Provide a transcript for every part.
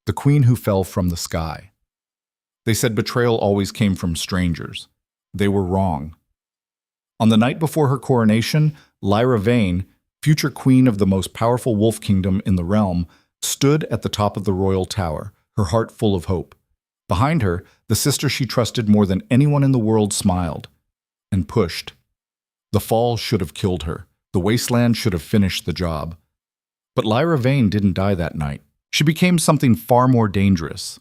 the queen who fell from the sky. They said betrayal always came from strangers. They were wrong. On the night before her coronation, Lyra Vane, future queen of the most powerful wolf kingdom in the realm, stood at the top of the royal tower, her heart full of hope. Behind her, the sister she trusted more than anyone in the world smiled and pushed. The fall should have killed her. The wasteland should have finished the job. But Lyra Vane didn't die that night. She became something far more dangerous.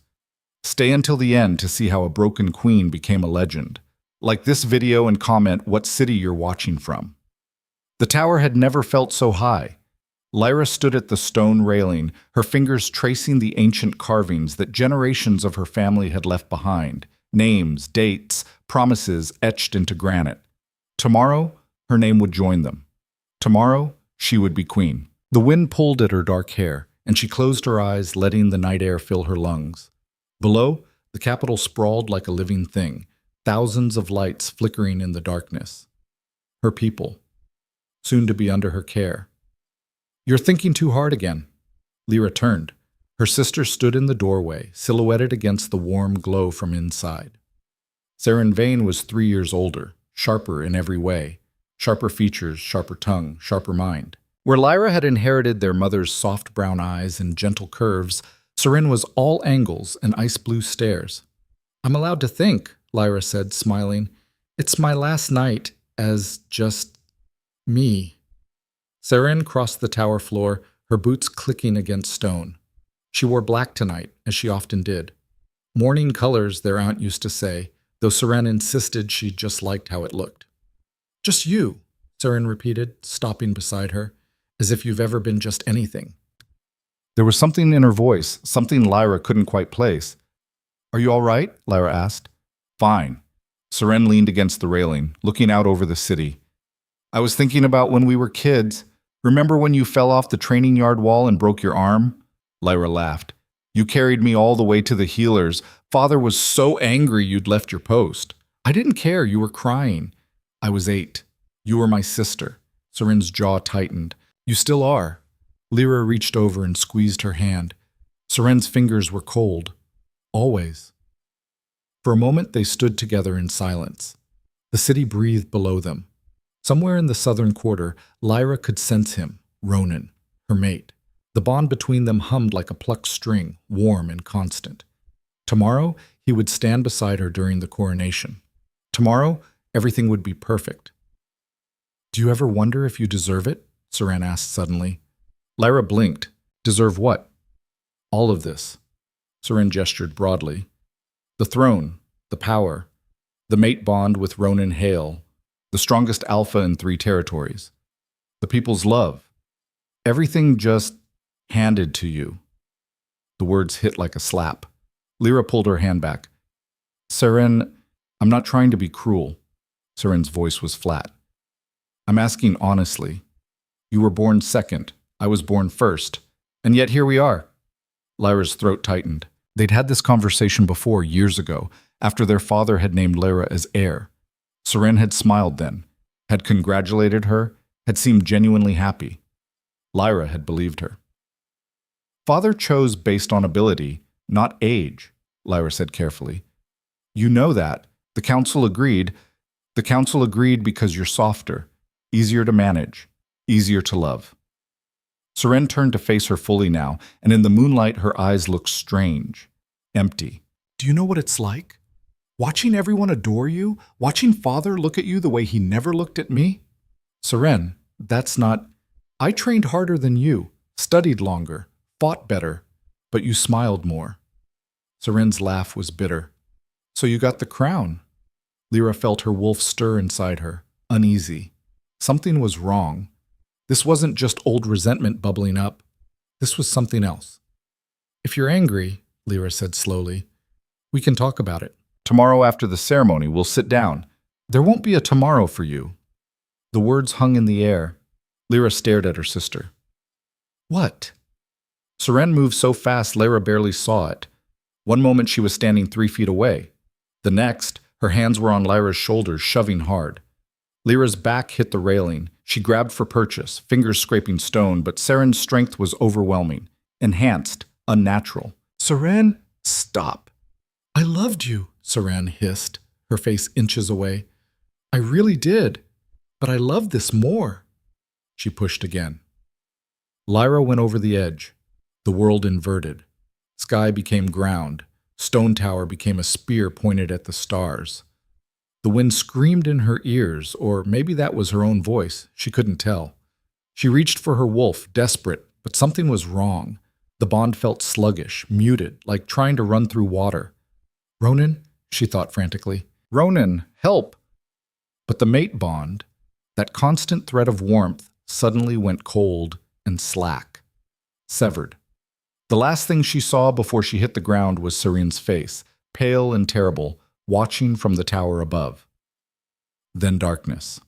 Stay until the end to see how a broken queen became a legend. Like this video and comment what city you're watching from. The tower had never felt so high. Lyra stood at the stone railing, her fingers tracing the ancient carvings that generations of her family had left behind. Names, dates, promises etched into granite. Tomorrow, her name would join them. Tomorrow, she would be queen. The wind pulled at her dark hair, and she closed her eyes, letting the night air fill her lungs. Below, the capital sprawled like a living thing, thousands of lights flickering in the darkness. Her people, soon to be under her care. "You're thinking too hard again." Lyra turned. Her sister stood in the doorway, silhouetted against the warm glow from inside. Saren Vane was 3 years older, sharper in every way. Sharper features, sharper tongue, sharper mind. Where Lyra had inherited their mother's soft brown eyes and gentle curves, Saren was all angles and ice blue stares. "I'm allowed to think," Lyra said, smiling. "It's my last night as just me." Saren crossed the tower floor, her boots clicking against stone. She wore black tonight, as she often did. Morning colors, their aunt used to say, though Saren insisted she just liked how it looked. "Just you," Saren repeated, stopping beside her, "as if you've ever been just anything." There was something in her voice, something Lyra couldn't quite place. "Are you all right?" Lyra asked. "Fine." Saren leaned against the railing, looking out over the city. "I was thinking about when we were kids. Remember when you fell off the training yard wall and broke your arm?" Lyra laughed. "You carried me all the way to the healers. Father was so angry you'd left your post. I didn't care, you were crying. I was 8. You were my sister." Saren's jaw tightened. "You still are." Lyra reached over and squeezed her hand. Saren's fingers were cold. Always. For a moment they stood together in silence. The city breathed below them. Somewhere in the southern quarter, Lyra could sense him, Ronan, her mate. The bond between them hummed like a plucked string, warm and constant. Tomorrow, he would stand beside her during the coronation. Tomorrow, everything would be perfect. "Do you ever wonder if you deserve it?" Saren asked suddenly. Lyra blinked. "Deserve what?" "All of this." Saren gestured broadly. "The throne, the power, the mate bond with Ronan Hale, the strongest alpha in 3 territories, the people's love. Everything just handed to you." The words hit like a slap. Lyra pulled her hand back. "Saren, I'm not trying to be cruel." Saren's voice was flat. "I'm asking honestly. You were born second. I was born first. And yet here we are." Lyra's throat tightened. They'd had this conversation before, years ago, after their father had named Lyra as heir. Saren had smiled then, had congratulated her, had seemed genuinely happy. Lyra had believed her. "Father chose based on ability, not age," Lyra said carefully. "You know that. The council agreed. The council agreed because you're softer, easier to manage, easier to love." Saren turned to face her fully now, and in the moonlight her eyes looked strange, empty. "Do you know what it's like? Watching everyone adore you? Watching Father look at you the way he never looked at me?" "Saren, that's not... I trained harder than you, studied longer, fought better, but you smiled more." Saren's laugh was bitter. "So you got the crown." Lyra felt her wolf stir inside her, uneasy. Something was wrong. This wasn't just old resentment bubbling up. This was something else. "If you're angry," Lyra said slowly, "we can talk about it. Tomorrow after the ceremony, we'll sit down. There won't be a tomorrow for you." The words hung in the air. Lyra stared at her sister. "What?" Saren moved so fast Lyra barely saw it. One moment she was standing 3 feet away. The next, her hands were on Lyra's shoulders, shoving hard. Lyra's back hit the railing. She grabbed for purchase, fingers scraping stone, but Saren's strength was overwhelming, enhanced, unnatural. Seren, stop. I loved you, Seren hissed, her face inches away. I really did, but I love this more. She pushed again. Lyra went over the edge. The world inverted. Sky became ground. Stone tower became a spear pointed at the stars. The wind screamed in her ears, or maybe that was her own voice. She couldn't tell. She reached for her wolf, desperate, but something was wrong. The bond felt sluggish, muted, like trying to run through water. Ronan, she thought frantically. Ronan, help! But the mate bond, that constant thread of warmth, suddenly went cold and slack. Severed. The last thing she saw before she hit the ground was Serene's face, pale and terrible, watching from the tower above. Then darkness.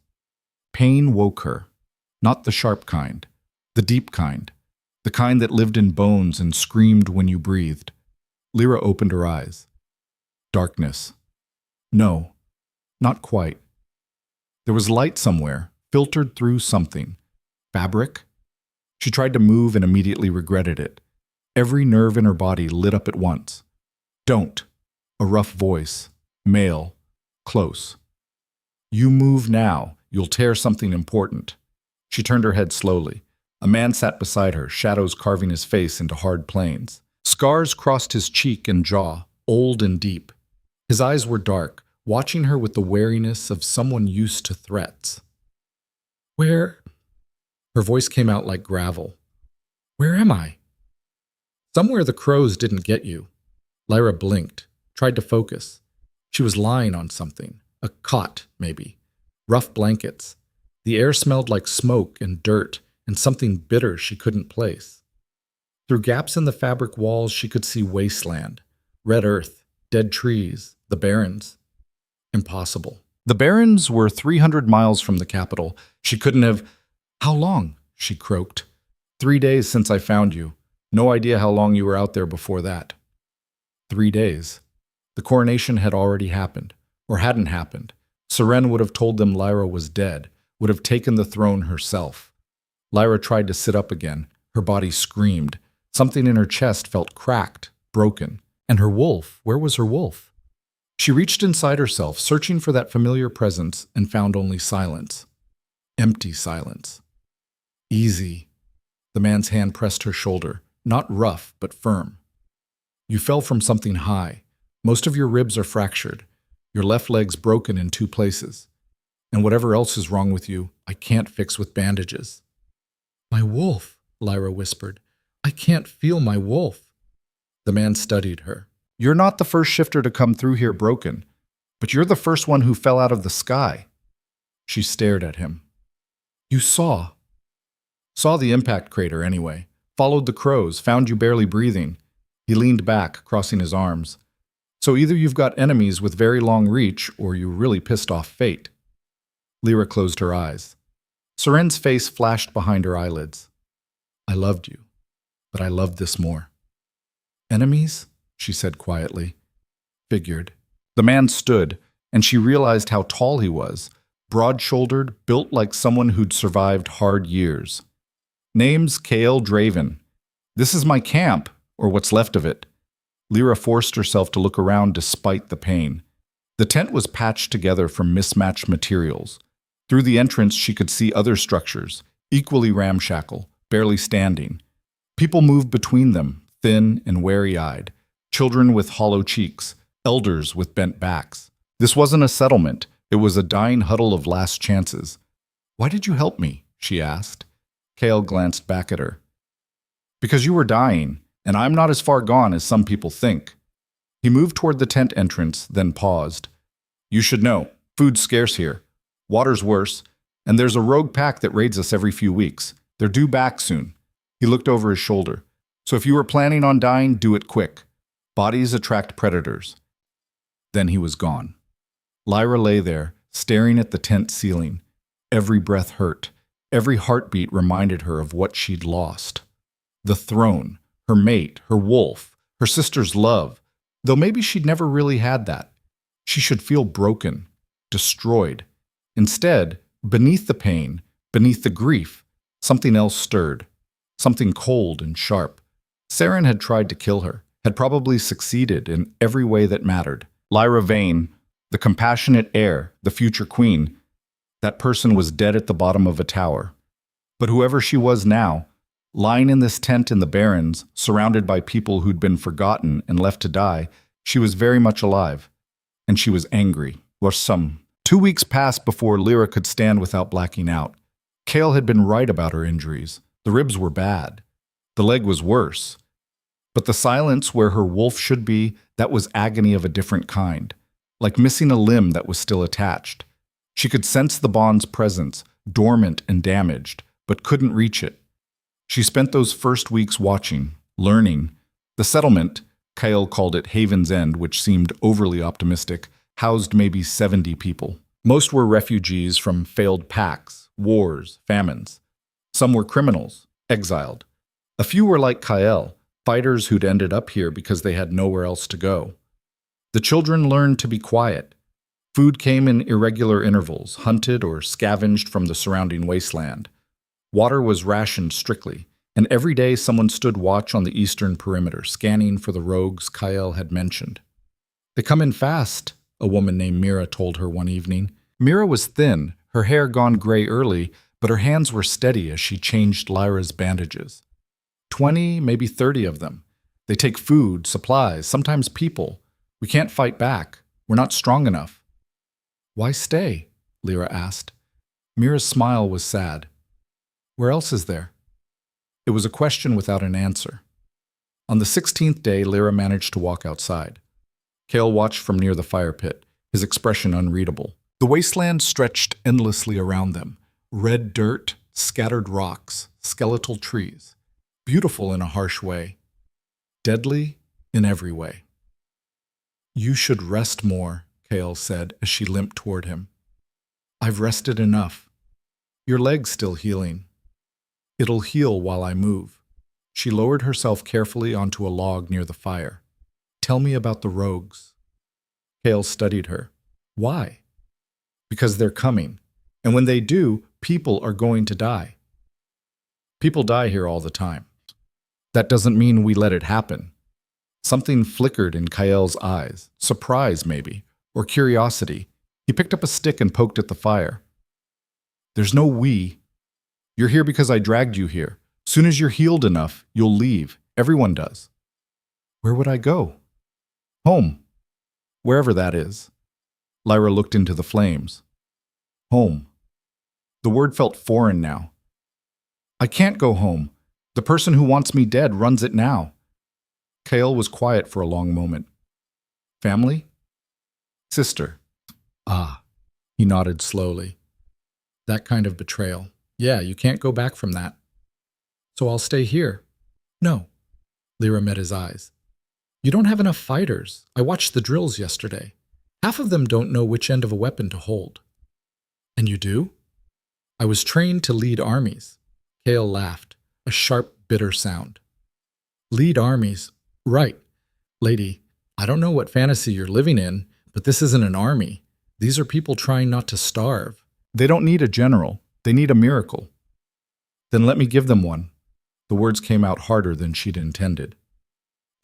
Pain woke her. Not the sharp kind, the deep kind, the kind that lived in bones and screamed when you breathed. Lyra opened her eyes. Darkness. No, not quite. There was light somewhere, filtered through something. Fabric? She tried to move and immediately regretted it. Every nerve in her body lit up at once. Don't. A rough voice. Male. Close. You move now. You'll tear something important. She turned her head slowly. A man sat beside her, shadows carving his face into hard planes. Scars crossed his cheek and jaw, old and deep. His eyes were dark, watching her with the wariness of someone used to threats. Where? Her voice came out like gravel. Where am I? Somewhere the crows didn't get you. Lyra blinked, tried to focus. She was lying on something. A cot, maybe. Rough blankets. The air smelled like smoke and dirt and something bitter she couldn't place. Through gaps in the fabric walls, she could see wasteland, red earth, dead trees, the barrens. Impossible. The barrens were 300 miles from the capital. She couldn't have... How long? She croaked. 3 days since I found you. No idea how long you were out there before that. 3 days. The coronation had already happened, or hadn't happened. Seren would have told them Lyra was dead, would have taken the throne herself. Lyra tried to sit up again. Her body screamed. Something in her chest felt cracked, broken. And her wolf, where was her wolf? She reached inside herself, searching for that familiar presence, and found only silence. Empty silence. Easy. The man's hand pressed her shoulder, not rough, but firm. You fell from something high. Most of your ribs are fractured. Your left leg's broken in 2 places. And whatever else is wrong with you, I can't fix with bandages. My wolf, Lyra whispered. I can't feel my wolf. The man studied her. You're not the first shifter to come through here broken, but you're the first one who fell out of the sky. She stared at him. You saw. Saw the impact crater anyway. Followed the crows, found you barely breathing. He leaned back, crossing his arms. So either you've got enemies with very long reach, or you really pissed off fate. Lyra closed her eyes. Seren's face flashed behind her eyelids. I loved you, but I loved this more. Enemies? She said quietly. Figured. The man stood, and she realized how tall he was, broad-shouldered, built like someone who'd survived hard years. Name's K.L. Draven. This is my camp, or what's left of it. Lyra forced herself to look around despite the pain. The tent was patched together from mismatched materials. Through the entrance, she could see other structures, equally ramshackle, barely standing. People moved between them, thin and wary-eyed. Children with hollow cheeks, elders with bent backs. This wasn't a settlement. It was a dying huddle of last chances. Why did you help me? She asked. Kale glanced back at her. Because you were dying, and I'm not as far gone as some people think. He moved toward the tent entrance, then paused. You should know, food's scarce here. Water's worse, and there's a rogue pack that raids us every few weeks. They're due back soon. He looked over his shoulder. So if you were planning on dying, do it quick. Bodies attract predators. Then he was gone. Lyra lay there, staring at the tent ceiling. Every breath hurt. Every heartbeat reminded her of what she'd lost. The throne, her mate, her wolf, her sister's love. Though maybe she'd never really had that. She should feel broken, destroyed. Instead, beneath the pain, beneath the grief, something else stirred. Something cold and sharp. Seren had tried to kill her, had probably succeeded in every way that mattered. Lyra Vane, the compassionate heir, the future queen, that person was dead at the bottom of a tower. But whoever she was now, lying in this tent in the Barrens, surrounded by people who'd been forgotten and left to die, she was very much alive. And she was angry. Or some. 2 weeks passed before Lyra could stand without blacking out. Cale had been right about her injuries. The ribs were bad. The leg was worse. But the silence where her wolf should be, that was agony of a different kind. Like missing a limb that was still attached. She could sense the bond's presence, dormant and damaged, but couldn't reach it. She spent those first weeks watching, learning. The settlement, Cale called it Haven's End, which seemed overly optimistic, housed maybe 70 people. Most were refugees from failed pacts, wars, famines. Some were criminals, exiled. A few were like Kyle, fighters who'd ended up here because they had nowhere else to go. The children learned to be quiet. Food came in irregular intervals, hunted or scavenged from the surrounding wasteland. Water was rationed strictly, and every day someone stood watch on the eastern perimeter, scanning for the rogues Kyle had mentioned. "They come in fast," a woman named Mira told her one evening. Mira was thin, her hair gone gray early, but her hands were steady as she changed Lyra's bandages. 20, maybe 30 of them. They take food, supplies, sometimes people. We can't fight back. We're not strong enough. "Why stay?" Lyra asked. Mira's smile was sad. "Where else is there?" It was a question without an answer. On the 16th day, Lyra managed to walk outside. Cale watched from near the fire pit, his expression unreadable. The wasteland stretched endlessly around them. Red dirt, scattered rocks, skeletal trees. Beautiful in a harsh way. Deadly in every way. "You should rest more," Cale said as she limped toward him. "I've rested enough. Your leg's still healing. It'll heal while I move." She lowered herself carefully onto a log near the fire. "Tell me about the rogues." Cale studied her. "Why?" "Because they're coming. And when they do, people are going to die. People die here all the time. That doesn't mean we let it happen." Something flickered in Kael's eyes. Surprise, maybe, or curiosity. He picked up a stick and poked at the fire. "There's no we. You're here because I dragged you here. Soon as you're healed enough, you'll leave. Everyone does." "Where would I go?" "Home. Wherever that is." Lyra looked into the flames. "Home." The word felt foreign now. "I can't go home. The person who wants me dead runs it now." Cale was quiet for a long moment. "Family?" "Sister." "Ah." He nodded slowly. "That kind of betrayal. Yeah, you can't go back from that." "So I'll stay here." "No." Lyra met his eyes. "You don't have enough fighters. I watched the drills yesterday. Half of them don't know which end of a weapon to hold." "And you do?" "I was trained to lead armies." Cale laughed, a sharp, bitter sound. "Lead armies? Right. Lady, I don't know what fantasy you're living in, but this isn't an army. These are people trying not to starve." "They don't need a general. They need a miracle." "Then let me give them one." The words came out harder than she'd intended.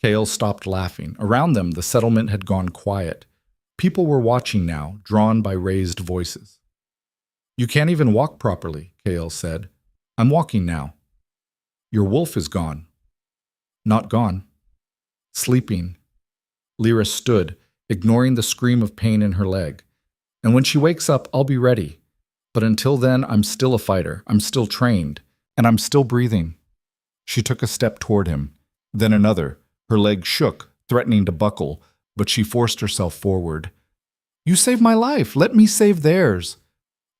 Cale stopped laughing. Around them, the settlement had gone quiet. People were watching now, drawn by raised voices. "You can't even walk properly," Cale said. "I'm walking now." "Your wolf is gone." "Not gone. Sleeping." Lyra stood, ignoring the scream of pain in her leg. "And when she wakes up, I'll be ready. But until then, I'm still a fighter. I'm still trained. And I'm still breathing." She took a step toward him, then another. Her leg shook, threatening to buckle, but she forced herself forward. "You saved my life. Let me save theirs."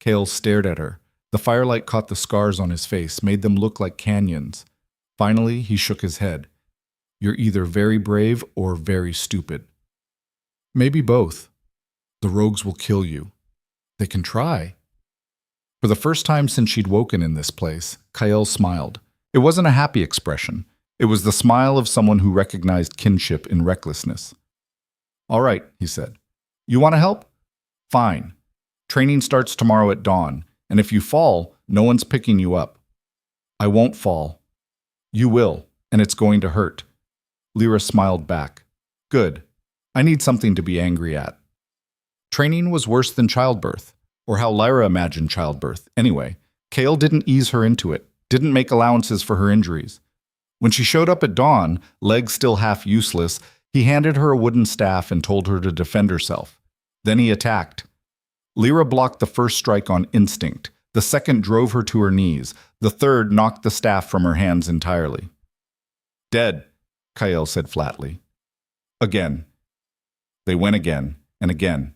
Cale stared at her. The firelight caught the scars on his face, made them look like canyons. Finally, he shook his head. "You're either very brave or very stupid." "Maybe both. The rogues will kill you." "They can try." For the first time since she'd woken in this place, Kyle smiled. It wasn't a happy expression. It was the smile of someone who recognized kinship in recklessness. "All right," he said. "You want to help? Fine. Training starts tomorrow at dawn, and if you fall, no one's picking you up." "I won't fall." "You will, and it's going to hurt." Lyra smiled back. Good. I need something to be angry at. Training was worse than childbirth, or how Lyra imagined childbirth. Anyway, Kale didn't ease her into it, didn't make allowances for her injuries. When she showed up at dawn, legs still half useless, he handed her a wooden staff and told her to defend herself. Then he attacked. Lyra blocked the first strike on instinct. The second drove her to her knees. The third knocked the staff from her hands entirely. Dead, Kyle said flatly. Again. They went again, and again,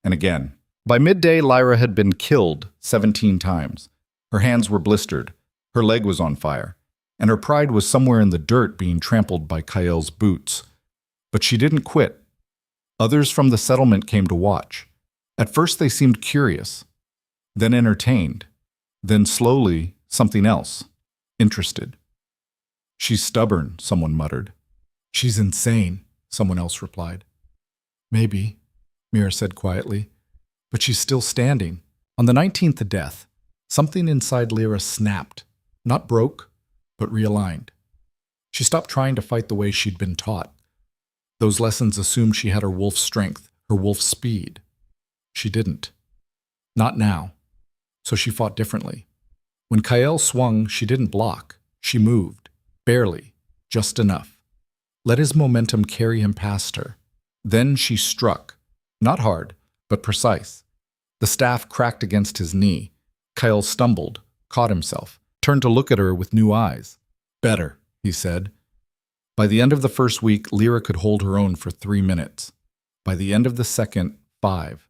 and again. By midday, Lyra had been killed 17 times. Her hands were blistered. Her leg was on fire. And her pride was somewhere in the dirt being trampled by Kyle's boots. But she didn't quit. Others from the settlement came to watch. At first they seemed curious, then entertained, then slowly something else, interested. She's stubborn, someone muttered. She's insane, someone else replied. Maybe, Mira said quietly, but she's still standing. On the 19th of death, something inside Lyra snapped, not broke, but realigned. She stopped trying to fight the way she'd been taught. Those lessons assumed she had her wolf strength, her wolf speed. She didn't. Not now. So she fought differently. When Kyle swung, she didn't block. She moved. Barely. Just enough. Let his momentum carry him past her. Then she struck. Not hard, but precise. The staff cracked against his knee. Kyle stumbled, caught himself, turned to look at her with new eyes. Better, he said. By the end of the first week, Lyra could hold her own for 3 minutes. By the end of the second, 5.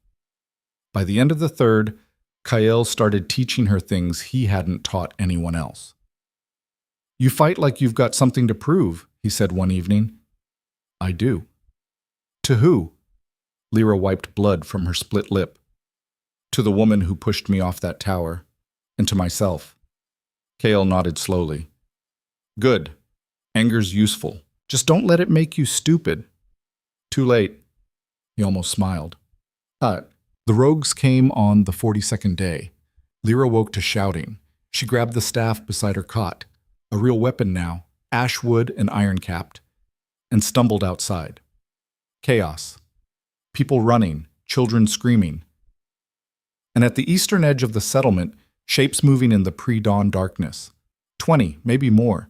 By the end of the third, Kyle started teaching her things he hadn't taught anyone else. You fight like you've got something to prove, he said one evening. I do. To who? Lyra wiped blood from her split lip. To the woman who pushed me off that tower, and to myself. Kale nodded slowly. Good. Anger's useful. Just don't let it make you stupid. Too late. He almost smiled. The rogues came on the 42nd day. Lyra woke to shouting. She grabbed the staff beside her cot, a real weapon now, ash wood and iron-capped, and stumbled outside. Chaos. People running, children screaming. And at the eastern edge of the settlement, shapes moving in the pre-dawn darkness. 20, maybe more.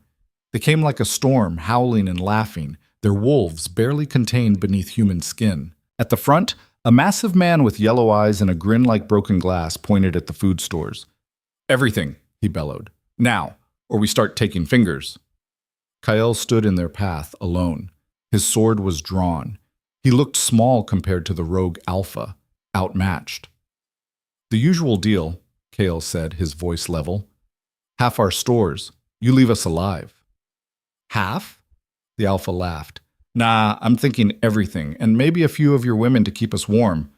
They came like a storm, howling and laughing, their wolves barely contained beneath human skin. At the front, a massive man with yellow eyes and a grin like broken glass pointed at the food stores. Everything, he bellowed. Now, or we start taking fingers. Kyle stood in their path, alone. His sword was drawn. He looked small compared to the rogue Alpha, outmatched. The usual deal, Kale said, his voice level. Half our stores. You leave us alive. Half? The Alpha laughed. Nah, I'm thinking everything, and maybe a few of your women to keep us warm.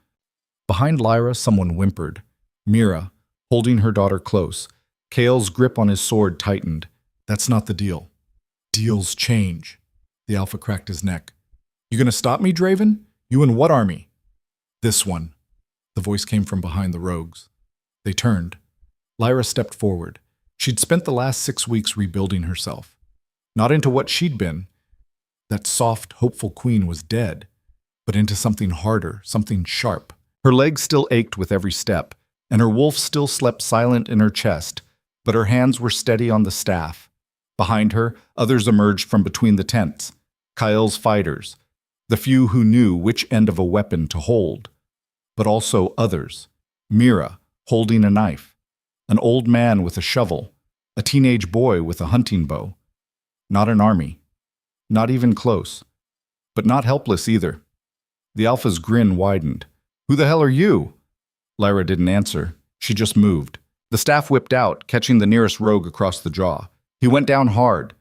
Behind Lyra, someone whimpered. Mira, holding her daughter close. Kale's grip on his sword tightened. That's not the deal. Deals change. The Alpha cracked his neck. You gonna stop me, Draven? You and what army? This one. The voice came from behind the rogues. They turned. Lyra stepped forward. She'd spent the last 6 weeks rebuilding herself. Not into what she'd been. That soft, hopeful queen was dead. But into something harder, something sharp. Her legs still ached with every step, and her wolf still slept silent in her chest, but her hands were steady on the staff. Behind her, others emerged from between the tents. Kyle's fighters. The few who knew which end of a weapon to hold. But also others. Mira, holding a knife. An old man with a shovel. A teenage boy with a hunting bow. Not an army. Not even close. But not helpless either. The Alpha's grin widened. Who the hell are you? Lyra didn't answer. She just moved. The staff whipped out, catching the nearest rogue across the jaw. He went down hard.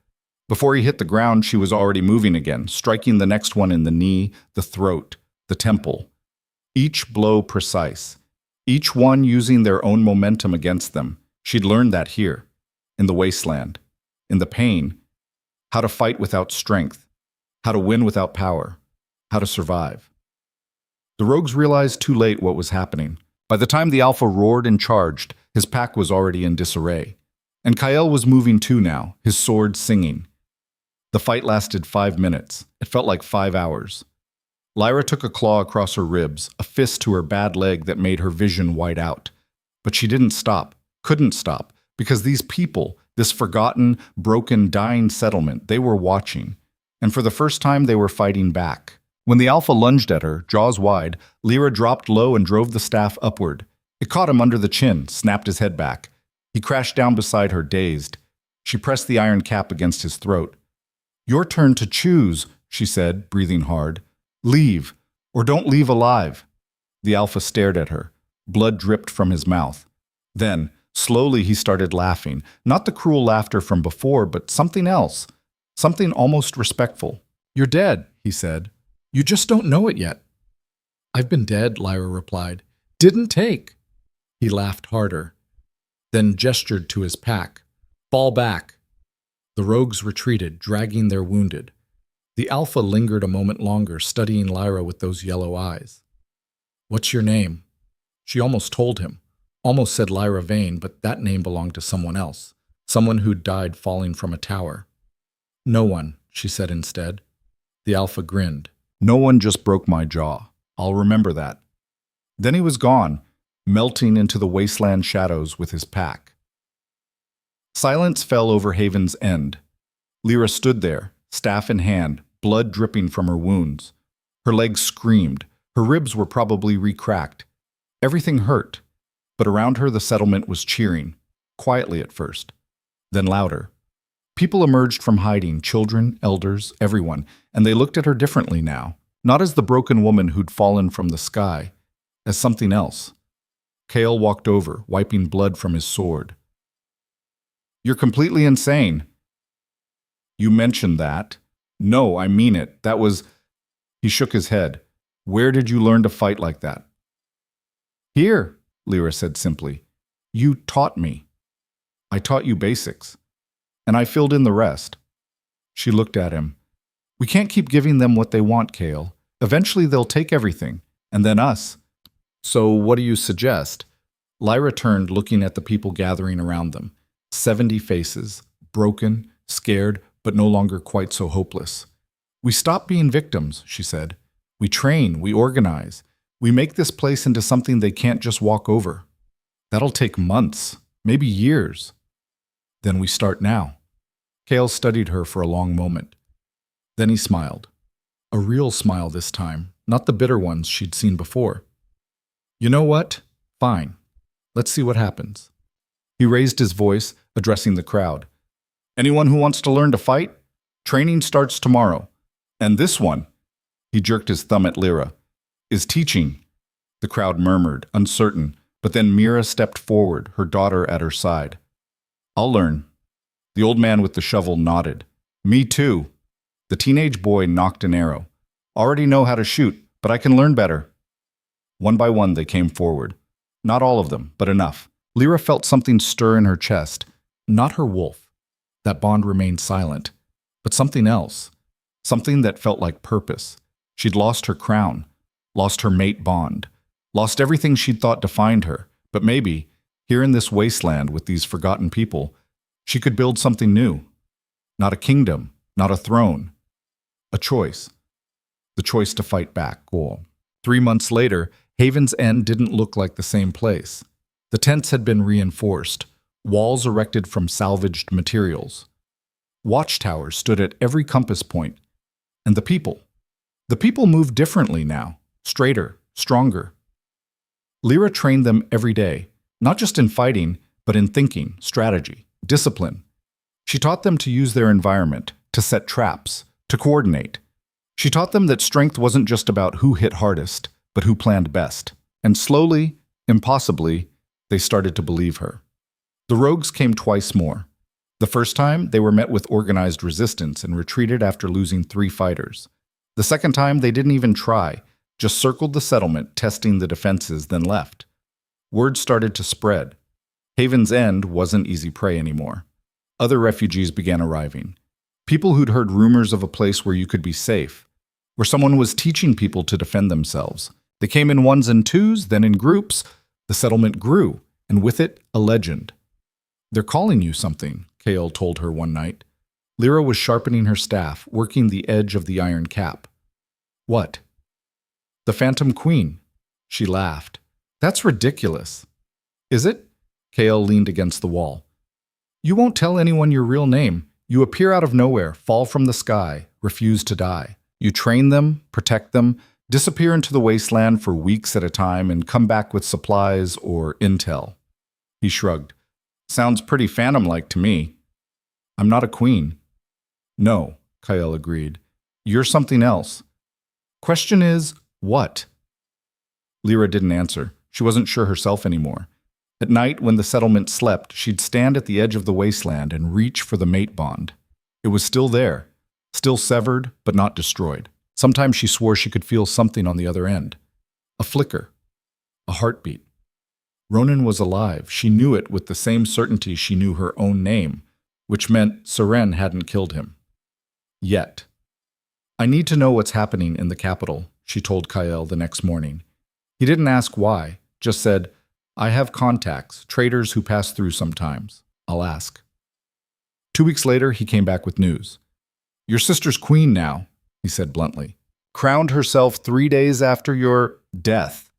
Before he hit the ground, she was already moving again, striking the next one in the knee, the throat, the temple. Each blow precise. Each one using their own momentum against them. She'd learned that here, in the wasteland, in the pain. How to fight without strength. How to win without power. How to survive. The rogues realized too late what was happening. By the time the Alpha roared and charged, his pack was already in disarray. And Kyle was moving too now, his sword singing. The fight lasted 5 minutes. It felt like 5 hours. Lyra took a claw across her ribs, a fist to her bad leg that made her vision white out. But she didn't stop, couldn't stop, because these people, this forgotten, broken, dying settlement, they were watching. And for the first time, they were fighting back. When the Alpha lunged at her, jaws wide, Lyra dropped low and drove the staff upward. It caught him under the chin, snapped his head back. He crashed down beside her, dazed. She pressed the iron cap against his throat. "Your turn to choose," she said, breathing hard. "Leave, or don't leave alive." The Alpha stared at her. Blood dripped from his mouth. Then, slowly he started laughing. Not the cruel laughter from before, but something else. Something almost respectful. "You're dead," he said. "You just don't know it yet." "I've been dead," Lyra replied. "Didn't take." He laughed harder, then gestured to his pack. "Fall back." The rogues retreated, dragging their wounded. The Alpha lingered a moment longer, studying Lyra with those yellow eyes. "What's your name?" She almost told him. Almost said Lyra Vane, but that name belonged to someone else. Someone who'd died falling from a tower. "No one," she said instead. The Alpha grinned. "No one just broke my jaw. I'll remember that." Then he was gone, melting into the wasteland shadows with his pack. Silence fell over Haven's End. Lyra stood there, staff in hand, blood dripping from her wounds. Her legs screamed. Her ribs were probably re-cracked. Everything hurt. But around her the settlement was cheering, quietly at first, then louder. People emerged from hiding, children, elders, everyone, and they looked at her differently now, not as the broken woman who'd fallen from the sky, as something else. Kale walked over, wiping blood from his sword. "You're completely insane." "You mentioned that." "No, I mean it. That was—" He shook his head. "Where did you learn to fight like that?" "Here," Lyra said simply. "You taught me. I taught you basics. And I filled in the rest." She looked at him. "We can't keep giving them what they want, Kale. Eventually they'll take everything, and then us. So what do you suggest?" Lyra turned, looking at the people gathering around them. 70 faces, broken, scared, but no longer quite so hopeless. "We stop being victims," she said. "We train, we organize. We make this place into something they can't just walk over. That'll take months, maybe years. Then we start now." Kale studied her for a long moment. Then he smiled. A real smile this time, not the bitter ones she'd seen before. "You know what? Fine. Let's see what happens." He raised his voice, addressing the crowd. "Anyone who wants to learn to fight? Training starts tomorrow. And this one," he jerked his thumb at Lyra, "is teaching." The crowd murmured, uncertain, but then Mira stepped forward, her daughter at her side. "I'll learn." The old man with the shovel nodded. "Me too." The teenage boy knocked an arrow. "Already know how to shoot, but I can learn better." One by one they came forward. Not all of them, but enough. Lyra felt something stir in her chest. Not her wolf. That bond remained silent. But something else. Something that felt like purpose. She'd lost her crown. Lost her mate bond. Lost everything she'd thought defined her. But maybe, here in this wasteland with these forgotten people, she could build something new. Not a kingdom. Not a throne. A choice. The choice to fight back. Cool. 3 months later, Haven's End didn't look like the same place. The tents had been reinforced, walls erected from salvaged materials. Watchtowers stood at every compass point. And the people moved differently now, straighter, stronger. Lyra trained them every day, not just in fighting, but in thinking, strategy, discipline. She taught them to use their environment, to set traps, to coordinate. She taught them that strength wasn't just about who hit hardest, but who planned best. And slowly, impossibly, they started to believe her. The rogues came twice more. The first time, they were met with organized resistance and retreated after losing 3 fighters. The second time, they didn't even try, just circled the settlement, testing the defenses, then left. Word started to spread. Haven's End wasn't easy prey anymore. Other refugees began arriving. People who'd heard rumors of a place where you could be safe, where someone was teaching people to defend themselves. They came in ones and twos, then in groups. The settlement grew, and with it, a legend. "They're calling you something," Kale told her one night. Lyra was sharpening her staff, working the edge of the iron cap. What? The Phantom Queen. She laughed. That's ridiculous. Is it? Kael leaned against the wall. You won't tell anyone your real name. You appear out of nowhere, fall from the sky, refuse to die. You train them, protect them, disappear into the wasteland for weeks at a time, and come back with supplies or intel. He shrugged. Sounds pretty Phantom-like to me. I'm not a queen. No, Kael agreed. You're something else. Question is, what? Lyra didn't answer. She wasn't sure herself anymore. At night, when the settlement slept, she'd stand at the edge of the wasteland and reach for the mate bond. It was still there, still severed, but not destroyed. Sometimes she swore she could feel something on the other end. A flicker. A heartbeat. Ronan was alive. She knew it with the same certainty she knew her own name, which meant Seren hadn't killed him. Yet. I need to know what's happening in the capital, she told Kael the next morning. He didn't ask why, just said, I have contacts, traders who pass through sometimes. I'll ask. 2 weeks later, he came back with news. Your sister's queen now, he said bluntly. Crowned herself 3 days after your death.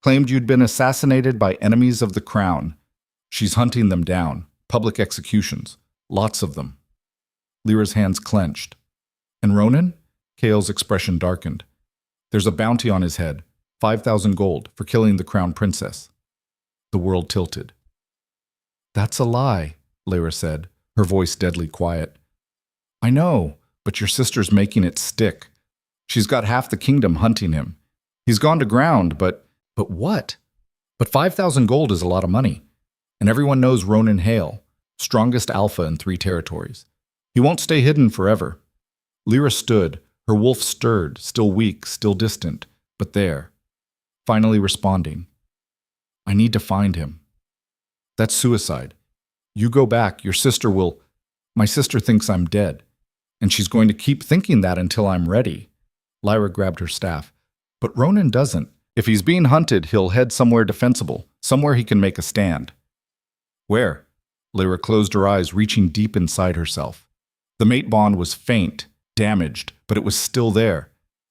Claimed you'd been assassinated by enemies of the crown. She's hunting them down. Public executions. Lots of them. Lyra's hands clenched. And Ronan? Kael's expression darkened. There's a bounty on his head, 5,000 gold, for killing the crown princess. The world tilted. That's a lie, Lyra said, her voice deadly quiet. I know, but your sister's making it stick. She's got half the kingdom hunting him. He's gone to ground, but what? But 5,000 gold is a lot of money. And everyone knows Ronan Hale, strongest alpha in 3 territories. He won't stay hidden forever. Lyra stood, her wolf stirred, still weak, still distant, but there, finally responding. I need to find him. That's suicide. You go back, your sister will... My sister thinks I'm dead, and she's going to keep thinking that until I'm ready. Lyra grabbed her staff. But Ronan doesn't. If he's being hunted, he'll head somewhere defensible, somewhere he can make a stand. Where? Lyra closed her eyes, reaching deep inside herself. The mate bond was faint, damaged, but it was still there.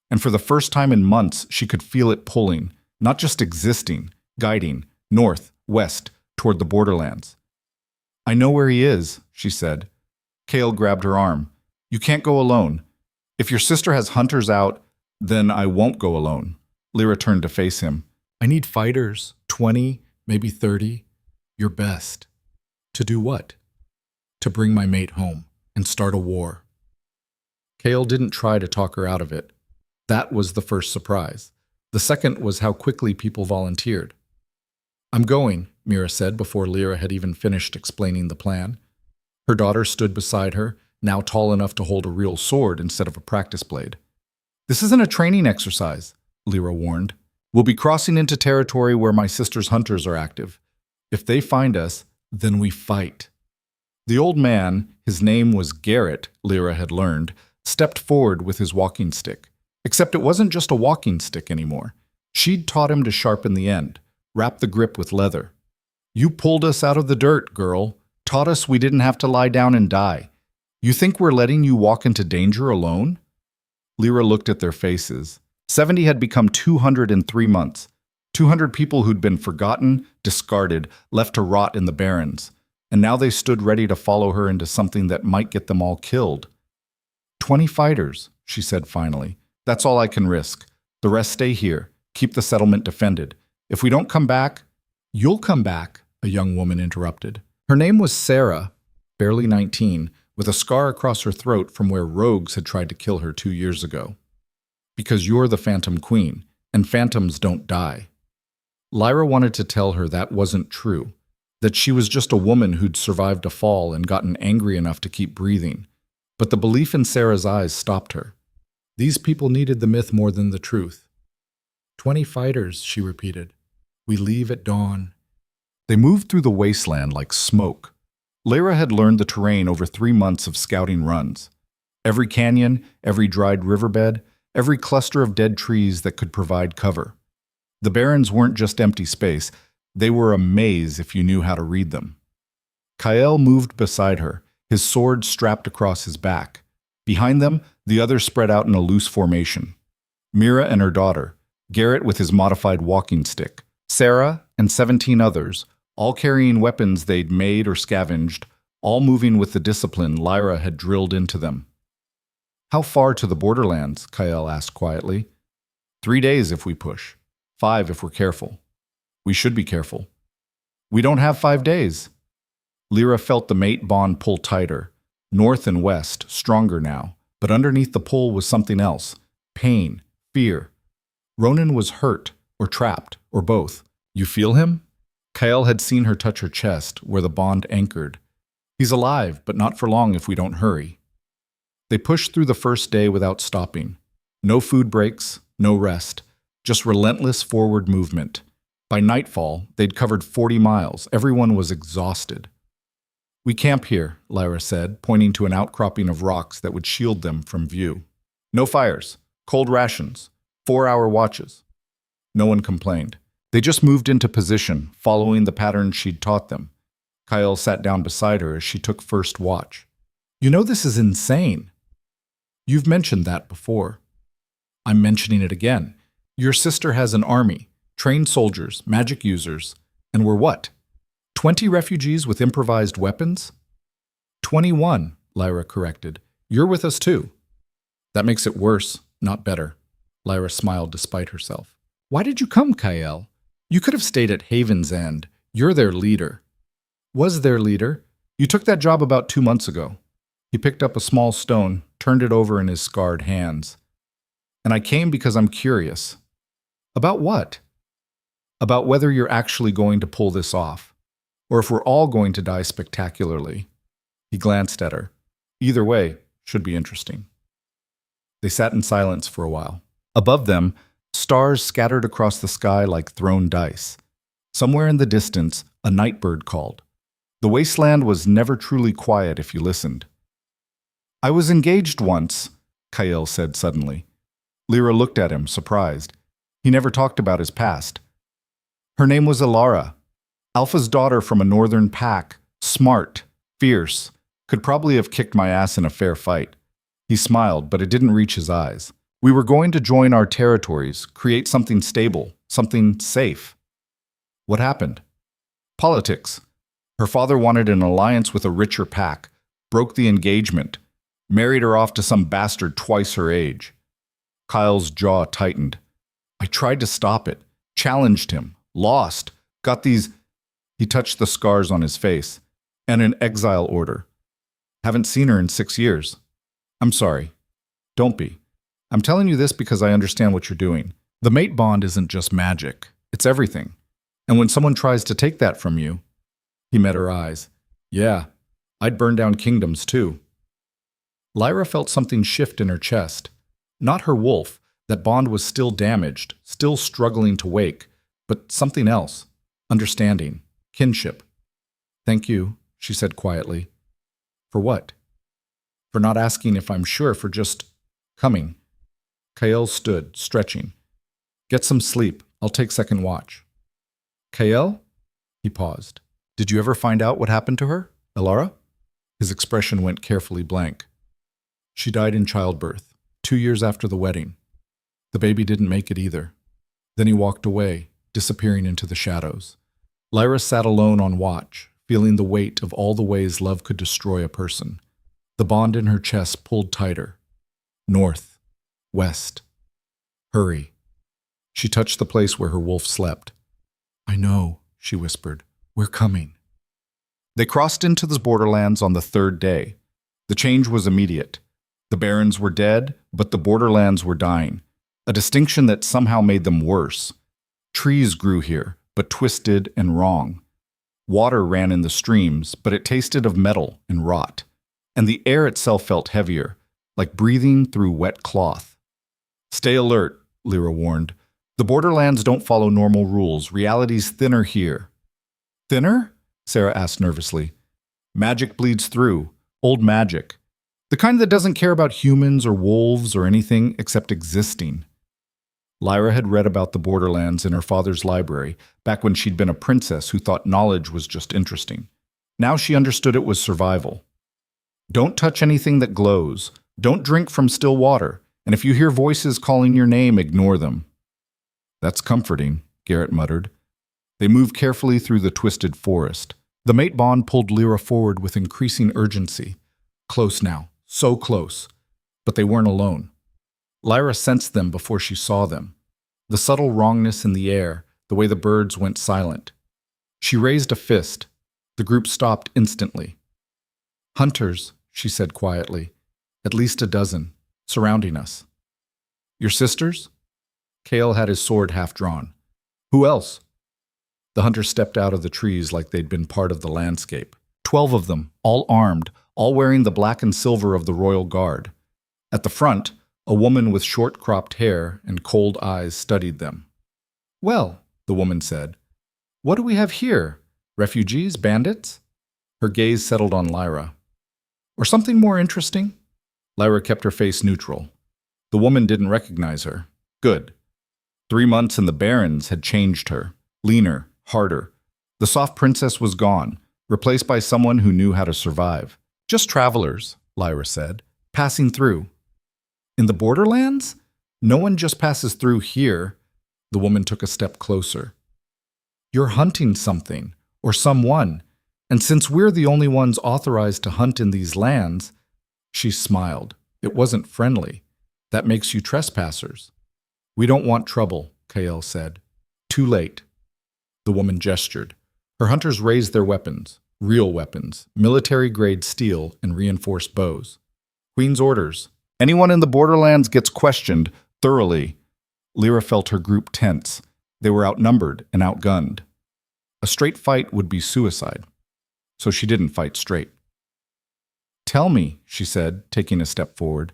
And for the first time in months, she could feel it pulling, not just existing, guiding, north, west, toward the borderlands. I know where he is, she said. Kael grabbed her arm. You can't go alone. If your sister has hunters out, then I won't go alone. Lyra turned to face him. I need fighters, 20, maybe 30. Your best. To do what? To bring my mate home and start a war. Kael didn't try to talk her out of it. That was the first surprise. The second was how quickly people volunteered. I'm going, Mira said before Lyra had even finished explaining the plan. Her daughter stood beside her, now tall enough to hold a real sword instead of a practice blade. This isn't a training exercise, Lyra warned. We'll be crossing into territory where my sister's hunters are active. If they find us, then we fight. The old man, his name was Garrett, Lyra had learned, stepped forward with his walking stick. Except it wasn't just a walking stick anymore. She'd taught him to sharpen the end, wrap the grip with leather. You pulled us out of the dirt, girl. Taught us we didn't have to lie down and die. You think we're letting you walk into danger alone? Lyra looked at their faces. 70 had become 200 in 3 months. 200 people who'd been forgotten, discarded, left to rot in the barrens. And now they stood ready to follow her into something that might get them all killed. 20 fighters, she said finally. That's all I can risk. The rest stay here. Keep the settlement defended. If we don't come back, you'll come back, a young woman interrupted. Her name was Sarah, barely 19, with a scar across her throat from where rogues had tried to kill her 2 years ago. Because you're the Phantom Queen, and phantoms don't die. Lyra wanted to tell her that wasn't true, that she was just a woman who'd survived a fall and gotten angry enough to keep breathing. But the belief in Sarah's eyes stopped her. These people needed the myth more than the truth. 20 fighters, she repeated. We leave at dawn. They moved through the wasteland like smoke. Lyra had learned the terrain over 3 months of scouting runs. Every canyon, every dried riverbed, every cluster of dead trees that could provide cover. The barrens weren't just empty space. They were a maze if you knew how to read them. Kael moved beside her, his sword strapped across his back. Behind them, the others spread out in a loose formation. Mira and her daughter, Garrett with his modified walking stick, Sarah and 17 others, all carrying weapons they'd made or scavenged, all moving with the discipline Lyra had drilled into them. "How far to the borderlands?" Kyle asked quietly. 3 days if we push. 5 if we're careful. We should be careful. We don't have 5 days. Lyra felt the mate bond pull tighter, north and west, stronger now, but underneath the pull was something else. Pain, fear. Ronan was hurt, or trapped, or both. "You feel him?" Kyle had seen her touch her chest, where the bond anchored. "He's alive, but not for long if we don't hurry." They pushed through the first day without stopping. No food breaks, no rest, just relentless forward movement. By nightfall, they'd covered 40 miles. Everyone was exhausted. "We camp here," Lyra said, pointing to an outcropping of rocks that would shield them from view. "No fires, cold rations, 4-hour watches." No one complained. They just moved into position, following the pattern she'd taught them. Kyle sat down beside her as she took first watch. "You know this is insane." "You've mentioned that before." "I'm mentioning it again. Your sister has an army, trained soldiers, magic users, and we're what? 20 refugees with improvised weapons?" 21, Lyra corrected. "You're with us too." "That makes it worse, not better." Lyra smiled despite herself. "Why did you come, Kyle? You could have stayed at Haven's End. You're their leader." "Was their leader? You took that job about 2 months ago." He picked up a small stone, turned it over in his scarred hands. "And I came because I'm curious." "About what?" "About whether you're actually going to pull this off, or if we're all going to die spectacularly." He glanced at her. "Either way, should be interesting." They sat in silence for a while. Above them, stars scattered across the sky like thrown dice. Somewhere in the distance, a nightbird called. The wasteland was never truly quiet if you listened. "I was engaged once," Kyle said suddenly. Lyra looked at him, surprised. He never talked about his past. "Her name was Alara. Alpha's daughter from a northern pack, smart, fierce, could probably have kicked my ass in a fair fight." He smiled, but it didn't reach his eyes. "We were going to join our territories, create something stable, something safe." "What happened?" "Politics. Her father wanted an alliance with a richer pack, broke the engagement, married her off to some bastard twice her age." Kyle's jaw tightened. "I tried to stop it, challenged him, lost, got these..." He touched the scars on his face. "And an exile order. Haven't seen her in 6 years. I'm sorry. Don't be. I'm telling you this because I understand what you're doing. The mate bond isn't just magic. It's everything. And when someone tries to take that from you..." He met her eyes. "Yeah, I'd burn down kingdoms too." Lyra felt something shift in her chest. Not her wolf. That bond was still damaged, still struggling to wake, but something else. Understanding. Kinship. "Thank you," she said quietly. "For what?" "For not asking if I'm sure, for just coming." Kyle stood, stretching. "Get some sleep. I'll take second watch." "Kyle?" He paused. "Did you ever find out what happened to her, Alara?" His expression went carefully blank. "She died in childbirth, 2 years after the wedding. The baby didn't make it either." Then he walked away, disappearing into the shadows. Lyra sat alone on watch, feeling the weight of all the ways love could destroy a person. The bond in her chest pulled tighter. North. West. Hurry. She touched the place where her wolf slept. "I know," she whispered. "We're coming." They crossed into the borderlands on the 3rd day. The change was immediate. The barons were dead, but the borderlands were dying, a distinction that somehow made them worse. Trees grew here, but twisted and wrong. Water ran in the streams, but it tasted of metal and rot. And the air itself felt heavier, like breathing through wet cloth. "Stay alert," Lyra warned. "The borderlands don't follow normal rules. Reality's thinner here." "Thinner?" Sarah asked nervously. "Magic bleeds through. Old magic. The kind that doesn't care about humans or wolves or anything except existing." Lyra had read about the borderlands in her father's library, back when she'd been a princess who thought knowledge was just interesting. Now she understood it was survival. Don't touch anything that glows. Don't drink from still water. And if you hear voices calling your name, ignore them." "That's comforting," Garrett muttered. They moved carefully through the twisted forest. The mate bond pulled Lyra forward with increasing urgency. Close now, so close. But they weren't alone. Lyra sensed them before she saw them. The subtle wrongness in the air, the way the birds went silent. She raised a fist. The group stopped instantly. "Hunters," she said quietly. "At least a dozen, surrounding us." "Your sisters?" Cale had his sword half drawn. "Who else?" The hunters stepped out of the trees like they'd been part of the landscape. 12 of them, all armed, all wearing the black and silver of the Royal Guard. At the front, a woman with short-cropped hair and cold eyes studied them. "Well," the woman said, "what do we have here? Refugees? Bandits?" Her gaze settled on Lyra. "Or something more interesting?" Lyra kept her face neutral. The woman didn't recognize her. Good. 3 months in the Barrens had changed her. Leaner, harder. The soft princess was gone, replaced by someone who knew how to survive. "Just travelers," Lyra said, "passing through." "In the borderlands? No one just passes through here." The woman took a step closer. "You're hunting something, or someone, and since we're the only ones authorized to hunt in these lands—" She smiled. It wasn't friendly. "That makes you trespassers." "We don't want trouble," Kael said. "Too late." The woman gestured. Her hunters raised their weapons, real weapons, military-grade steel and reinforced bows. "Queen's orders. Anyone in the borderlands gets questioned thoroughly." Lyra felt her group tense. They were outnumbered and outgunned. A straight fight would be suicide. So she didn't fight straight. "Tell me," she said, taking a step forward.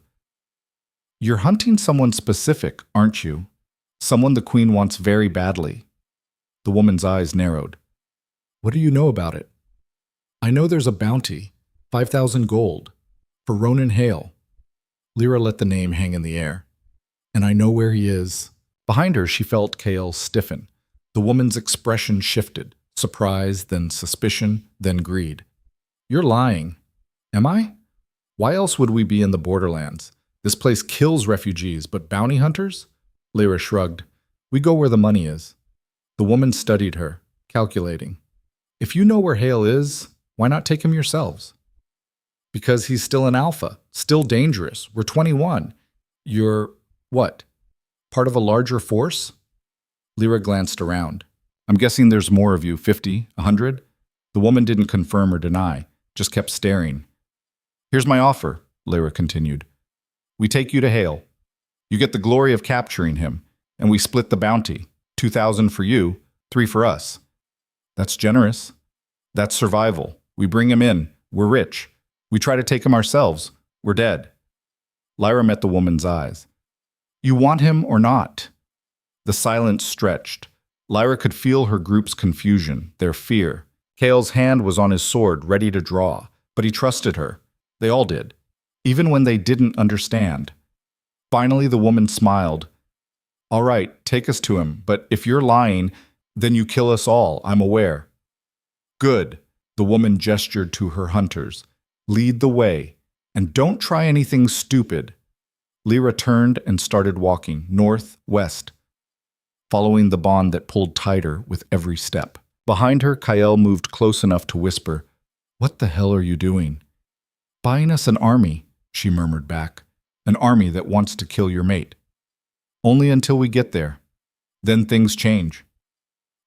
"You're hunting someone specific, aren't you? Someone the Queen wants very badly." The woman's eyes narrowed. "What do you know about it?" "I know there's a bounty, 5,000 gold, for Ronan Hale." Lyra let the name hang in the air. "And I know where he is." Behind her, she felt Kael stiffen. The woman's expression shifted, surprise, then suspicion, then greed. "You're lying." "Am I? Why else would we be in the borderlands? This place kills refugees, but bounty hunters?" Lyra shrugged. "We go where the money is." The woman studied her, calculating. "If you know where Hale is, why not take him yourselves?" "Because he's still an alpha, still dangerous. We're 21. You're, what, part of a larger force?" Lyra glanced around. "I'm guessing there's more of you, 50, 100? The woman didn't confirm or deny, just kept staring. "Here's my offer," Lyra continued. "We take you to Hale. You get the glory of capturing him, and we split the bounty. 2,000 for you, 3 for us." "That's generous." "That's survival. We bring him in. We're rich. We try to take him ourselves. We're dead." Lyra met the woman's eyes. "You want him or not?" The silence stretched. Lyra could feel her group's confusion, their fear. Kael's hand was on his sword, ready to draw, but he trusted her. They all did, even when they didn't understand. Finally, the woman smiled. "All right, take us to him, but if you're lying, then you kill us all, I'm aware." "Good," the woman gestured to her hunters. "Lead the way, and don't try anything stupid." Lyra turned and started walking, north, west, following the bond that pulled tighter with every step. Behind her, Kael moved close enough to whisper, "What the hell are you doing?" "Buying us an army," she murmured back. "An army that wants to kill your mate." "Only until we get there. Then things change."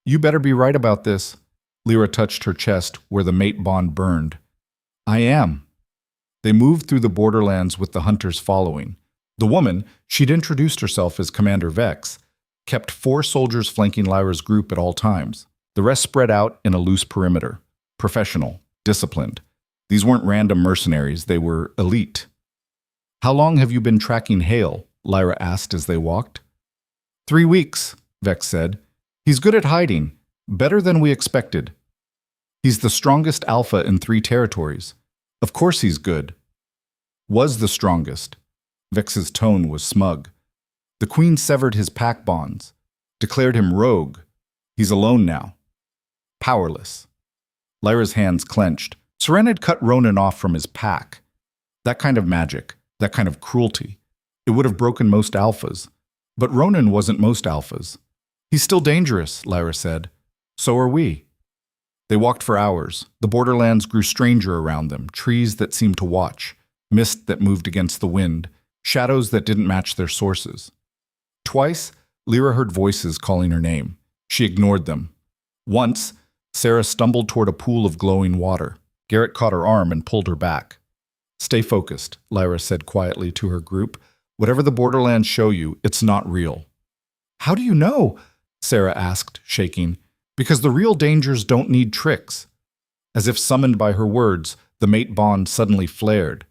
"You better be right about this." Lyra touched her chest where the mate bond burned. "I am." They moved through the borderlands with the hunters following. The woman, she'd introduced herself as Commander Vex, kept 4 soldiers flanking Lyra's group at all times. The rest spread out in a loose perimeter. Professional, disciplined. These weren't random mercenaries, they were elite. "How long have you been tracking Hale?" Lyra asked as they walked. 3 weeks, Vex said. "He's good at hiding, better than we expected. He's the strongest alpha in 3 territories. Of course he's good." "Was the strongest." Vex's tone was smug. "The Queen severed his pack bonds, declared him rogue. He's alone now. Powerless." Lyra's hands clenched. Seren had cut Ronan off from his pack. That kind of magic, that kind of cruelty, it would have broken most alphas. But Ronan wasn't most alphas. He's still dangerous, Lyra said. So are we. They walked for hours. The borderlands grew stranger around them, trees that seemed to watch, mist that moved against the wind, shadows that didn't match their sources. Twice, Lyra heard voices calling her name. She ignored them. Once, Sarah stumbled toward a pool of glowing water. Garrett caught her arm and pulled her back. Stay focused, Lyra said quietly to her group. Whatever the borderlands show you, it's not real. How do you know? Sarah asked, shaking. Because the real dangers don't need tricks. As if summoned by her words, the mate bond suddenly flared.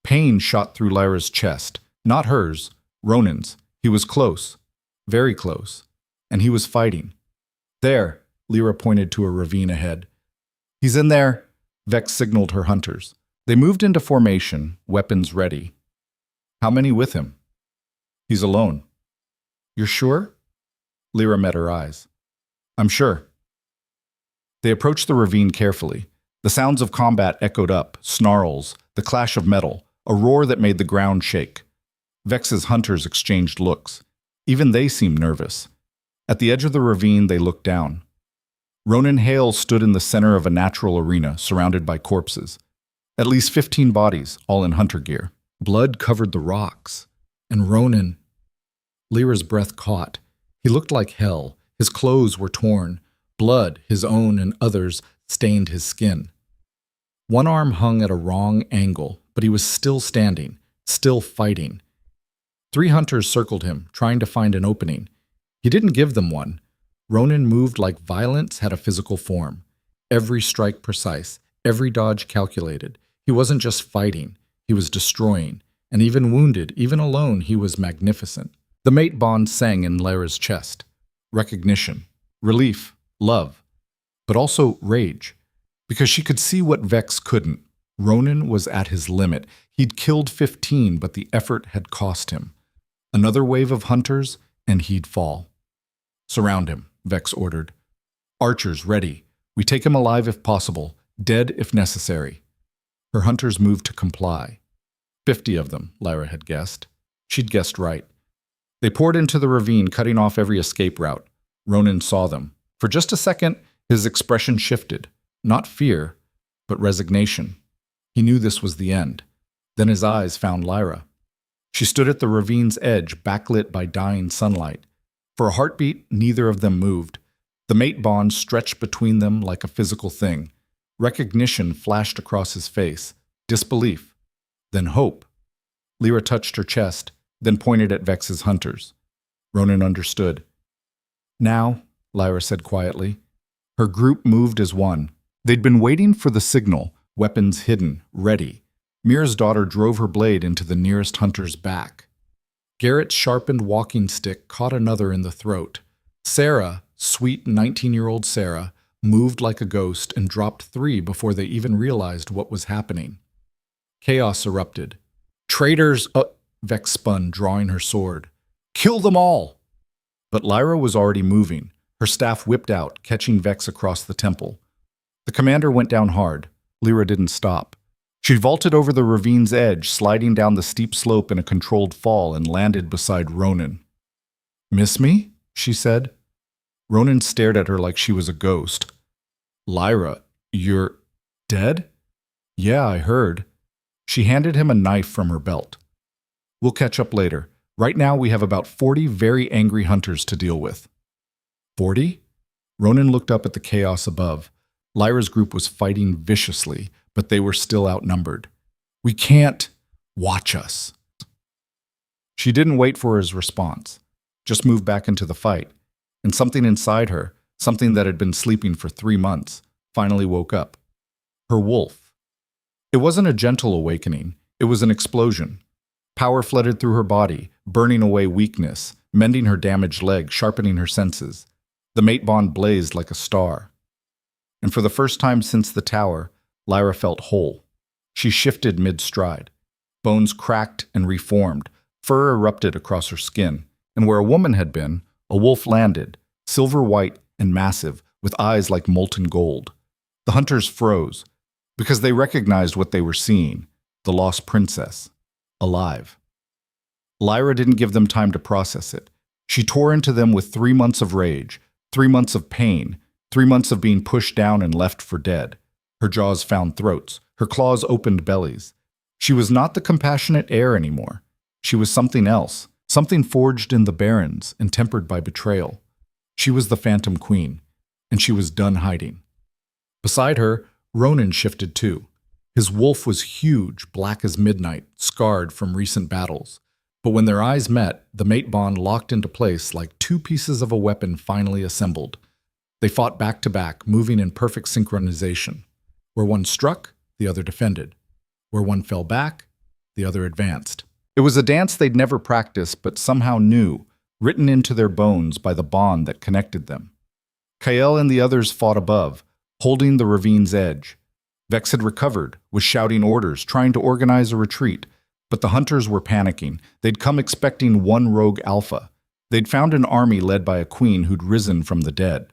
Pain shot through Lyra's chest. Not hers, Ronan's. He was close. Very close. And he was fighting. There, Lyra pointed to a ravine ahead. He's in there, Vex signaled her hunters. They moved into formation, weapons ready. How many with him? He's alone. You're sure? Lyra met her eyes. I'm sure. They approached the ravine carefully. The sounds of combat echoed up, snarls, the clash of metal, a roar that made the ground shake. Vex's hunters exchanged looks. Even they seemed nervous. At the edge of the ravine, they looked down. Ronan Hale stood in the center of a natural arena, surrounded by corpses. At least 15 bodies, all in hunter gear. Blood covered the rocks. And Ronan... Lyra's breath caught. He looked like hell. His clothes were torn. Blood, his own and others, stained his skin. One arm hung at a wrong angle, but he was still standing, still fighting. 3 hunters circled him, trying to find an opening. He didn't give them one. Ronan moved like violence had a physical form. Every strike precise, every dodge calculated. He wasn't just fighting, he was destroying. And even wounded, even alone, he was magnificent. The mate bond sang in Lyra's chest. Recognition, relief, love, but also rage. Because she could see what Vex couldn't. Ronan was at his limit. He'd killed 15, but the effort had cost him. Another wave of hunters, and he'd fall. Surround him, Vex ordered. Archers ready. We take him alive if possible, dead if necessary. Her hunters moved to comply. 50 of them, Lyra had guessed. She'd guessed right. They poured into the ravine, cutting off every escape route. Ronan saw them. For just a second, his expression shifted. Not fear, but resignation. He knew this was the end. Then his eyes found Lyra. She stood at the ravine's edge, backlit by dying sunlight. For a heartbeat, neither of them moved. The mate bond stretched between them like a physical thing. Recognition flashed across his face. Disbelief. Then hope. Lyra touched her chest, then pointed at Vex's hunters. Ronan understood. Now, Lyra said quietly. Her group moved as one. They'd been waiting for the signal, weapons hidden, ready. Mira's daughter drove her blade into the nearest hunter's back. Garrett's sharpened walking stick caught another in the throat. Sarah, sweet 19-year-old Sarah, moved like a ghost and dropped 3 before they even realized what was happening. Chaos erupted. Traitors! Vex spun, drawing her sword. Kill them all! But Lyra was already moving. Her staff whipped out, catching Vex across the temple. The commander went down hard. Lyra didn't stop. She vaulted over the ravine's edge, sliding down the steep slope in a controlled fall, and landed beside Ronan. Miss me? She said. Ronan stared at her like she was a ghost. Lyra, you're dead? Yeah, I heard. She handed him a knife from her belt. We'll catch up later. Right now we have about 40 very angry hunters to deal with. 40? Ronan looked up at the chaos above. Lyra's group was fighting viciously, but they were still outnumbered. We can't watch us. She didn't wait for his response, just moved back into the fight. And something inside her, something that had been sleeping for 3 months, finally woke up. Her wolf. It wasn't a gentle awakening. It was an explosion. Power flooded through her body, burning away weakness, mending her damaged leg, sharpening her senses. The mate bond blazed like a star. And for the first time since the tower, Lyra felt whole. She shifted mid-stride. Bones cracked and reformed, fur erupted across her skin, and where a woman had been, a wolf landed, silver-white and massive, with eyes like molten gold. The hunters froze, because they recognized what they were seeing. The lost princess. Alive. Lyra didn't give them time to process it. She tore into them with 3 months of rage, 3 months of pain, 3 months of being pushed down and left for dead. Her jaws found throats. Her claws opened bellies. She was not the compassionate heir anymore. She was something else, something forged in the barrens and tempered by betrayal. She was the Phantom Queen, and she was done hiding. Beside her, Ronan shifted too. His wolf was huge, black as midnight, scarred from recent battles. But when their eyes met, the mate bond locked into place like two pieces of a weapon finally assembled. They fought back to back, moving in perfect synchronization. Where one struck, the other defended. Where one fell back, the other advanced. It was a dance they'd never practiced, but somehow knew, written into their bones by the bond that connected them. Kael and the others fought above, holding the ravine's edge. Vex had recovered, was shouting orders, trying to organize a retreat, but the hunters were panicking. They'd come expecting one rogue alpha. They'd found an army led by a queen who'd risen from the dead.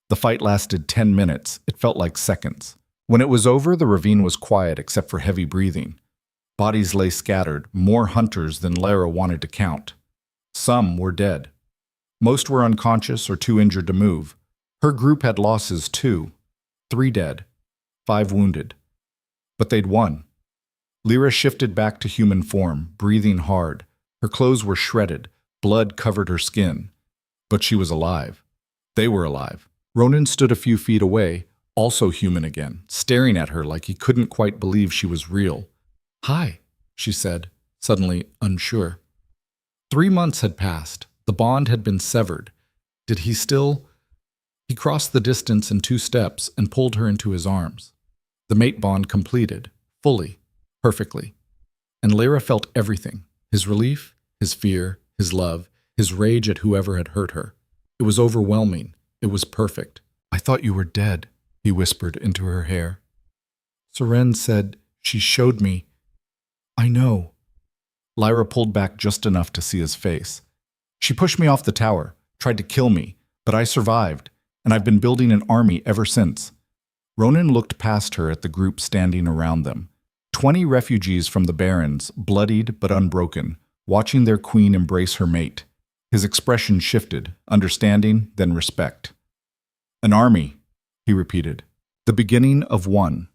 The fight lasted 10 minutes. It felt like seconds. When it was over, the ravine was quiet except for heavy breathing. Bodies lay scattered, more hunters than Lyra wanted to count. Some were dead. Most were unconscious or too injured to move. Her group had losses too. 3 dead, 5 wounded. But they'd won. Lyra shifted back to human form, breathing hard. Her clothes were shredded, blood covered her skin. But she was alive. They were alive. Ronan stood a few feet away, also human again, staring at her like he couldn't quite believe she was real. "Hi," she said, suddenly unsure. 3 months had passed. The bond had been severed. Did he still... He crossed the distance in 2 steps and pulled her into his arms. The mate bond completed, fully, perfectly. And Lyra felt everything, his relief, his fear, his love, his rage at whoever had hurt her. It was overwhelming. It was perfect. "I thought you were dead," he whispered into her hair. Seren said, "She showed me." "I know." Lyra pulled back just enough to see his face. "She pushed me off the tower, tried to kill me, but I survived, and I've been building an army ever since." Ronan looked past her at the group standing around them. 20 refugees from the barrens, bloodied but unbroken, watching their queen embrace her mate. His expression shifted, understanding, then respect. "An army," he repeated. "The beginning of one."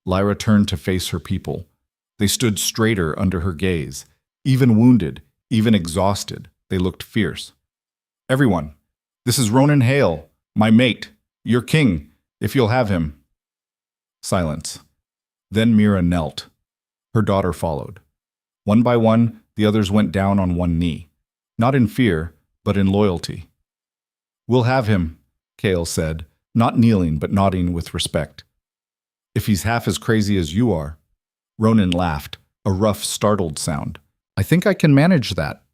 Lyra turned to face her people. They stood straighter under her gaze. Even wounded, even exhausted, they looked fierce. "Everyone, this is Ronan Hale, my mate, your king, if you'll have him." Silence. Then Mira knelt. Her daughter followed. One by one, the others went down on one knee. Not in fear, but in loyalty. "We'll have him," Kael said, not kneeling but nodding with respect. "If he's half as crazy as you are." Ronan laughed, a rough, startled sound. "I think I can manage that."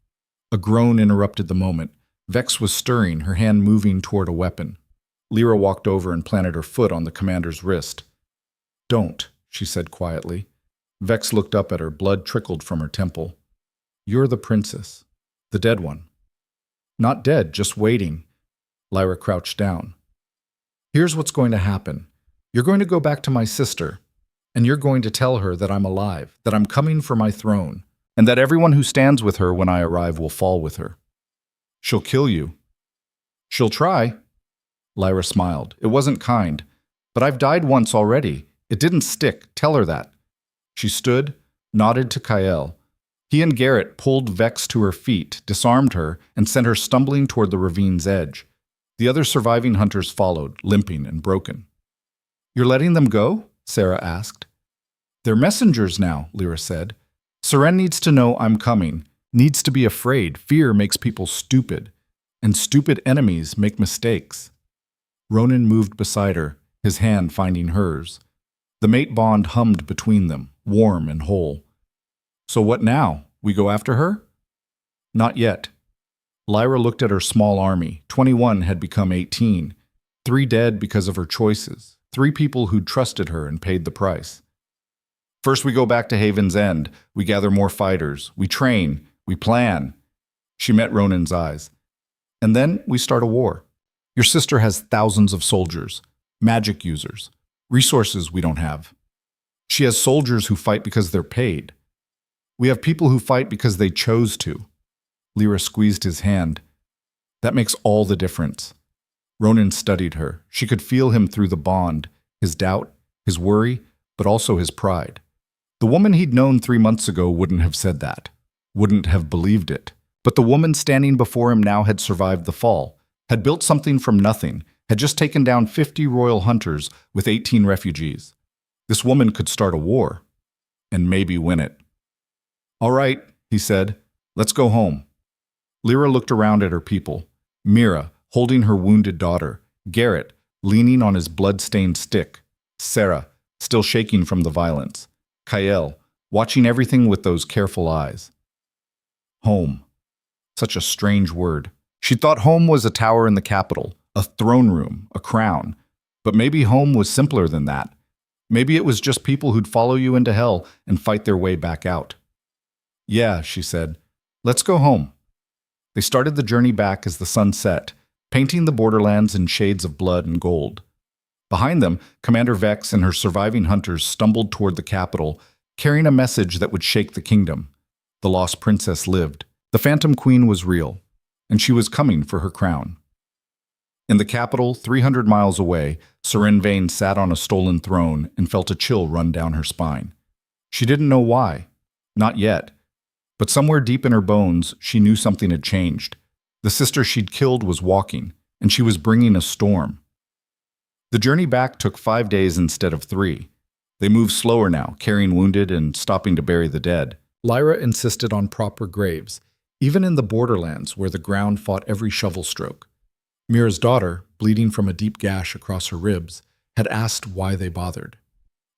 A groan interrupted the moment. Vex was stirring, her hand moving toward a weapon. Lyra walked over and planted her foot on the commander's wrist. "Don't," she said quietly. Vex looked up at her, blood trickled from her temple. "You're the princess, the dead one." "Not dead, just waiting." Lyra crouched down. "Here's what's going to happen. You're going to go back to my sister, and you're going to tell her that I'm alive, that I'm coming for my throne, and that everyone who stands with her when I arrive will fall with her. She'll kill you." "She'll try." Lyra smiled. "It wasn't kind. But I've died once already. It didn't stick. Tell her that." She stood, nodded to Kael. He and Garrett pulled Vex to her feet, disarmed her, and sent her stumbling toward the ravine's edge. The other surviving hunters followed, limping and broken. "You're letting them go?" Sarah asked. "They're messengers now," Lyra said. "Seren needs to know I'm coming, needs to be afraid. Fear makes people stupid, and stupid enemies make mistakes." Ronan moved beside her, his hand finding hers. The mate bond hummed between them, warm and whole. "So what now? We go after her?" "Not yet." Lyra looked at her small army. 21 had become 18. 3 dead because of her choices. 3 people who'd trusted her and paid the price. "First we go back to Haven's End. We gather more fighters. We train. We plan." She met Ronan's eyes. "And then we start a war. Your sister has thousands of soldiers, magic users, resources we don't have. She has soldiers who fight because they're paid. We have people who fight because they chose to. Lyra squeezed his hand. That makes all the difference. Ronan studied her. She could feel him through the bond, his doubt, his worry, but also his pride. The woman he'd known 3 months ago wouldn't have said that, wouldn't have believed it. But the woman standing before him now had survived the fall, had built something from nothing, had just taken down 50 royal hunters with 18 refugees. This woman could start a war, and maybe win it. All right, he said, let's go home. Lyra looked around at her people. Mira, holding her wounded daughter. Garrett, leaning on his blood-stained stick. Sarah, still shaking from the violence. Kael, watching everything with those careful eyes. Home. Such a strange word. She thought home was a tower in the capital, a throne room, a crown. But maybe home was simpler than that. Maybe it was just people who'd follow you into hell and fight their way back out. Yeah, she said. Let's go home. They started the journey back as the sun set, painting the borderlands in shades of blood and gold. Behind them, Commander Vex and her surviving hunters stumbled toward the capital, carrying a message that would shake the kingdom. The lost princess lived. The Phantom Queen was real, and she was coming for her crown. In the capital, 300 miles away, Seren Vane sat on a stolen throne and felt a chill run down her spine. She didn't know why. Not yet. But somewhere deep in her bones, she knew something had changed. The sister she'd killed was walking, and she was bringing a storm. The journey back took 5 days instead of 3. They moved slower now, carrying wounded and stopping to bury the dead. Lyra insisted on proper graves, even in the borderlands where the ground fought every shovel stroke. Mira's daughter, bleeding from a deep gash across her ribs, had asked why they bothered.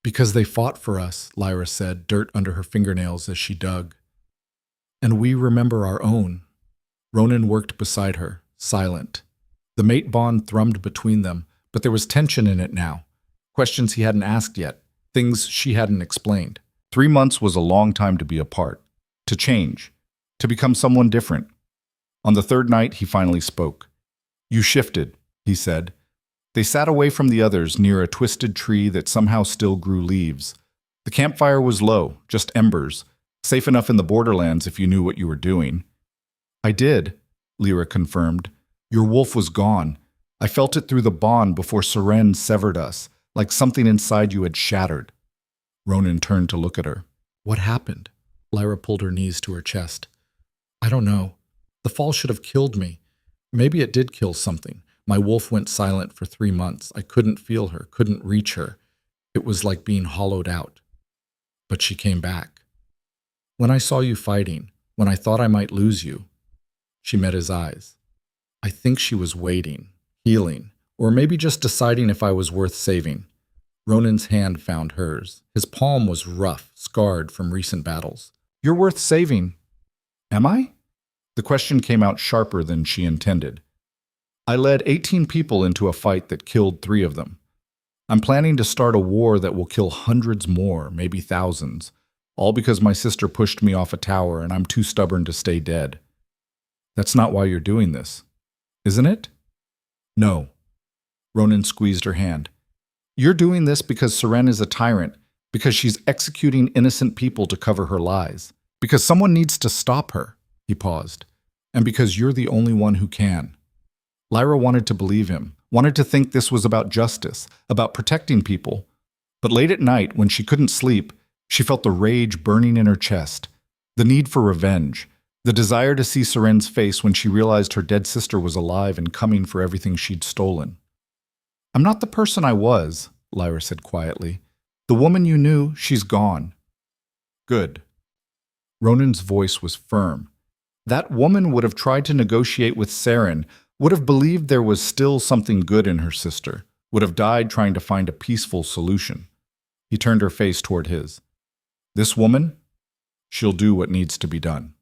Because they fought for us, Lyra said, dirt under her fingernails as she dug. And we remember our own. Ronan worked beside her, silent. The mate bond thrummed between them, but there was tension in it now. Questions he hadn't asked yet, things she hadn't explained. 3 months was a long time to be apart, to change, to become someone different. On the 3rd night, he finally spoke. You shifted, he said. They sat away from the others near a twisted tree that somehow still grew leaves. The campfire was low, just embers, safe enough in the borderlands if you knew what you were doing. I did, Lyra confirmed. Your wolf was gone. I felt it through the bond before Seren severed us, like something inside you had shattered. Ronan turned to look at her. What happened? Lyra pulled her knees to her chest. I don't know. The fall should have killed me. Maybe it did kill something. My wolf went silent for 3 months. I couldn't feel her, couldn't reach her. It was like being hollowed out. But she came back. When I saw you fighting, when I thought I might lose you, she met his eyes. I think she was waiting, healing, or maybe just deciding if I was worth saving. Ronan's hand found hers. His palm was rough, scarred from recent battles. You're worth saving. Am I? The question came out sharper than she intended. I led 18 people into a fight that killed 3 of them. I'm planning to start a war that will kill hundreds more, maybe thousands, all because my sister pushed me off a tower and I'm too stubborn to stay dead. That's not why you're doing this, isn't it? No. Ronan squeezed her hand. You're doing this because Seren is a tyrant, because she's executing innocent people to cover her lies, because someone needs to stop her, he paused, and because you're the only one who can. Lyra wanted to believe him, wanted to think this was about justice, about protecting people. But late at night, when she couldn't sleep, she felt the rage burning in her chest, the need for revenge, the desire to see Seren's face when she realized her dead sister was alive and coming for everything she'd stolen. I'm not the person I was, Lyra said quietly. The woman you knew, she's gone. Good. Ronan's voice was firm. That woman would have tried to negotiate with Seren, would have believed there was still something good in her sister, would have died trying to find a peaceful solution. He turned her face toward his. This woman? She'll do what needs to be done.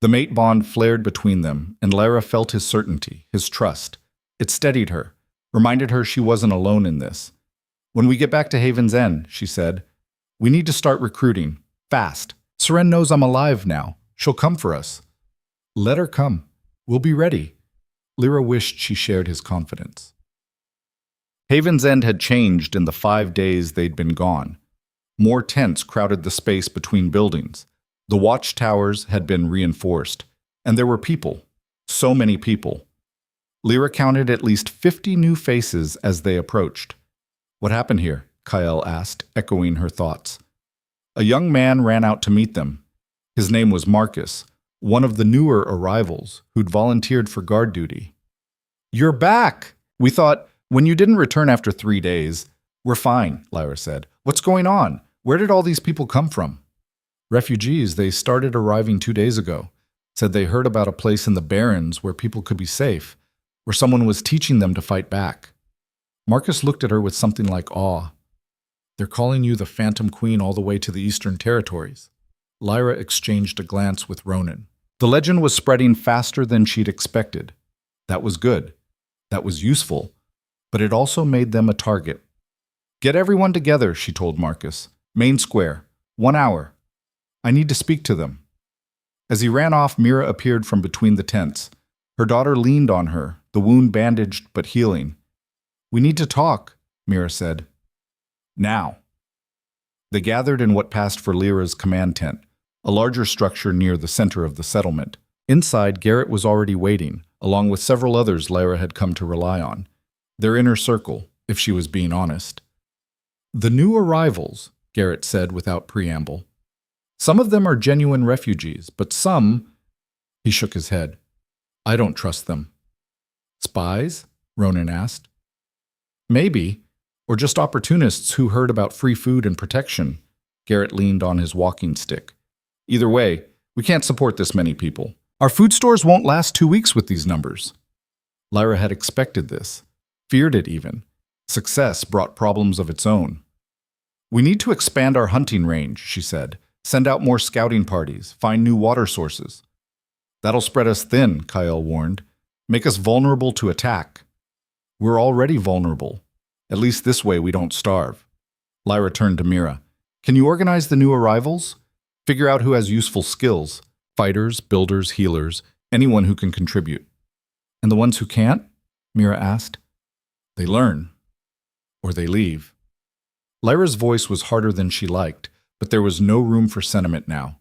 The mate bond flared between them, and Lyra felt his certainty, his trust. It steadied her, reminded her she wasn't alone in this. When we get back to Haven's End, she said, we need to start recruiting, fast. Seren knows I'm alive now. She'll come for us. Let her come. We'll be ready. Lyra wished she shared his confidence. Haven's End had changed in the 5 days they'd been gone. More tents crowded the space between buildings. The watchtowers had been reinforced, and there were people. So many people. Lyra counted at least 50 new faces as they approached. "What happened here?" Kyle asked, echoing her thoughts. A young man ran out to meet them. His name was Marcus, one of the newer arrivals who'd volunteered for guard duty. "You're back! We thought, when you didn't return after 3 days..." "We're fine," Lyra said. "What's going on? Where did all these people come from?" "Refugees. They started arriving 2 days ago. Said they heard about a place in the Barrens where people could be safe, where someone was teaching them to fight back." Marcus looked at her with something like awe. "They're calling you the Phantom Queen all the way to the Eastern Territories." Lyra exchanged a glance with Ronan. The legend was spreading faster than she'd expected. That was good. That was useful. But it also made them a target. "Get everyone together," she told Marcus. "Main square. 1 hour. I need to speak to them." As he ran off, Mira appeared from between the tents. Her daughter leaned on her, the wound bandaged but healing. "We need to talk," Mira said. "Now." They gathered in what passed for Lyra's command tent, a larger structure near the center of the settlement. Inside, Garrett was already waiting, along with several others Lyra had come to rely on. Their inner circle, if she was being honest. "The new arrivals," Garrett said without preamble. "Some of them are genuine refugees, but some..." He shook his head. "I don't trust them." "Spies?" Ronan asked. "Maybe. Or just opportunists who heard about free food and protection." Garrett leaned on his walking stick. "Either way, we can't support this many people. Our food stores won't last 2 weeks with these numbers." Lyra had expected this, feared it even. Success brought problems of its own. "We need to expand our hunting range," she said. "Send out more scouting parties, find new water sources." "That'll spread us thin," Kyle warned. "Make us vulnerable to attack." "We're already vulnerable. At least this way we don't starve." Lyra turned to Mira. "Can you organize the new arrivals? Figure out who has useful skills. Fighters, builders, healers, anyone who can contribute." "And the ones who can't?" Mira asked. "They learn. Or they leave." Lyra's voice was harder than she liked, but there was no room for sentiment now.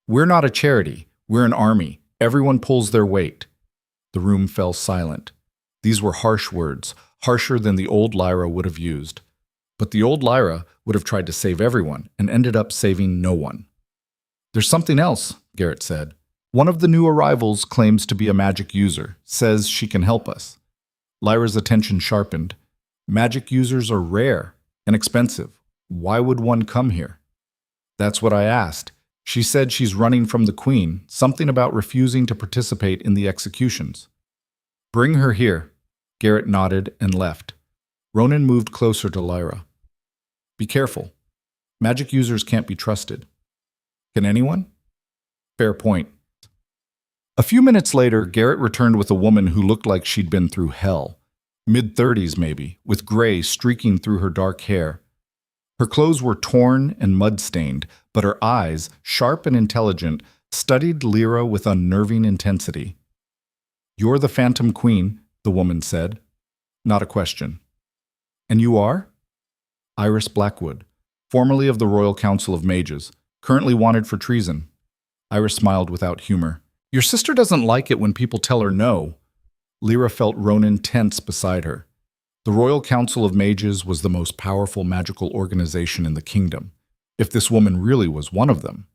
"We're not a charity. We're an army. Everyone pulls their weight." The room fell silent. These were harsh words, harsher than the old Lyra would have used. But the old Lyra would have tried to save everyone and ended up saving no one. "There's something else," Garrett said. "One of the new arrivals claims to be a magic user, says she can help us." Lyra's attention sharpened. "Magic users are rare and expensive. Why would one come here?" "That's what I asked. She said she's running from the Queen, something about refusing to participate in the executions." "Bring her here." Garrett nodded and left. Ronan moved closer to Lyra. "Be careful. Magic users can't be trusted." "Can anyone?" "Fair point." A few minutes later, Garrett returned with a woman who looked like she'd been through hell. Mid-30s maybe, with gray streaking through her dark hair. Her clothes were torn and mud-stained, but her eyes, sharp and intelligent, studied Lyra with unnerving intensity. "You're the Phantom Queen," the woman said. Not a question. "And you are?" "Iris Blackwood, formerly of the Royal Council of Mages, currently wanted for treason." Iris smiled without humor. "Your sister doesn't like it when people tell her no." Lyra felt Ronan tense beside her. The Royal Council of Mages was the most powerful magical organization in the kingdom, if this woman really was one of them.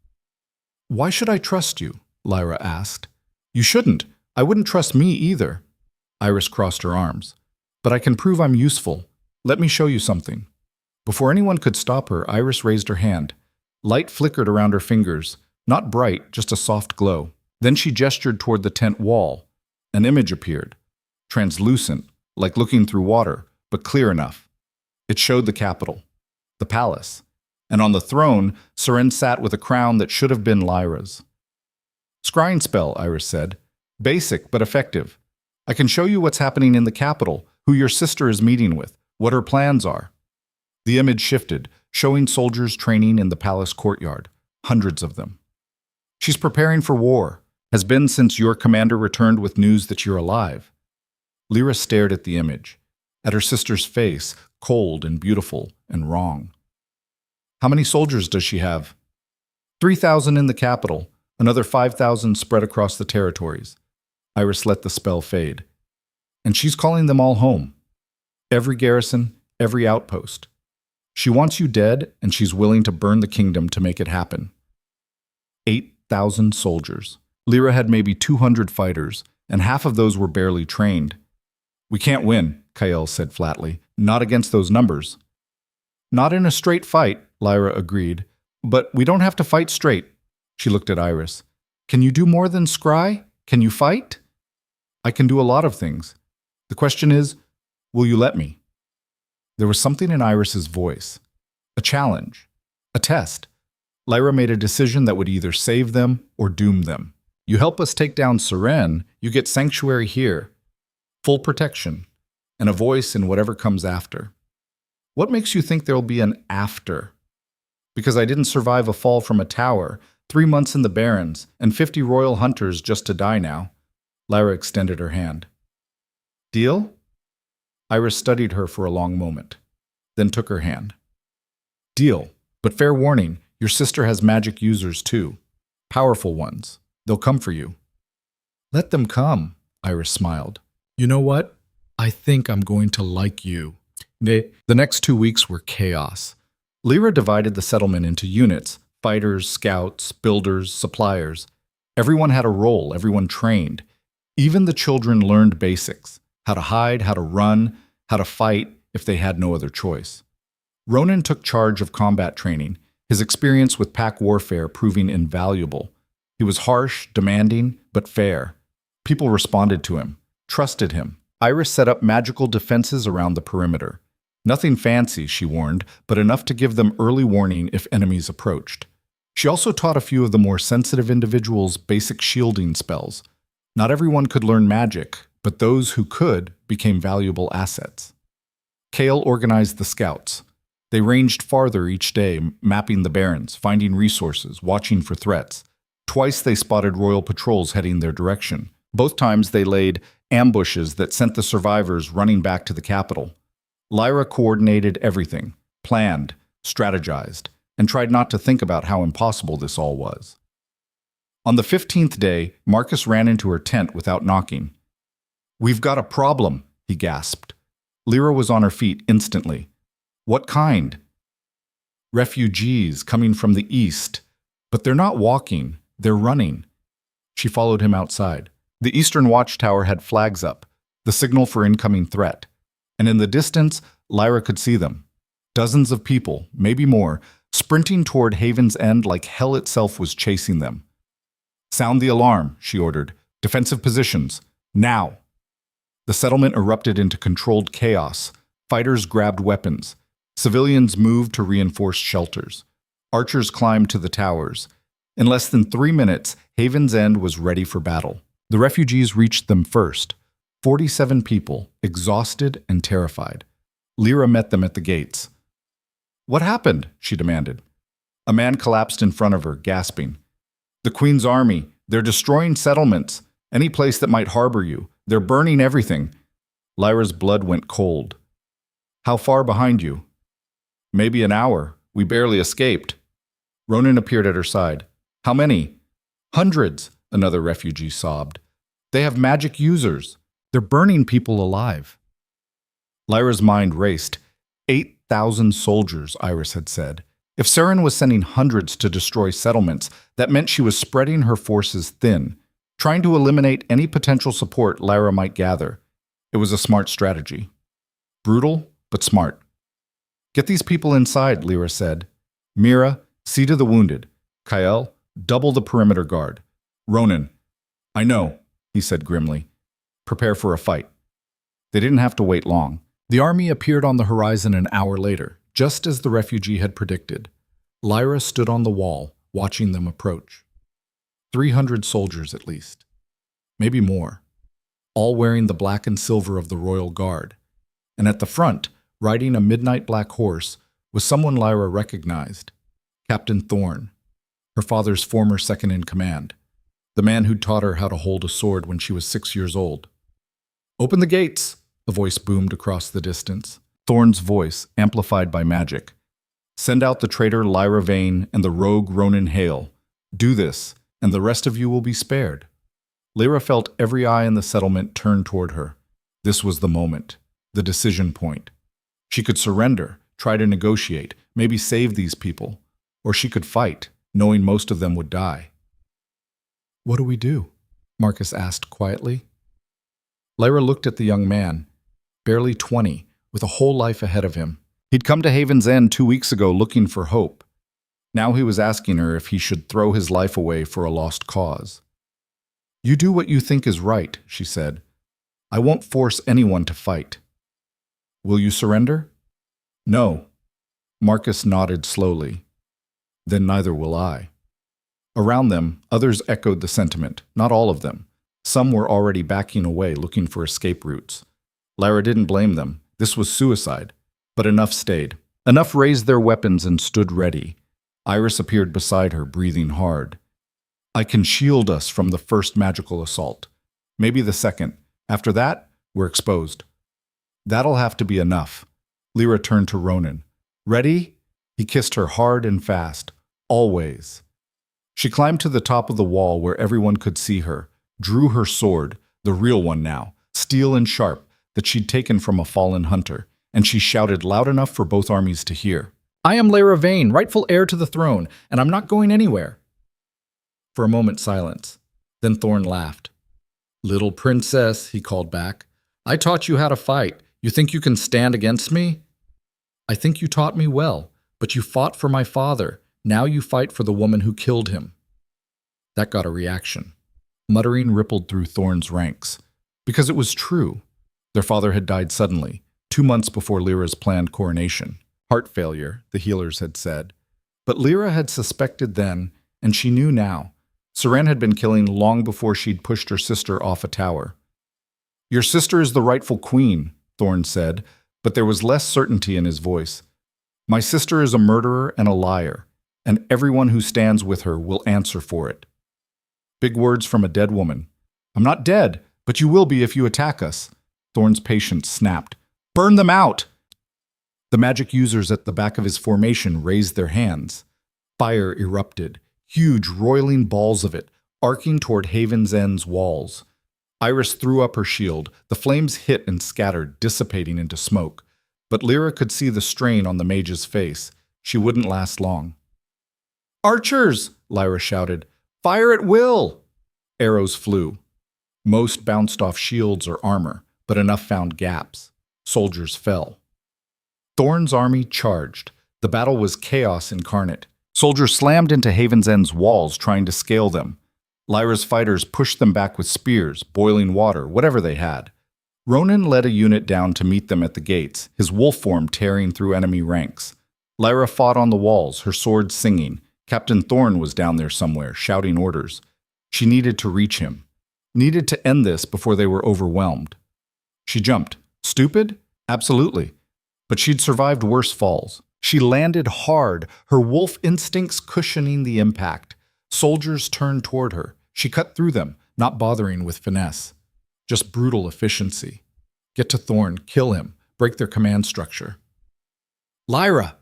"Why should I trust you?" Lyra asked. "You shouldn't. I wouldn't trust me either." Iris crossed her arms. "But I can prove I'm useful. Let me show you something." Before anyone could stop her, Iris raised her hand. Light flickered around her fingers, not bright, just a soft glow. Then she gestured toward the tent wall. An image appeared, translucent, like looking through water, but clear enough. It showed the capital, the palace, and on the throne, Seren sat with a crown that should have been Lyra's. "Scrying spell," Iris said. "Basic, but effective. I can show you what's happening in the capital, who your sister is meeting with, what her plans are." The image shifted, showing soldiers training in the palace courtyard, hundreds of them. "She's preparing for war, has been since your commander returned with news that you're alive." Lyra stared at the image, at her sister's face, cold and beautiful and wrong. How many soldiers does she have? 3,000 in the capital, another 5,000 spread across the territories. Iris let the spell fade. And she's calling them all home. Every garrison, every outpost. She wants you dead, and she's willing to burn the kingdom to make it happen. 8,000 soldiers. Lyra had maybe 200 fighters, and half of those were barely trained. We can't win, Kael said flatly. Not against those numbers. Not in a straight fight, Lyra agreed. But we don't have to fight straight. She looked at Iris. Can you do more than scry? Can you fight? I can do a lot of things. The question is, will you let me? There was something in Iris's voice. A challenge. A test. Lyra made a decision that would either save them or doom them. You help us take down Seren, you get sanctuary here. Full protection. And a voice in whatever comes after. What makes you think there'll be an after? Because I didn't survive a fall from a tower, 3 months in the Barrens, and 50 royal hunters just to die now. Lyra extended her hand. Deal? Iris studied her for a long moment, then took her hand. Deal, but fair warning, your sister has magic users too. Powerful ones. They'll come for you. Let them come, Iris smiled. You know what? I think I'm going to like you. The next 2 weeks were chaos. Lyra divided the settlement into units, fighters, scouts, builders, suppliers. Everyone had a role, everyone trained. Even the children learned basics, how to hide, how to run, how to fight if they had no other choice. Ronan took charge of combat training, his experience with pack warfare proving invaluable. He was harsh, demanding, but fair. People responded to him, trusted him. Iris set up magical defenses around the perimeter. Nothing fancy, she warned, but enough to give them early warning if enemies approached. She also taught a few of the more sensitive individuals basic shielding spells. Not everyone could learn magic, but those who could became valuable assets. Kael organized the scouts. They ranged farther each day, mapping the Barrens, finding resources, watching for threats. Twice they spotted royal patrols heading their direction. Both times they laid ambushes that sent the survivors running back to the capital. Lyra coordinated everything, planned, strategized, and tried not to think about how impossible this all was. On the 15th day, Marcus ran into her tent without knocking. We've got a problem, he gasped. Lyra was on her feet instantly. What kind? Refugees coming from the east. But they're not walking, they're running. She followed him outside. The eastern watchtower had flags up, the signal for incoming threat. And in the distance, Lyra could see them. Dozens of people, maybe more, sprinting toward Haven's End like hell itself was chasing them. Sound the alarm, she ordered. Defensive positions. Now. The settlement erupted into controlled chaos. Fighters grabbed weapons. Civilians moved to reinforce shelters. Archers climbed to the towers. In less than 3 minutes, Haven's End was ready for battle. The refugees reached them first. 47 people, exhausted and terrified. Lyra met them at the gates. What happened? She demanded. A man collapsed in front of her, gasping. The Queen's army. They're destroying settlements. Any place that might harbor you. They're burning everything. Lyra's blood went cold. How far behind you? Maybe an hour. We barely escaped. Ronan appeared at her side. How many? Hundreds, another refugee sobbed. They have magic users. They're burning people alive. Lyra's mind raced. 8,000 soldiers, Iris had said. If Seren was sending hundreds to destroy settlements, that meant she was spreading her forces thin, trying to eliminate any potential support Lyra might gather. It was a smart strategy. Brutal, but smart. Get these people inside, Lyra said. Mira, see to the wounded. Kael, double the perimeter guard. Ronan. I know, he said grimly. Prepare for a fight. They didn't have to wait long. The army appeared on the horizon an hour later, just as the refugee had predicted. Lyra stood on the wall, watching them approach. 300 soldiers at least. Maybe more. All wearing the black and silver of the royal guard. And at the front, riding a midnight black horse, was someone Lyra recognized. Captain Thorne, her father's former second-in-command. The man who'd taught her how to hold a sword when she was 6 years old. Open the gates, a voice boomed across the distance. Thorne's voice, amplified by magic. Send out the traitor Lyra Vane and the rogue Ronan Hale. Do this, and the rest of you will be spared. Lyra felt every eye in the settlement turn toward her. This was the moment, the decision point. She could surrender, try to negotiate, maybe save these people, or she could fight, knowing most of them would die. What do we do? Marcus asked quietly. Lyra looked at the young man, barely 20, with a whole life ahead of him. He'd come to Haven's End 2 weeks ago looking for hope. Now he was asking her if he should throw his life away for a lost cause. You do what you think is right, she said. I won't force anyone to fight. Will you surrender? No. Marcus nodded slowly. Then neither will I. Around them, others echoed the sentiment, not all of them. Some were already backing away, looking for escape routes. Lyra didn't blame them. This was suicide. But enough stayed. Enough raised their weapons and stood ready. Iris appeared beside her, breathing hard. I can shield us from the first magical assault. Maybe the second. After that, we're exposed. That'll have to be enough. Lyra turned to Ronan. Ready? He kissed her hard and fast. Always. She climbed to the top of the wall where everyone could see her, drew her sword, the real one now, steel and sharp, that she'd taken from a fallen hunter, and she shouted loud enough for both armies to hear. I am Lyra Vane, rightful heir to the throne, and I'm not going anywhere. For a moment, silence. Then Thorn laughed. Little princess, he called back. I taught you how to fight. You think you can stand against me? I think you taught me well, but you fought for my father. Now you fight for the woman who killed him. That got a reaction. Muttering rippled through Thorn's ranks. Because it was true. Their father had died suddenly, 2 months before Lyra's planned coronation. Heart failure, the healers had said. But Lyra had suspected then, and she knew now. Seren had been killing long before she'd pushed her sister off a tower. Your sister is the rightful queen, Thorn said, but there was less certainty in his voice. My sister is a murderer and a liar, and everyone who stands with her will answer for it. Big words from a dead woman. I'm not dead, but you will be if you attack us. Thorn's patience snapped. Burn them out! The magic users at the back of his formation raised their hands. Fire erupted, huge roiling balls of it, arcing toward Haven's End's walls. Iris threw up her shield. The flames hit and scattered, dissipating into smoke. But Lyra could see the strain on the mage's face. She wouldn't last long. Archers! Lyra shouted. Fire at will! Arrows flew. Most bounced off shields or armor, but enough found gaps. Soldiers fell. Thorn's army charged. The battle was chaos incarnate. Soldiers slammed into Haven's End's walls, trying to scale them. Lyra's fighters pushed them back with spears, boiling water, whatever they had. Ronan led a unit down to meet them at the gates, his wolf form tearing through enemy ranks. Lyra fought on the walls, her sword singing. Captain Thorn was down there somewhere, shouting orders. She needed to reach him. Needed to end this before they were overwhelmed. She jumped. Stupid? Absolutely. But she'd survived worse falls. She landed hard, her wolf instincts cushioning the impact. Soldiers turned toward her. She cut through them, not bothering with finesse. Just brutal efficiency. Get to Thorn, kill him, break their command structure. Lyra!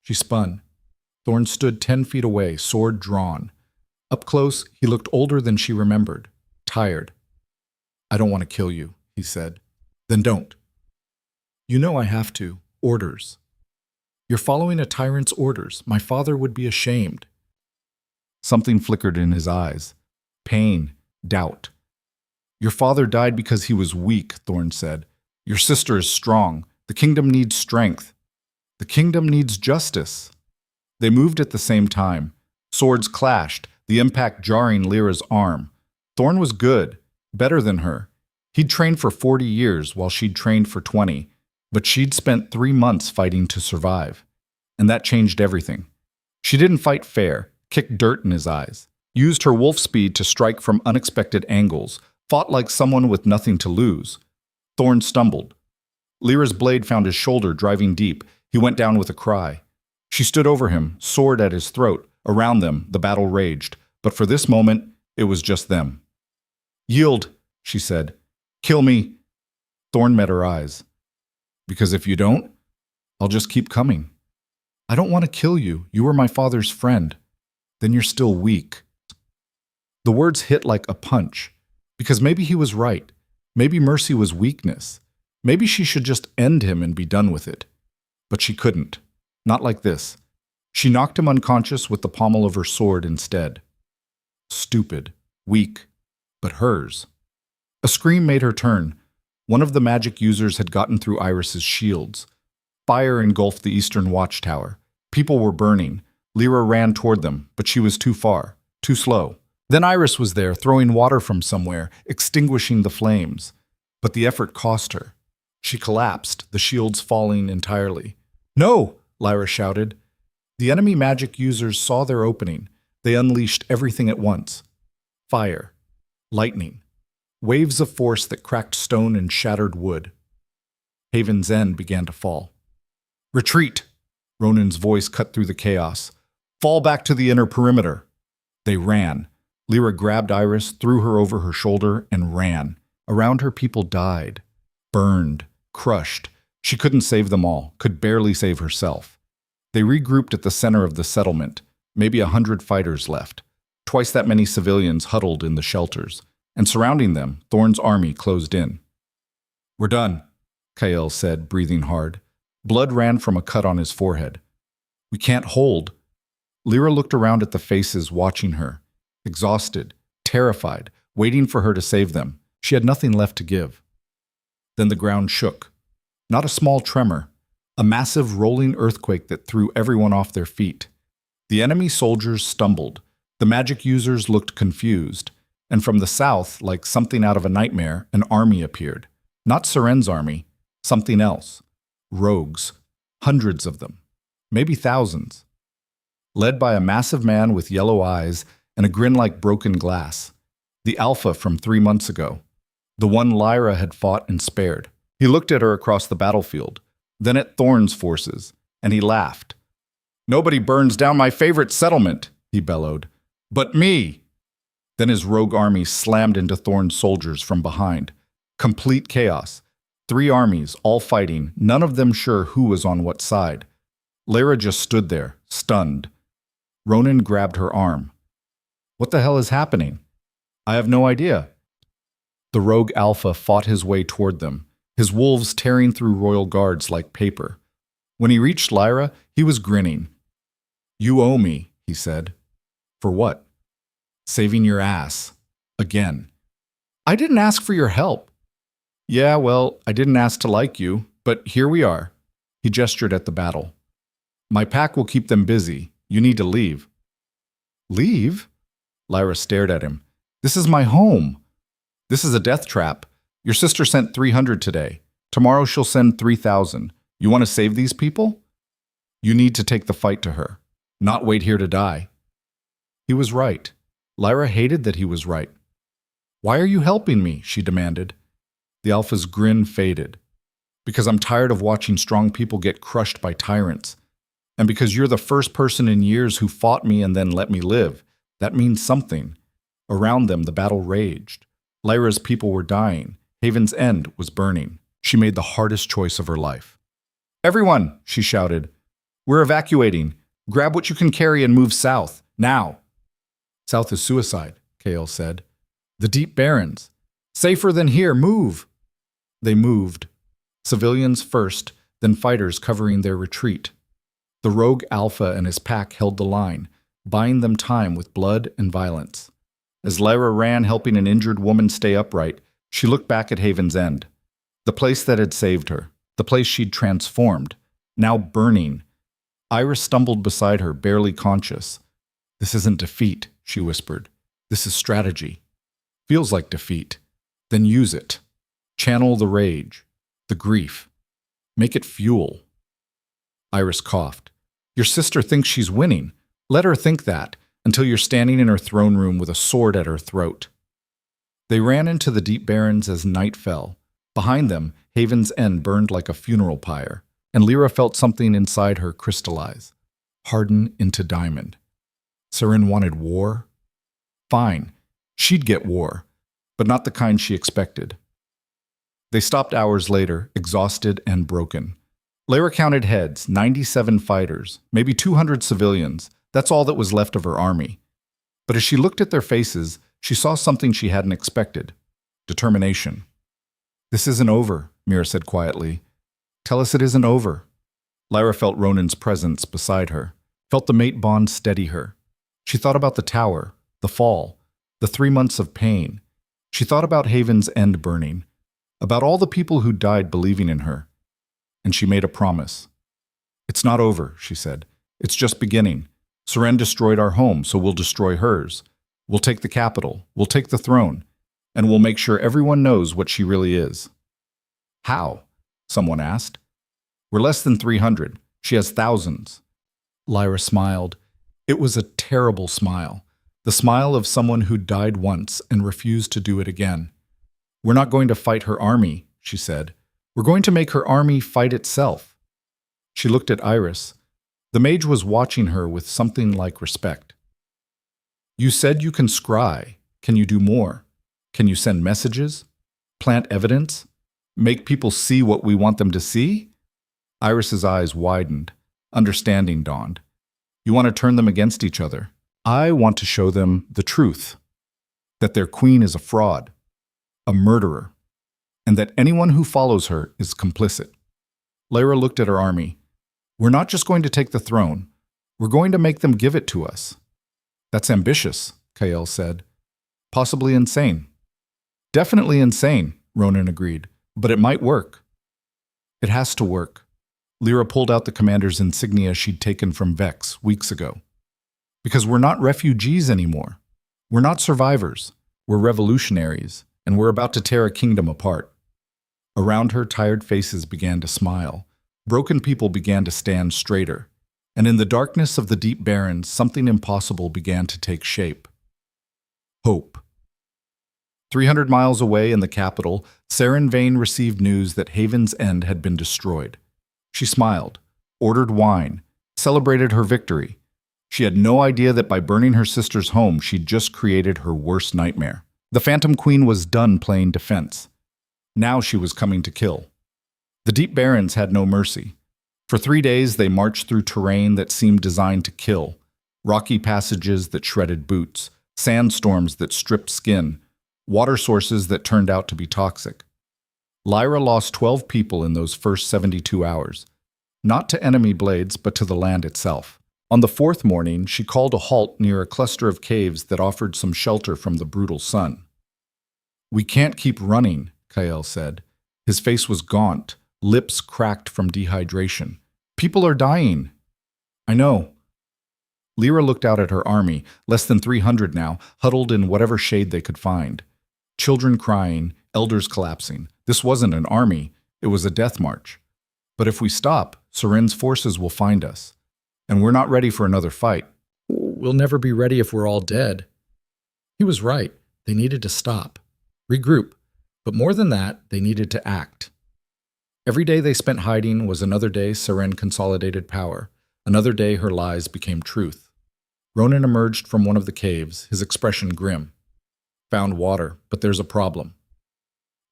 She spun. Thorn stood 10 feet away, sword drawn. Up close, he looked older than she remembered. Tired. I don't want to kill you, he said. Then don't. You know I have to. Orders. You're following a tyrant's orders. My father would be ashamed. Something flickered in his eyes. Pain. Doubt. Your father died because he was weak, Thorn said. Your sister is strong. The kingdom needs strength. The kingdom needs justice. They moved at the same time. Swords clashed, the impact jarring Lyra's arm. Thorn was good, better than her. He'd trained for 40 years while she'd trained for 20, but she'd spent 3 months fighting to survive. And that changed everything. She didn't fight fair, kicked dirt in his eyes, used her wolf speed to strike from unexpected angles, fought like someone with nothing to lose. Thorn stumbled. Lyra's blade found his shoulder, driving deep. He went down with a cry. She stood over him, sword at his throat. Around them, the battle raged. But for this moment, it was just them. Yield, she said. Kill me. Thorn met her eyes. Because if you don't, I'll just keep coming. I don't want to kill you. You were my father's friend. Then you're still weak. The words hit like a punch, because maybe he was right. Maybe mercy was weakness. Maybe she should just end him and be done with it. But she couldn't. Not like this. She knocked him unconscious with the pommel of her sword instead. Stupid, weak, but hers. A scream made her turn. One of the magic users had gotten through Iris's shields. Fire engulfed the eastern watchtower. People were burning. Lyra ran toward them, but she was too far, too slow. Then Iris was there, throwing water from somewhere, extinguishing the flames. But the effort cost her. She collapsed, the shields falling entirely. "No!" Lyra shouted. The enemy magic users saw their opening. They unleashed everything at once. Fire, lightning, waves of force that cracked stone and shattered wood. Haven's End began to fall. "Retreat!" Ronan's voice cut through the chaos. "Fall back to the inner perimeter." They ran. Lyra grabbed Iris, threw her over her shoulder, and ran. Around her, people died. Burned. Crushed. She couldn't save them all, could barely save herself. They regrouped at the center of the settlement, maybe 100 fighters left. Twice that many civilians huddled in the shelters. And surrounding them, Thorn's army closed in. "We're done," Kael said, breathing hard. Blood ran from a cut on his forehead. "We can't hold." Lyra looked around at the faces watching her. Exhausted, terrified, waiting for her to save them. She had nothing left to give. Then the ground shook. Not a small tremor. A massive rolling earthquake that threw everyone off their feet. The enemy soldiers stumbled. The magic users looked confused. And from the south, like something out of a nightmare, an army appeared. Not Seren's army, something else. Rogues. Hundreds of them. Maybe thousands. Led by a massive man with yellow eyes and a grin like broken glass. The Alpha from 3 months ago. The one Lyra had fought and spared. He looked at her across the battlefield, then at Thorn's forces, and he laughed. "Nobody burns down my favorite settlement," he bellowed. "But me!" Then his rogue army slammed into Thorn's soldiers from behind. Complete chaos. 3 armies, all fighting, none of them sure who was on what side. Lyra just stood there, stunned. Ronan grabbed her arm. "What the hell is happening?" "I have no idea." The rogue Alpha fought his way toward them, his wolves tearing through royal guards like paper. When he reached Lyra, he was grinning. "You owe me," he said. "For what?" "Saving your ass. Again." "I didn't ask for your help." "Yeah, well, I didn't ask to like you, but here we are." He gestured at the battle. "My pack will keep them busy. You need to leave." "Leave?" Lyra stared at him. "This is my home." "This is a death trap. Your sister sent 300 today. Tomorrow she'll send 3,000. You want to save these people? You need to take the fight to her, not wait here to die." He was right. Lyra hated that he was right. "Why are you helping me?" she demanded. The Alpha's grin faded. "Because I'm tired of watching strong people get crushed by tyrants. And because you're the first person in years who fought me and then let me live. That means something." Around them, the battle raged. Lyra's people were dying. Haven's End was burning. She made the hardest choice of her life. "Everyone," she shouted. "We're evacuating. Grab what you can carry and move south. Now." "South is suicide," Kael said. "The Deep Barrens. Safer than here. Move." They moved. Civilians first, then fighters covering their retreat. The rogue Alpha and his pack held the line, buying them time with blood and violence. As Lyra ran helping an injured woman stay upright, she looked back at Haven's End. The place that had saved her, the place she'd transformed, now burning. Iris stumbled beside her, barely conscious. "This isn't defeat," she whispered. "This is strategy. Feels like defeat. Then use it. Channel the rage, the grief. Make it fuel." Iris coughed. "Your sister thinks she's winning. Let her think that, until you're standing in her throne room with a sword at her throat." They ran into the Deep Barrens as night fell. Behind them, Haven's End burned like a funeral pyre, and Lyra felt something inside her crystallize, harden into diamond. Seren wanted war? Fine, she'd get war, but not the kind she expected. They stopped hours later, exhausted and broken. Lyra counted heads, 97 fighters, maybe 200 civilians. That's all that was left of her army. But as she looked at their faces, she saw something she hadn't expected. Determination. "This isn't over," Mira said quietly. "Tell us it isn't over." Lyra felt Ronan's presence beside her, felt the mate bond steady her. She thought about the tower, the fall, the 3 months of pain. She thought about Haven's end burning, about all the people who died believing in her. And she made a promise. "It's not over," she said. "It's just beginning. Seren destroyed our home, so we'll destroy hers. We'll take the capital, we'll take the throne, and we'll make sure everyone knows what she really is." "How?" someone asked. "We're less than 300. She has thousands." Lyra smiled. It was a terrible smile, the smile of someone who died once and refused to do it again. "We're not going to fight her army," she said. "We're going to make her army fight itself." She looked at Iris. The mage was watching her with something like respect. "You said you can scry. Can you do more? Can you send messages? Plant evidence? Make people see what we want them to see?" Iris's eyes widened. Understanding dawned. "You want to turn them against each other. I want to show them the truth. That their queen is a fraud, a murderer, and that anyone who follows her is complicit." Lyra looked at her army. "We're not just going to take the throne. We're going to make them give it to us." "That's ambitious," Kael said. "Possibly insane." "Definitely insane," Ronan agreed. "But it might work." "It has to work." Lyra pulled out the commander's insignia she'd taken from Vex weeks ago. "Because we're not refugees anymore. We're not survivors. We're revolutionaries, and we're about to tear a kingdom apart." Around her, tired faces began to smile. Broken people began to stand straighter. And in the darkness of the deep barrens, something impossible began to take shape. Hope. 300 miles away in the capital, Seren Vane received news that Haven's End had been destroyed. She smiled, ordered wine, celebrated her victory. She had no idea that by burning her sister's home, she'd just created her worst nightmare. The Phantom Queen was done playing defense. Now she was coming to kill. The deep barrens had no mercy. For 3 days, they marched through terrain that seemed designed to kill. Rocky passages that shredded boots, sandstorms that stripped skin, water sources that turned out to be toxic. Lyra lost 12 people in those first 72 hours. Not to enemy blades, but to the land itself. On the 4th morning, she called a halt near a cluster of caves that offered some shelter from the brutal sun. "We can't keep running," Kael said. His face was gaunt, lips cracked from dehydration. "People are dying." "I know." Lyra looked out at her army, less than 300 now, huddled in whatever shade they could find. Children crying, elders collapsing. This wasn't an army, it was a death march. "But if we stop, Seren's forces will find us. And we're not ready for another fight." "We'll never be ready if we're all dead." He was right. They needed to stop, regroup. But more than that, they needed to act. Every day they spent hiding was another day Seren consolidated power. Another day her lies became truth. Ronan emerged from one of the caves, his expression grim. "Found water, but there's a problem."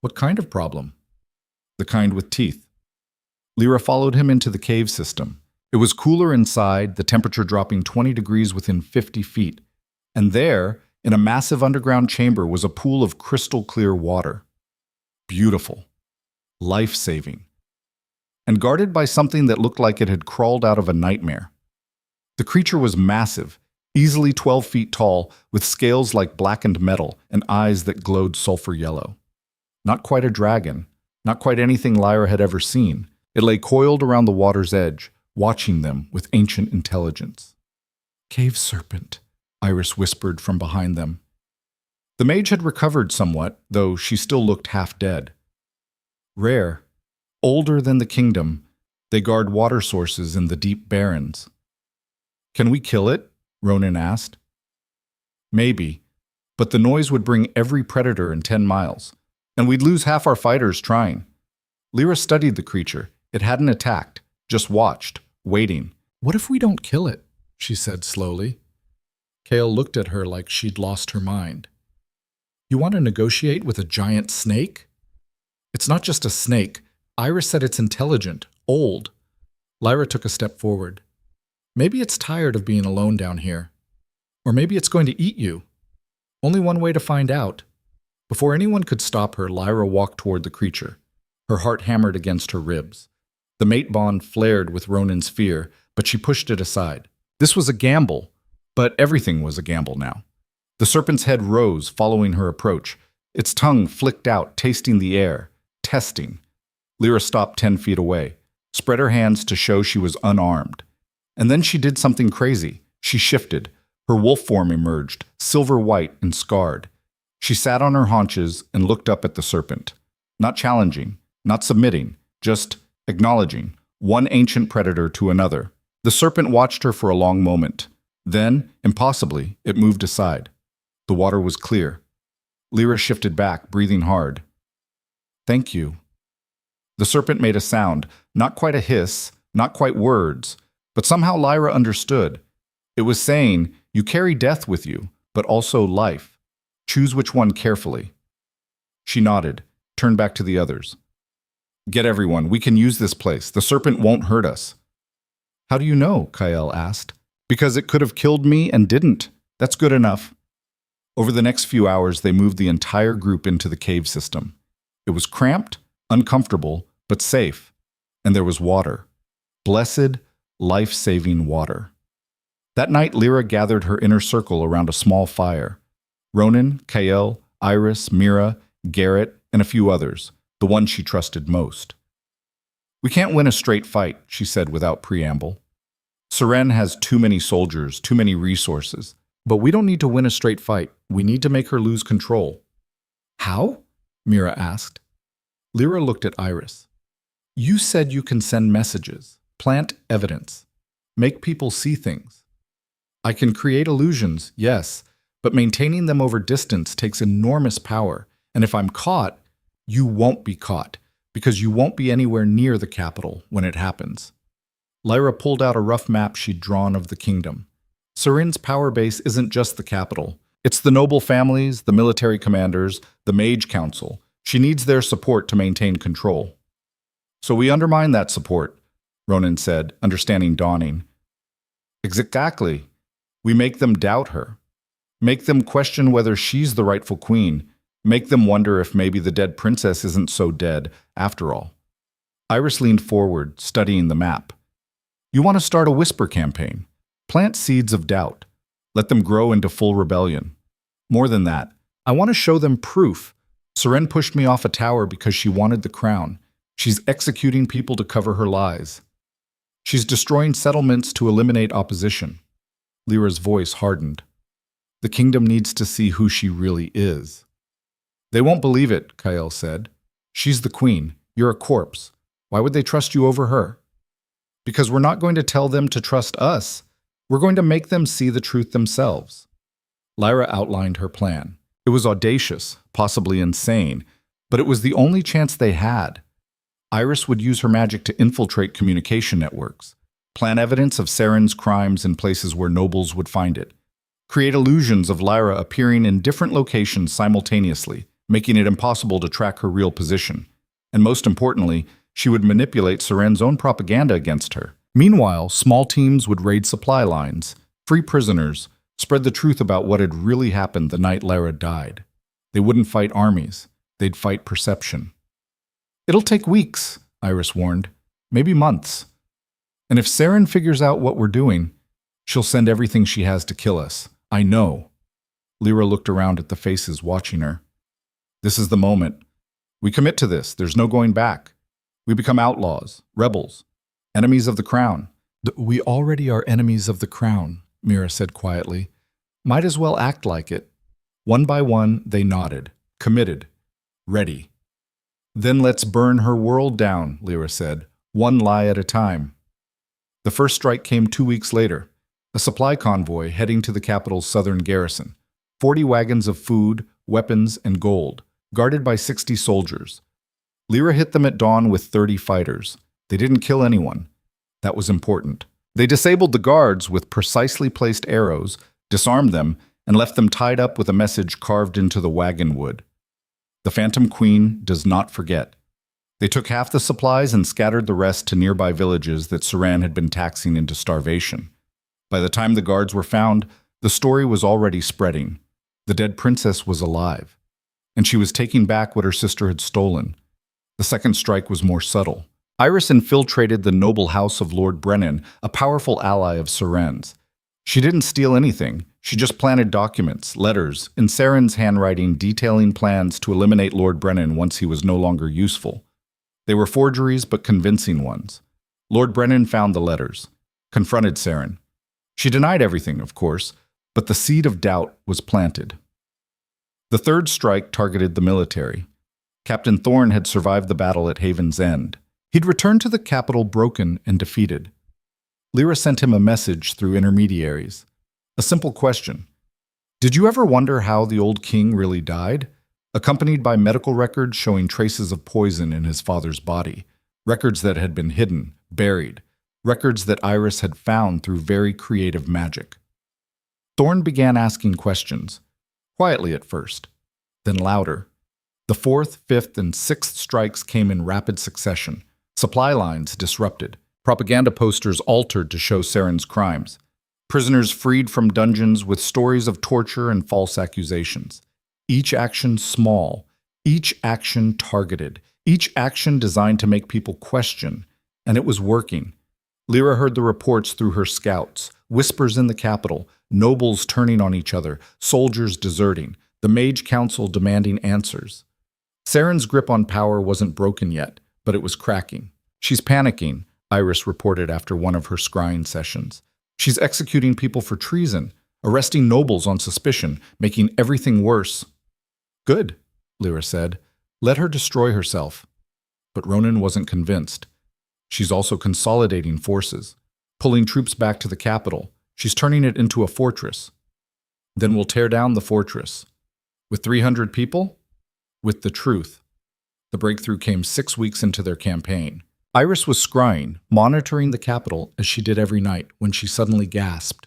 "What kind of problem?" "The kind with teeth." Lyra followed him into the cave system. It was cooler inside, the temperature dropping 20 degrees within 50 feet. And there, in a massive underground chamber, was a pool of crystal-clear water. Beautiful. Life-saving. And guarded by something that looked like it had crawled out of a nightmare. The creature was massive, easily 12 feet tall, with scales like blackened metal and eyes that glowed sulfur yellow. Not quite a dragon, not quite anything Lyra had ever seen. It lay coiled around the water's edge, watching them with ancient intelligence. "Cave serpent," Iris whispered from behind them. The mage had recovered somewhat, though she still looked half dead. "Rare. Older than the kingdom. They guard water sources in the deep barrens." "Can we kill it?" Ronan asked. "Maybe, but the noise would bring every predator in 10 miles, and we'd lose half our fighters trying." Lyra studied the creature. It hadn't attacked, just watched, waiting. "What if we don't kill it?" she said slowly. Kael looked at her like she'd lost her mind. "You want to negotiate with a giant snake?" "It's not just a snake. Iris said it's intelligent, old. Lyra took a step forward. Maybe it's tired of being alone down here. Or maybe it's going to eat you. Only one way to find out. Before anyone could stop her, Lyra walked toward the creature. Her heart hammered against her ribs. The mate bond flared with Ronan's fear, but she pushed it aside. This was a gamble, but everything was a gamble now. The serpent's head rose, following her approach. Its tongue flicked out, tasting the air, testing. Lyra stopped 10 feet away, spread her hands to show she was unarmed. And then she did something crazy. She shifted. Her wolf form emerged, silver white and scarred. She sat on her haunches and looked up at the serpent. Not challenging, not submitting, just acknowledging, one ancient predator to another. The serpent watched her for a long moment. Then, impossibly, it moved aside. The water was clear. Lyra shifted back, breathing hard. "Thank you." The serpent made a sound, not quite a hiss, not quite words, but somehow Lyra understood. It was saying, "You carry death with you, but also life. Choose which one carefully." She nodded, turned back to the others. "Get everyone, we can use this place. The serpent won't hurt us." "How do you know?" Kael asked. "Because it could have killed me and didn't. That's good enough." Over the next few hours, they moved the entire group into the cave system. It was cramped, uncomfortable, but safe. And there was water. Blessed, life-saving water. That night, Lyra gathered her inner circle around a small fire. Ronan, Kael, Iris, Mira, Garrett, and a few others, the ones she trusted most. "We can't win a straight fight," she said without preamble. "Seren has too many soldiers, too many resources. But we don't need to win a straight fight. We need to make her lose control." "How?" Mira asked. Lyra looked at Iris. "You said you can send messages, plant evidence, make people see things. I can create illusions, yes, but maintaining them over distance takes enormous power. And if I'm caught, you won't be caught, because you won't be anywhere near the capital when it happens." Lyra pulled out a rough map she'd drawn of the kingdom. Seren's power base isn't just the capital. It's the noble families, the military commanders, the mage council. She needs their support to maintain control. "So we undermine that support," Ronan said, understanding dawning. "Exactly. We make them doubt her. Make them question whether she's the rightful queen. Make them wonder if maybe the dead princess isn't so dead, after all." Iris leaned forward, studying the map. "You want to start a whisper campaign. Plant seeds of doubt. Let them grow into full rebellion. More than that, I want to show them proof. Seren pushed me off a tower because she wanted the crown. She's executing people to cover her lies. She's destroying settlements to eliminate opposition." Lyra's voice hardened. "The kingdom needs to see who she really is." "They won't believe it," Kael said. "She's the queen. You're a corpse. Why would they trust you over her?" "Because we're not going to tell them to trust us. We're going to make them see the truth themselves." Lyra outlined her plan. It was audacious, possibly insane, but it was the only chance they had. Iris would use her magic to infiltrate communication networks, plant evidence of Seren's crimes in places where nobles would find it, create illusions of Lyra appearing in different locations simultaneously, making it impossible to track her real position. And most importantly, she would manipulate Seren's own propaganda against her. Meanwhile, small teams would raid supply lines, free prisoners, spread the truth about what had really happened the night Lyra died. They wouldn't fight armies. They'd fight perception. "It'll take weeks," Iris warned. "Maybe months. And if Seren figures out what we're doing, she'll send everything she has to kill us. I know." Lyra looked around at the faces watching her. "This is the moment. We commit to this. There's no going back. We become outlaws, rebels, enemies of the crown." "We already are enemies of the crown," Mira said quietly. "Might as well act like it." One by one, they nodded, committed, ready. "Then let's burn her world down," Lyra said, "one lie at a time." The first strike came 2 weeks later, a supply convoy heading to the capital's southern garrison, 40 wagons of food, weapons, and gold, guarded by 60 soldiers. Lyra hit them at dawn with 30 fighters. They didn't kill anyone. That was important. They disabled the guards with precisely placed arrows, disarmed them, and left them tied up with a message carved into the wagon wood. "The Phantom Queen does not forget." They took half the supplies and scattered the rest to nearby villages that Saran had been taxing into starvation. By the time the guards were found, the story was already spreading. The dead princess was alive, and she was taking back what her sister had stolen. The second strike was more subtle. Iris infiltrated the noble house of Lord Brennan, a powerful ally of Saren's. She didn't steal anything. She just planted documents, letters, in Saren's handwriting detailing plans to eliminate Lord Brennan once he was no longer useful. They were forgeries, but convincing ones. Lord Brennan found the letters, confronted Saren. She denied everything, of course, but the seed of doubt was planted. The third strike targeted the military. Captain Thorne had survived the battle at Haven's End. He'd returned to the capital broken and defeated. Lyra sent him a message through intermediaries. A simple question. Did you ever wonder how the old king really died? Accompanied by medical records showing traces of poison in his father's body. Records that had been hidden, buried. Records that Iris had found through very creative magic. Thorne began asking questions. Quietly at first, then louder. The fourth, fifth, and sixth strikes came in rapid succession. Supply lines disrupted. Propaganda posters altered to show Saren's crimes. Prisoners freed from dungeons with stories of torture and false accusations. Each action small, each action targeted, each action designed to make people question. And it was working. Lyra heard the reports through her scouts, whispers in the capital, nobles turning on each other, soldiers deserting, the Mage Council demanding answers. Saren's grip on power wasn't broken yet, but it was cracking. She's panicking, Iris reported after one of her scrying sessions. She's executing people for treason, arresting nobles on suspicion, making everything worse. Good, Lyra said. Let her destroy herself. But Ronan wasn't convinced. She's also consolidating forces, pulling troops back to the capital. She's turning it into a fortress. Then we'll tear down the fortress. With 300 people? With the truth. The breakthrough came 6 weeks into their campaign. Iris was scrying, monitoring the capital as she did every night, when she suddenly gasped.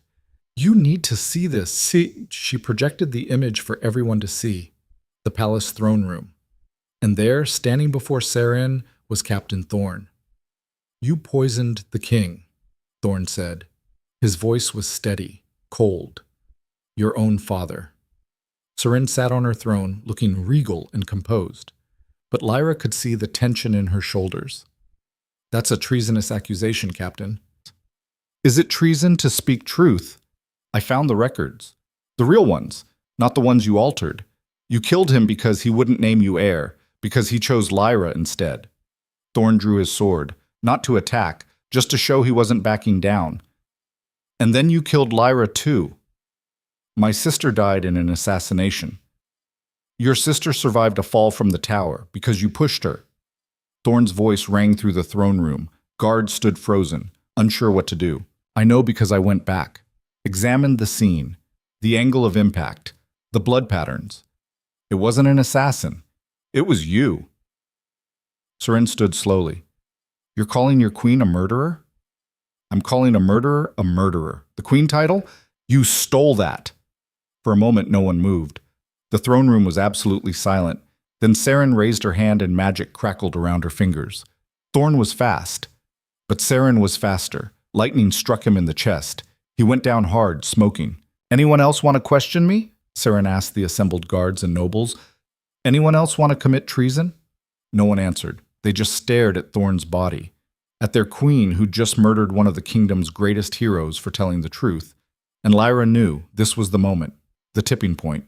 You need to see this. See, she projected the image for everyone to see. The palace throne room. And there, standing before Saren, was Captain Thorne. You poisoned the king, Thorne said. His voice was steady, cold. Your own father. Saren sat on her throne, looking regal and composed. But Lyra could see the tension in her shoulders. That's a treasonous accusation, Captain. Is it treason to speak truth? I found the records. The real ones, not the ones you altered. You killed him because he wouldn't name you heir, because he chose Lyra instead. Thorne drew his sword, not to attack, just to show he wasn't backing down. And then you killed Lyra too. My sister died in an assassination. Your sister survived a fall from the tower because you pushed her. Thorne's voice rang through the throne room. Guards stood frozen, unsure what to do. I know because I went back, examined the scene, the angle of impact, the blood patterns. It wasn't an assassin. It was you. Saren stood slowly. You're calling your queen a murderer? I'm calling a murderer a murderer. The queen title? You stole that. For a moment, no one moved. The throne room was absolutely silent. Then Saren raised her hand and magic crackled around her fingers. Thorne was fast, but Saren was faster. Lightning struck him in the chest. He went down hard, smoking. Anyone else want to question me? Saren asked the assembled guards and nobles. Anyone else want to commit treason? No one answered. They just stared at Thorne's body, at their queen who'd just murdered one of the kingdom's greatest heroes for telling the truth. And Lyra knew this was the moment, the tipping point.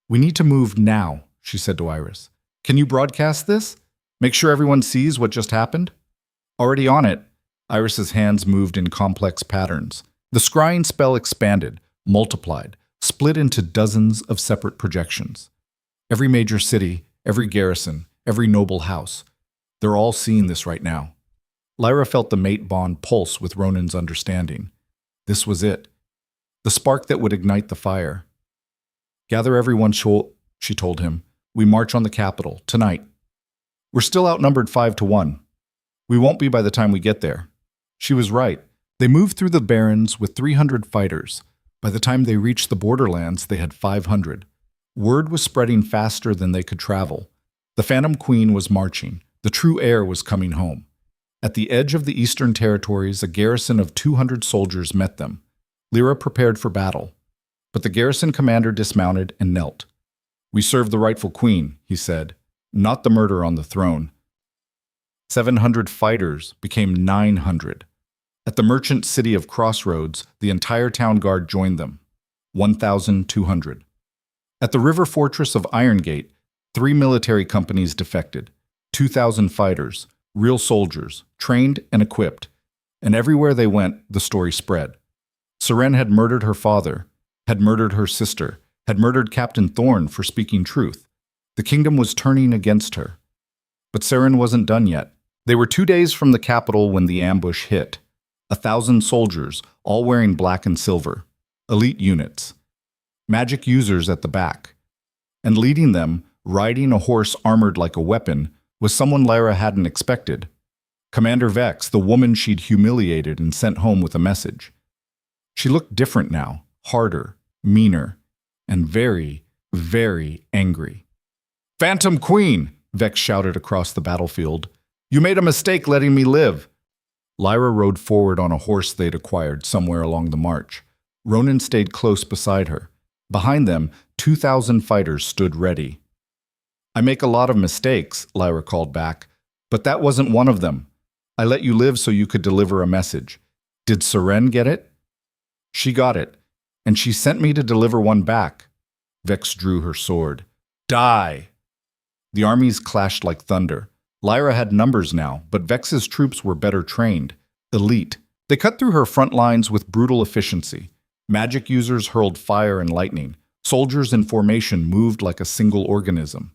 We need to move now, she said to Iris. Can you broadcast this? Make sure everyone sees what just happened? Already on it. Iris's hands moved in complex patterns. The scrying spell expanded, multiplied, split into dozens of separate projections. Every major city, every garrison, every noble house. They're all seeing this right now. Lyra felt the mate bond pulse with Ronan's understanding. This was it. The spark that would ignite the fire. Gather everyone, she told him. We march on the capital, tonight. We're still outnumbered 5-1. We won't be by the time we get there. She was right. They moved through the barrens with 300 fighters. By the time they reached the borderlands, they had 500. Word was spreading faster than they could travel. The Phantom Queen was marching, The true heir was coming home. At the edge of the Eastern Territories, a garrison of 200 soldiers met them. Lyra prepared for battle. But the garrison commander dismounted and knelt. "We serve the rightful queen," he said, "not the murderer on the throne." 700 fighters became 900. At the merchant city of Crossroads, the entire town guard joined them, 1,200. At the river fortress of Iron Gate, 3 military companies defected, 2,000 fighters, real soldiers, trained and equipped. And everywhere they went, the story spread. Seren had murdered her father, had murdered her sister, had murdered Captain Thorne for speaking truth. The kingdom was turning against her. But Seren wasn't done yet. They were 2 days from the capital when the ambush hit. 1,000 soldiers, all wearing black and silver. Elite units. Magic users at the back. And leading them, riding a horse armored like a weapon, was someone Lyra hadn't expected. Commander Vex, the woman she'd humiliated and sent home with a message. She looked different now, harder, meaner, and very, very angry. "Phantom Queen!" Vex shouted across the battlefield. "You made a mistake letting me live." Lyra rode forward on a horse they'd acquired somewhere along the march. Ronan stayed close beside her. Behind them, 2,000 fighters stood ready. "I make a lot of mistakes," Lyra called back, "but that wasn't one of them. I let you live so you could deliver a message. Did Seren get it?" "She got it, and she sent me to deliver one back." Vex drew her sword. "Die!" The armies clashed like thunder. Lyra had numbers now, but Vex's troops were better trained, elite. They cut through her front lines with brutal efficiency. Magic users hurled fire and lightning. Soldiers in formation moved like a single organism.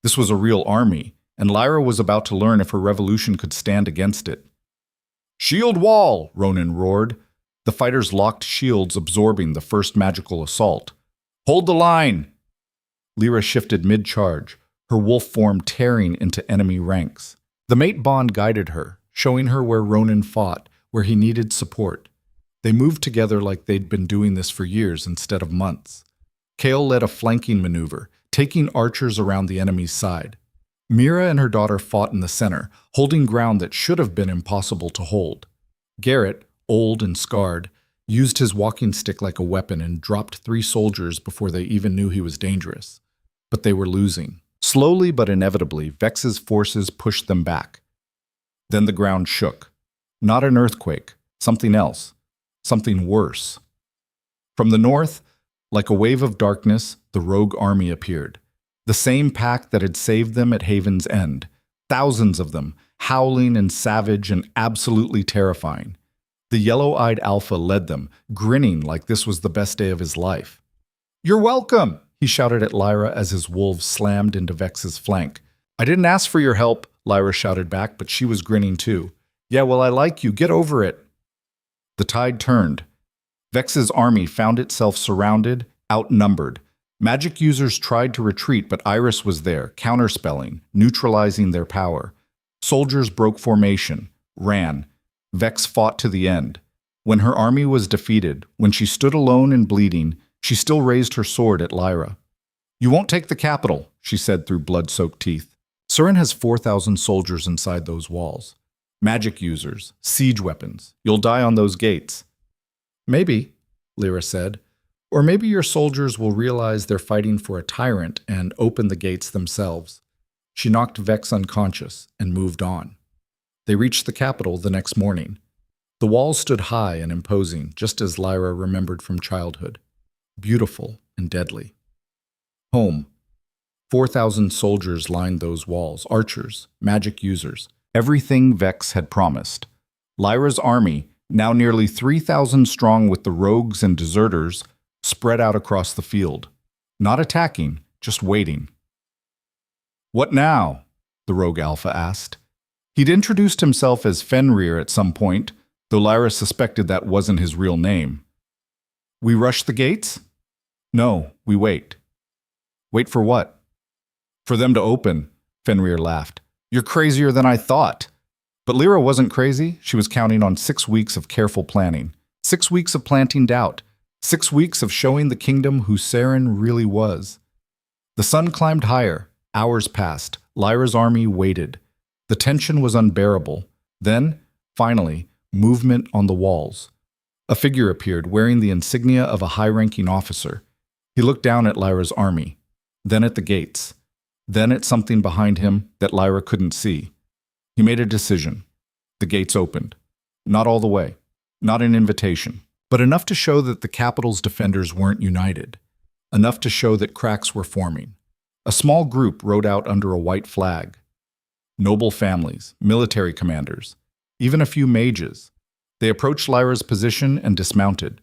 This was a real army, and Lyra was about to learn if her revolution could stand against it. "Shield wall!" Ronan roared. The fighters locked shields, absorbing the first magical assault. "Hold the line!" Lyra shifted mid-charge, her wolf form tearing into enemy ranks. The mate bond guided her, showing her where Ronan fought, where he needed support. They moved together like they'd been doing this for years instead of months. Kale led a flanking maneuver, taking archers around the enemy's side. Mira and her daughter fought in the center, holding ground that should have been impossible to hold. Garrett, old and scarred, used his walking stick like a weapon and dropped 3 soldiers before they even knew he was dangerous. But they were losing. Slowly but inevitably, Vex's forces pushed them back. Then the ground shook. Not an earthquake, something else, something worse. From the north, like a wave of darkness, the rogue army appeared. The same pack that had saved them at Haven's End. Thousands of them, howling and savage and absolutely terrifying. The yellow-eyed Alpha led them, grinning like this was the best day of his life. "You're welcome!" he shouted at Lyra as his wolves slammed into Vex's flank. "I didn't ask for your help," Lyra shouted back, but she was grinning too. "Yeah, well, I like you. Get over it." The tide turned. Vex's army found itself surrounded, outnumbered. Magic users tried to retreat, but Iris was there, counterspelling, neutralizing their power. Soldiers broke formation, ran. Vex fought to the end. When her army was defeated, when she stood alone and bleeding, she still raised her sword at Lyra. "You won't take the capital," she said through blood-soaked teeth. "Seren has 4,000 soldiers inside those walls. Magic users, siege weapons. You'll die on those gates." "Maybe," Lyra said. "Or maybe your soldiers will realize they're fighting for a tyrant and open the gates themselves." She knocked Vex unconscious and moved on. They reached the capital the next morning. The walls stood high and imposing, just as Lyra remembered from childhood. Beautiful and deadly. Home. 4,000 soldiers lined those walls, archers, magic users, everything Vex had promised. Lyra's army, now nearly 3,000 strong with the rogues and deserters, spread out across the field. Not attacking, just waiting. "What now?" the rogue Alpha asked. He'd introduced himself as Fenrir at some point, though Lyra suspected that wasn't his real name. "We rush the gates?" "No, we wait." "Wait for what?" "For them to open," Fenrir laughed. "You're crazier than I thought." But Lyra wasn't crazy. She was counting on 6 weeks of careful planning, 6 weeks of planting doubt, 6 weeks of showing the kingdom who Seren really was. The sun climbed higher. Hours passed. Lyra's army waited. The tension was unbearable. Then, finally, movement on the walls. A figure appeared wearing the insignia of a high-ranking officer. He looked down at Lyra's army, then at the gates, then at something behind him that Lyra couldn't see. He made a decision. The gates opened. Not all the way, not an invitation, but enough to show that the capital's defenders weren't united, enough to show that cracks were forming. A small group rode out under a white flag. Noble families, military commanders, even a few mages. They approached Lyra's position and dismounted.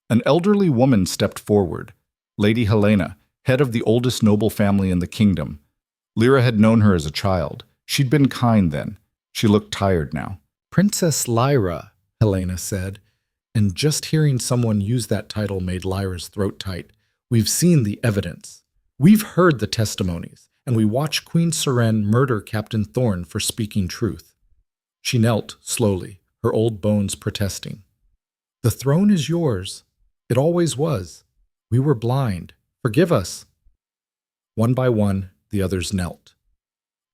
An elderly woman stepped forward, Lady Helena, head of the oldest noble family in the kingdom. Lyra had known her as a child. She'd been kind then. She looked tired now. Princess Lyra, Helena said, and just hearing someone use that title made Lyra's throat tight. We've seen the evidence. We've heard the testimonies, and we watched Queen Seren murder Captain Thorne for speaking truth. She knelt slowly, her old bones protesting. The throne is yours. It always was. We were blind. Forgive us. One by one, the others knelt.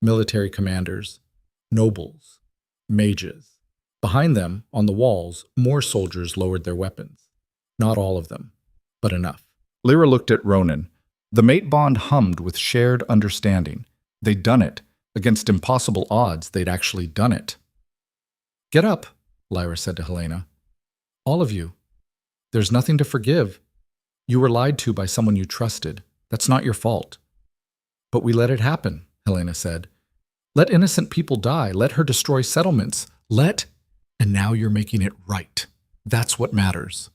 Military commanders, nobles, mages. Behind them, on the walls, more soldiers lowered their weapons. Not all of them, but enough. Lyra looked at Ronan. The mate bond hummed with shared understanding. They'd done it. Against impossible odds, they'd actually done it. Get up, Lyra said to Helena. All of you. There's nothing to forgive. You were lied to by someone you trusted. That's not your fault. But we let it happen, Helena said. Let innocent people die. Let her destroy settlements. And now you're making it right. That's what matters.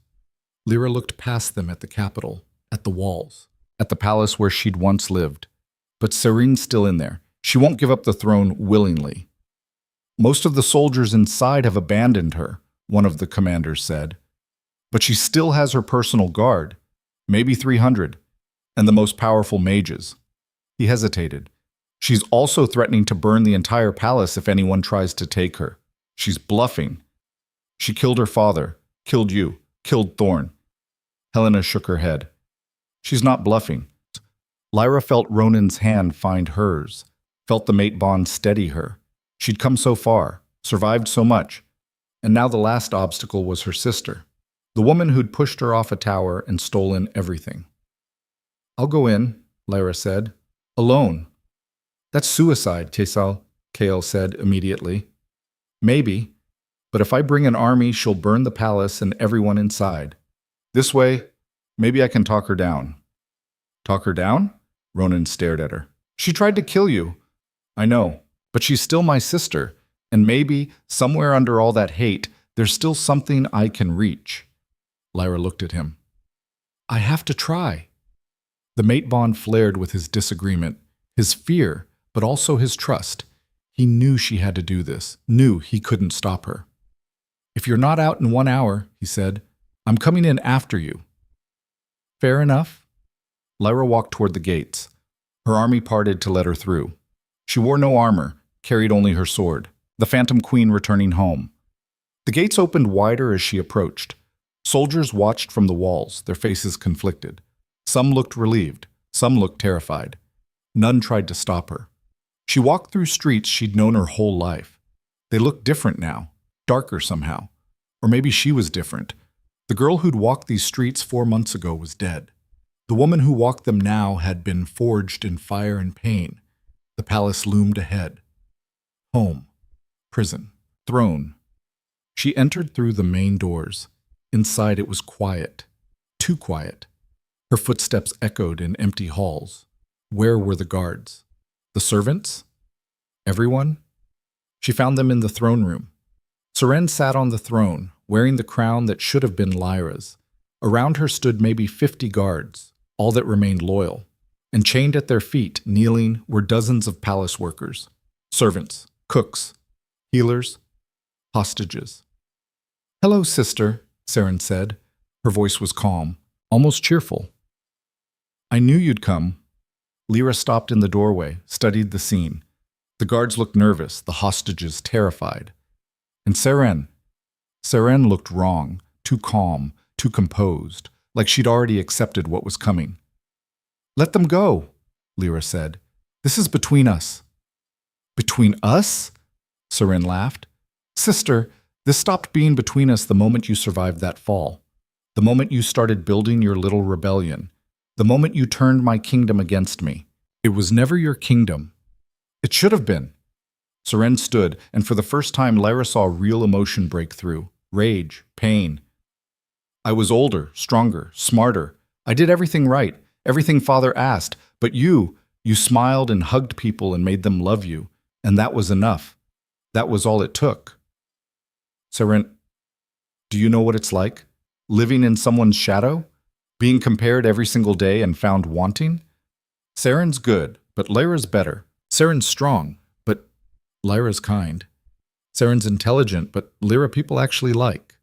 Lyra looked past them at the capital, at the walls, at the palace where she'd once lived. But Serene's still in there. She won't give up the throne willingly. Most of the soldiers inside have abandoned her, one of the commanders said. But she still has her personal guard, maybe 300, and the most powerful mages. He hesitated. She's also threatening to burn the entire palace if anyone tries to take her. She's bluffing. She killed her father, killed you, killed Thorne. Helena shook her head. She's not bluffing. Lyra felt Ronan's hand find hers, felt the mate bond steady her. She'd come so far, survived so much, and now the last obstacle was her sister, the woman who'd pushed her off a tower and stolen everything. I'll go in, Lyra said. Alone. That's suicide, Kael said immediately. Maybe, but if I bring an army, she'll burn the palace and everyone inside. This way, maybe I can talk her down. Talk her down? Ronan stared at her. She tried to kill you. I know, but she's still my sister, and maybe, somewhere under all that hate, there's still something I can reach. Lyra looked at him. I have to try. The mate bond flared with his disagreement, his fear, but also his trust. He knew she had to do this, knew he couldn't stop her. If you're not out in 1 hour, he said, I'm coming in after you. Fair enough. Lyra walked toward the gates. Her army parted to let her through. She wore no armor, carried only her sword, the Phantom Queen returning home. The gates opened wider as she approached. Soldiers watched from the walls, their faces conflicted. Some looked relieved, some looked terrified. None tried to stop her. She walked through streets she'd known her whole life. They looked different now, darker somehow. Or maybe she was different. The girl who'd walked these streets 4 months ago was dead. The woman who walked them now had been forged in fire and pain. The palace loomed ahead. Home, prison, throne. She entered through the main doors. Inside it was quiet, too quiet. Her footsteps echoed in empty halls. Where were the guards? The servants? Everyone? She found them in the throne room. Seren sat on the throne, wearing the crown that should have been Lyra's. Around her stood maybe 50 guards, all that remained loyal. And chained at their feet, kneeling, were dozens of palace workers. Servants, cooks, healers, hostages. Hello, sister, Seren said. Her voice was calm, almost cheerful. I knew you'd come. Lyra stopped in the doorway, studied the scene. The guards looked nervous, the hostages terrified. And Seren looked wrong, too calm, too composed, like she'd already accepted what was coming. Let them go, Lyra said. This is between us. Between us? Seren laughed. Sister, this stopped being between us the moment you survived that fall. The moment you started building your little rebellion. The moment you turned my kingdom against me. It was never your kingdom. It should have been. Seren stood, and for the first time Lyra saw real emotion break through. Rage, pain. I was older, stronger, smarter. I did everything right, everything Father asked. But you smiled and hugged people and made them love you. And that was enough. That was all it took. Seren, do you know what it's like? Living in someone's shadow? Being compared every single day and found wanting? Seren's good, but Lyra's better. Seren's strong, but Lyra's kind. Seren's intelligent, but Lyra people actually like.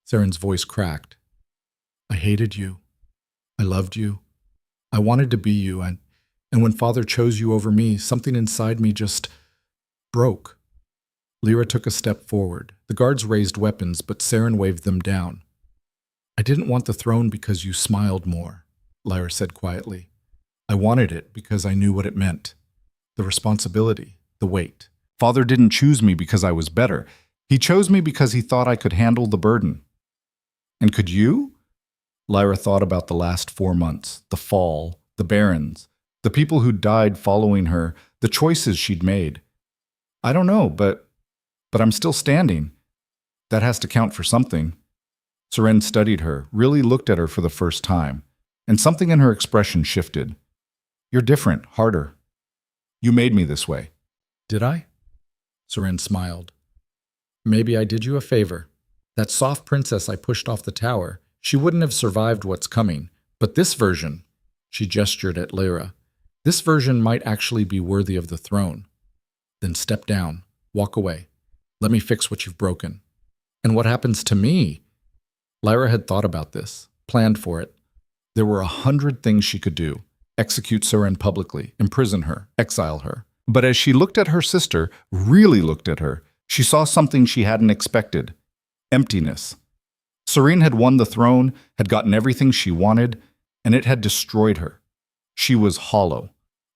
Seren's voice cracked. I hated you. I loved you. I wanted to be you, and when Father chose you over me, something inside me just broke. Lyra took a step forward. The guards raised weapons, but Seren waved them down. I didn't want the throne because you smiled more, Lyra said quietly. I wanted it because I knew what it meant. The responsibility, the weight. Father didn't choose me because I was better. He chose me because he thought I could handle the burden. And could you? Lyra thought about the last 4 months, the fall, the barons, the people who died following her, the choices she'd made. I don't know, but I'm still standing. That has to count for something. Seren studied her, really looked at her for the first time, and something in her expression shifted. You're different, harder. You made me this way. Did I? Seren smiled. Maybe I did you a favor. That soft princess I pushed off the tower, she wouldn't have survived what's coming. But this version, she gestured at Lyra, this version might actually be worthy of the throne. Then step down, walk away. Let me fix what you've broken. And what happens to me? Lyra had thought about this, planned for it. There were 100 things she could do. Execute Seren publicly, imprison her, exile her. But as she looked at her sister, really looked at her, she saw something she hadn't expected. Emptiness. Seren had won the throne, had gotten everything she wanted, and it had destroyed her. She was hollow,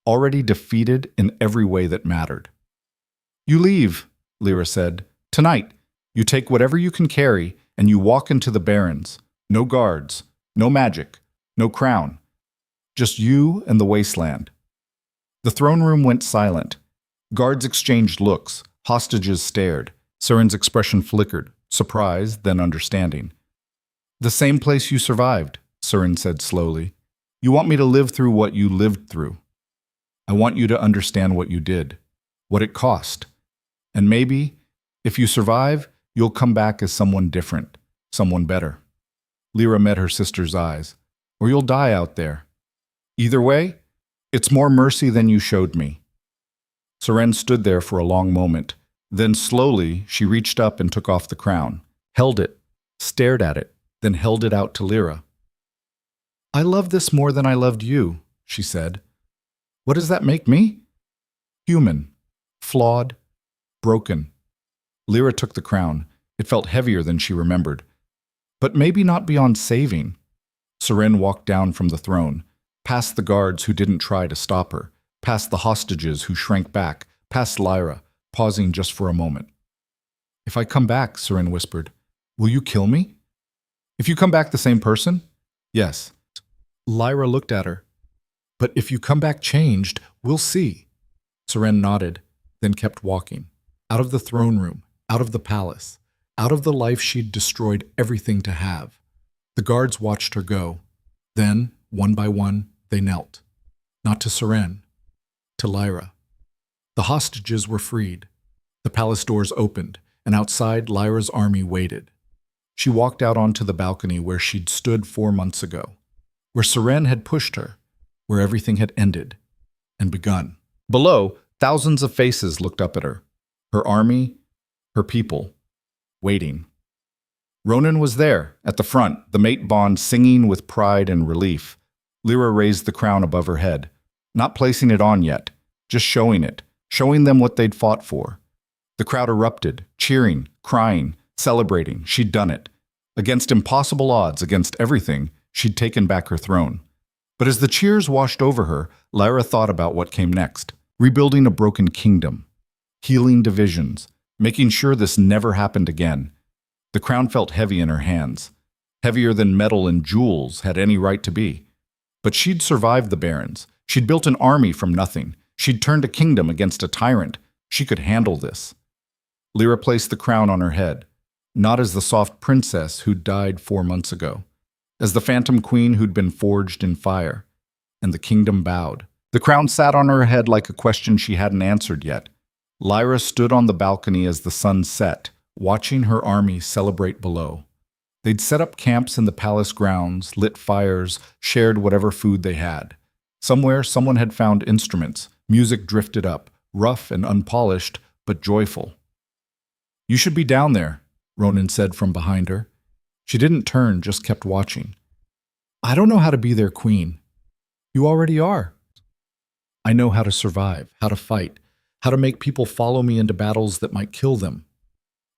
already defeated in every way that mattered. You leave, Lyra said. Tonight, you take whatever you can carry, and you walk into the barrens. No guards, no magic, no crown. Just you and the wasteland. The throne room went silent. Guards exchanged looks. Hostages stared. Seren's expression flickered, surprise, then understanding. The same place you survived, Seren said slowly. You want me to live through what you lived through. I want you to understand what you did, what it cost. And maybe, if you survive, you'll come back as someone different, someone better. Lyra met her sister's eyes. Or you'll die out there. Either way, it's more mercy than you showed me. Seren stood there for a long moment. Then slowly, she reached up and took off the crown, held it, stared at it, then held it out to Lyra. I love this more than I loved you, she said. What does that make me? Human, flawed, broken. Lyra took the crown. It felt heavier than she remembered. But maybe not beyond saving. Seren walked down from the throne, past the guards who didn't try to stop her, past the hostages who shrank back, past Lyra, pausing just for a moment. If I come back, Seren whispered, will you kill me? If you come back the same person? Yes. Lyra looked at her. But if you come back changed, we'll see. Seren nodded, then kept walking. Out of the throne room, out of the palace, out of the life she'd destroyed everything to have. The guards watched her go. Then, one by one, they knelt. Not to Seren, to Lyra. The hostages were freed. The palace doors opened, and outside Lyra's army waited. She walked out onto the balcony where she'd stood 4 months ago, where Seren had pushed her, where everything had ended and begun. Below, thousands of faces looked up at her. Her army, her people, waiting. Ronan was there, at the front, the mate bond singing with pride and relief. Lyra raised the crown above her head, not placing it on yet, just showing it, showing them what they'd fought for. The crowd erupted, cheering, crying, celebrating. She'd done it. Against impossible odds, against everything, she'd taken back her throne. But as the cheers washed over her, Lyra thought about what came next, rebuilding a broken kingdom, healing divisions, making sure this never happened again. The crown felt heavy in her hands, heavier than metal and jewels had any right to be. But she'd survived the barons. She'd built an army from nothing. She'd turned a kingdom against a tyrant. She could handle this. Lyra placed the crown on her head, not as the soft princess who'd died 4 months ago, as the phantom queen who'd been forged in fire. And the kingdom bowed. The crown sat on her head like a question she hadn't answered yet. Lyra stood on the balcony as the sun set, watching her army celebrate below. They'd set up camps in the palace grounds, lit fires, shared whatever food they had. Somewhere, someone had found instruments. Music drifted up, rough and unpolished, but joyful. "You should be down there," Ronan said from behind her. She didn't turn, just kept watching. "I don't know how to be their queen." "You already are." "I know how to survive, how to fight, how to make people follow me into battles that might kill them."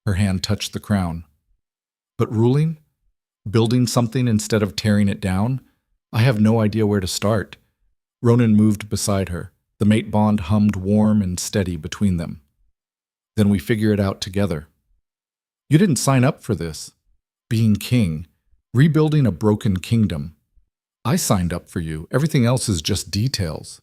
Her hand touched the crown. "But ruling? Building something instead of tearing it down? I have no idea where to start." Ronan moved beside her. The mate bond hummed warm and steady between them. "Then we figure it out together." "You didn't sign up for this. Being king, rebuilding a broken kingdom. I signed up for you. Everything else is just details."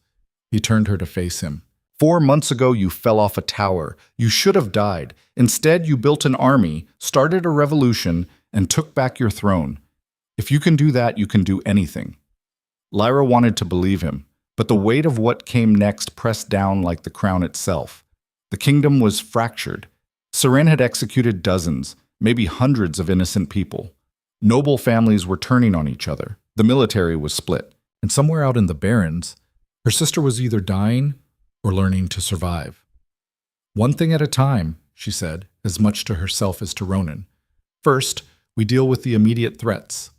He turned her to face him. 4 months ago, you fell off a tower. You should have died. Instead, you built an army, started a revolution, and took back your throne. If you can do that, you can do anything. Lyra wanted to believe him, but the weight of what came next pressed down like the crown itself. The kingdom was fractured. Seren had executed dozens, maybe hundreds of innocent people. Noble families were turning on each other. The military was split. And somewhere out in the barrens, her sister was either dying or learning to survive. "One thing at a time," she said, as much to herself as to Ronan. "First, we deal with the immediate threats.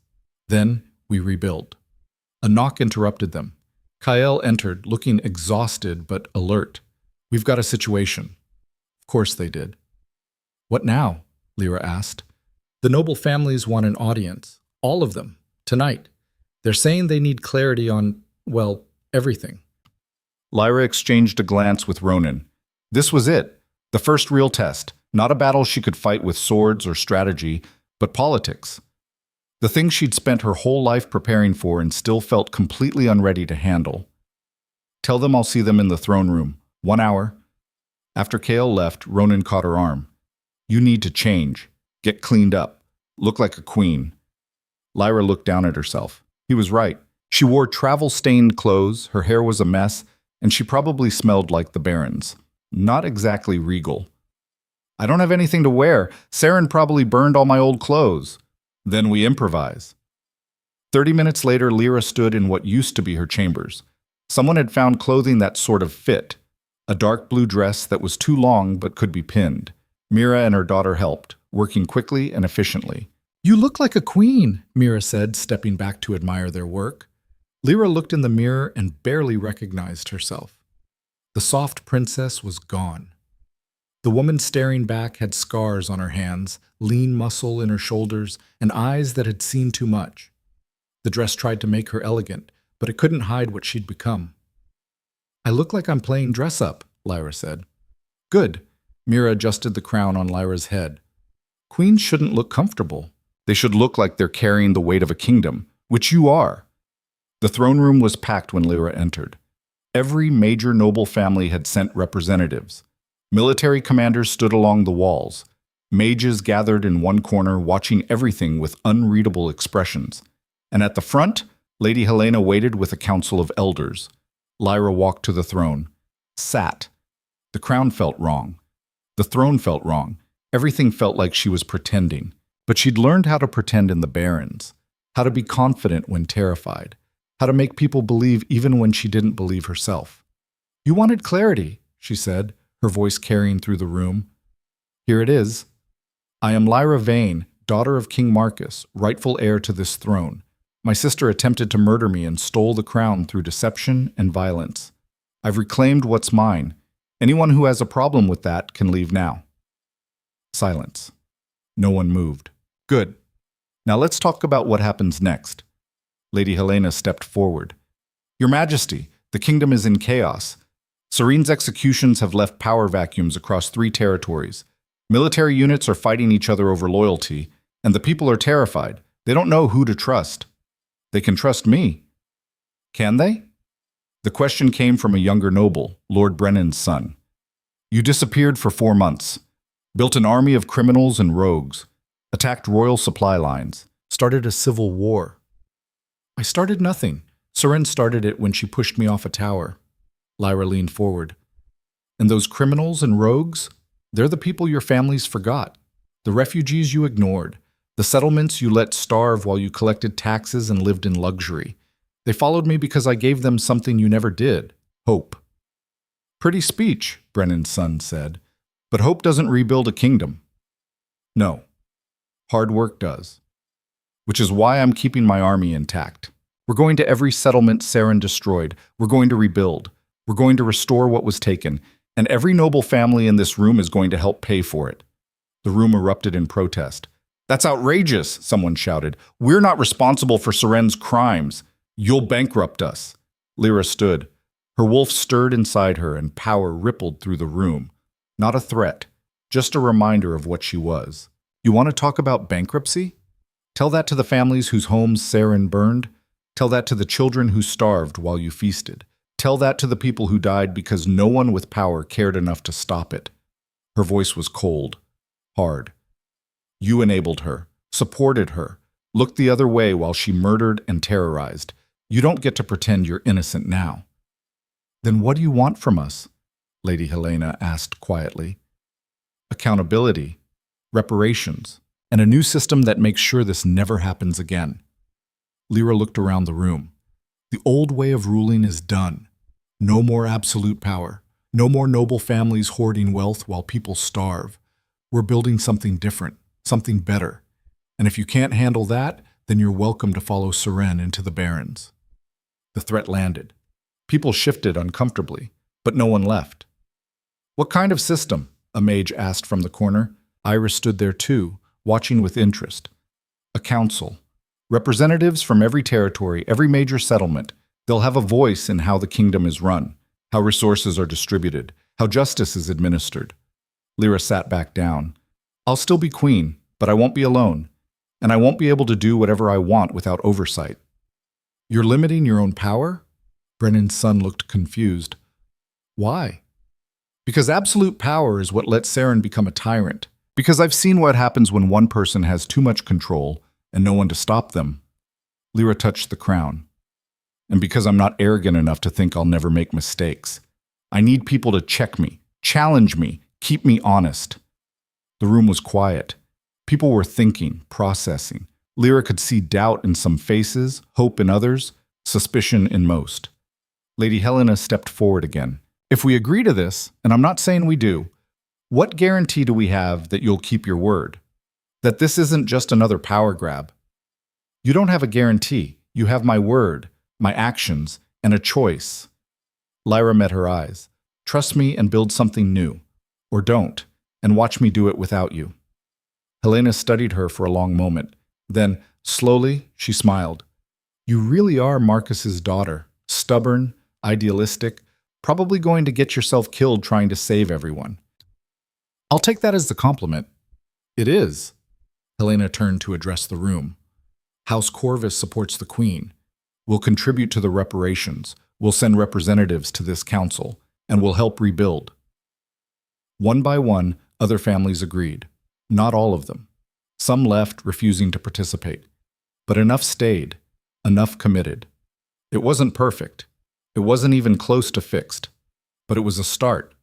Then, we rebuild." A knock interrupted them. Kael entered, looking exhausted but alert. "We've got a situation." Of course they did. "What now?" Lyra asked. "The noble families want an audience. All of them. Tonight. They're saying they need clarity on, well, everything." Lyra exchanged a glance with Ronan. This was it. The first real test. Not a battle she could fight with swords or strategy, but politics. The thing she'd spent her whole life preparing for and still felt completely unready to handle. "Tell them I'll see them in the throne room. 1 hour. After Kael left, Ronan caught her arm. "You need to change. Get cleaned up. Look like a queen." Lyra looked down at herself. He was right. She wore travel-stained clothes, her hair was a mess, and she probably smelled like the barons. Not exactly regal. "I don't have anything to wear. Seren probably burned all my old clothes." "Then we improvise." 30 minutes later, Lyra stood in what used to be her chambers. Someone had found clothing that sort of fit. A dark blue dress that was too long but could be pinned. Mira and her daughter helped, working quickly and efficiently. "You look like a queen," Mira said, stepping back to admire their work. Lyra looked in the mirror and barely recognized herself. The soft princess was gone. The woman staring back had scars on her hands, lean muscle in her shoulders, and eyes that had seen too much. The dress tried to make her elegant, but it couldn't hide what she'd become. "I look like I'm playing dress-up," Lyra said. "Good." Mira adjusted the crown on Lyra's head. "Queens shouldn't look comfortable. They should look like they're carrying the weight of a kingdom, which you are." The throne room was packed when Lyra entered. Every major noble family had sent representatives. Military commanders stood along the walls. Mages gathered in one corner, watching everything with unreadable expressions. And at the front, Lady Helena waited with a council of elders. Lyra walked to the throne. Sat. The crown felt wrong. The throne felt wrong. Everything felt like she was pretending. But she'd learned how to pretend in the barrens. How to be confident when terrified. How to make people believe even when she didn't believe herself. "You wanted clarity," she said, her voice carrying through the room. "Here it is. I am Lyra Vane, daughter of King Marcus, rightful heir to this throne. My sister attempted to murder me and stole the crown through deception and violence. I've reclaimed what's mine. Anyone who has a problem with that can leave now." Silence. No one moved. "Good. Now let's talk about what happens next." Lady Helena stepped forward. "Your Majesty, the kingdom is in chaos. Serene's executions have left power vacuums across 3 territories. Military units are fighting each other over loyalty, and the people are terrified. They don't know who to trust. They can trust me. Can they? The question came from a younger noble, Lord Brennan's son. You disappeared for 4 months, built an army of criminals and rogues, attacked royal supply lines, started a civil war. I started nothing. Serene started it when she pushed me off a tower. Lyra leaned forward. And those criminals and rogues? They're the people your families forgot. The refugees you ignored. The settlements you let starve while you collected taxes and lived in luxury. They followed me because I gave them something you never did. Hope. Pretty speech, Brennan's son said. But hope doesn't rebuild a kingdom. No. Hard work does. Which is why I'm keeping my army intact. We're going to every settlement Serene destroyed. We're going to rebuild. We're going to restore what was taken. And every noble family in this room is going to help pay for it. The room erupted in protest. That's outrageous, someone shouted. We're not responsible for Serene's crimes. You'll bankrupt us. Lyra stood. Her wolf stirred inside her and power rippled through the room. Not a threat, just a reminder of what she was. You want to talk about bankruptcy? Tell that to the families whose homes Serene burned. Tell that to the children who starved while you feasted. Tell that to the people who died because no one with power cared enough to stop it. Her voice was cold, hard. You enabled her, supported her, looked the other way while she murdered and terrorized. You don't get to pretend you're innocent now. Then what do you want from us? Lady Helena asked quietly. Accountability, reparations, and a new system that makes sure this never happens again. Lyra looked around the room. The old way of ruling is done. No more absolute power. No more noble families hoarding wealth while people starve. We're building something different, something better. And if you can't handle that, then you're welcome to follow Serene into the Barrens. The threat landed. People shifted uncomfortably, but no one left. What kind of system? A mage asked from the corner. Iris stood there too, watching with interest. A council. Representatives from every territory, every major settlement. They'll have a voice in how the kingdom is run, how resources are distributed, how justice is administered. Lyra sat back down. I'll still be queen, but I won't be alone, and I won't be able to do whatever I want without oversight. You're limiting your own power? Brennan's son looked confused. Why? Because absolute power is what lets Serene become a tyrant. Because I've seen what happens when one person has too much control and no one to stop them. Lyra touched the crown. And because I'm not arrogant enough to think I'll never make mistakes. I need people to check me, challenge me, keep me honest. The room was quiet. People were thinking, processing. Lyra could see doubt in some faces, hope in others, suspicion in most. Lady Helena stepped forward again. If we agree to this, and I'm not saying we do, what guarantee do we have that you'll keep your word? That this isn't just another power grab? You don't have a guarantee. You have my word, my actions, and a choice. Lyra met her eyes. Trust me and build something new. Or don't, and watch me do it without you. Helena studied her for a long moment. Then, slowly, she smiled. You really are Marcus's daughter. Stubborn, idealistic, probably going to get yourself killed trying to save everyone. I'll take that as the compliment. It is. Helena turned to address the room. House Corvus supports the Queen. We'll contribute to the reparations. We'll send representatives to this council, and we'll help rebuild. One by one, other families agreed. Not all of them. Some left, refusing to participate. But enough stayed, enough committed. It wasn't perfect. It wasn't even close to fixed. But it was a start.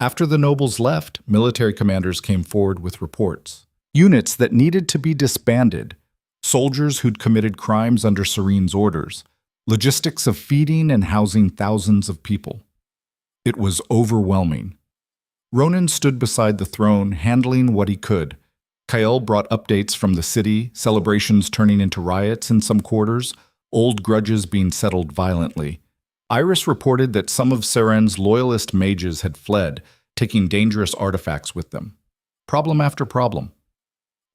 After the nobles left, military commanders came forward with reports. Units that needed to be disbanded. Soldiers who'd committed crimes under Serene's orders. Logistics of feeding and housing thousands of people. It was overwhelming. Ronan stood beside the throne, handling what he could. Kael brought updates from the city, celebrations turning into riots in some quarters, old grudges being settled violently. Iris reported that some of Serene's loyalist mages had fled, taking dangerous artifacts with them. Problem after problem.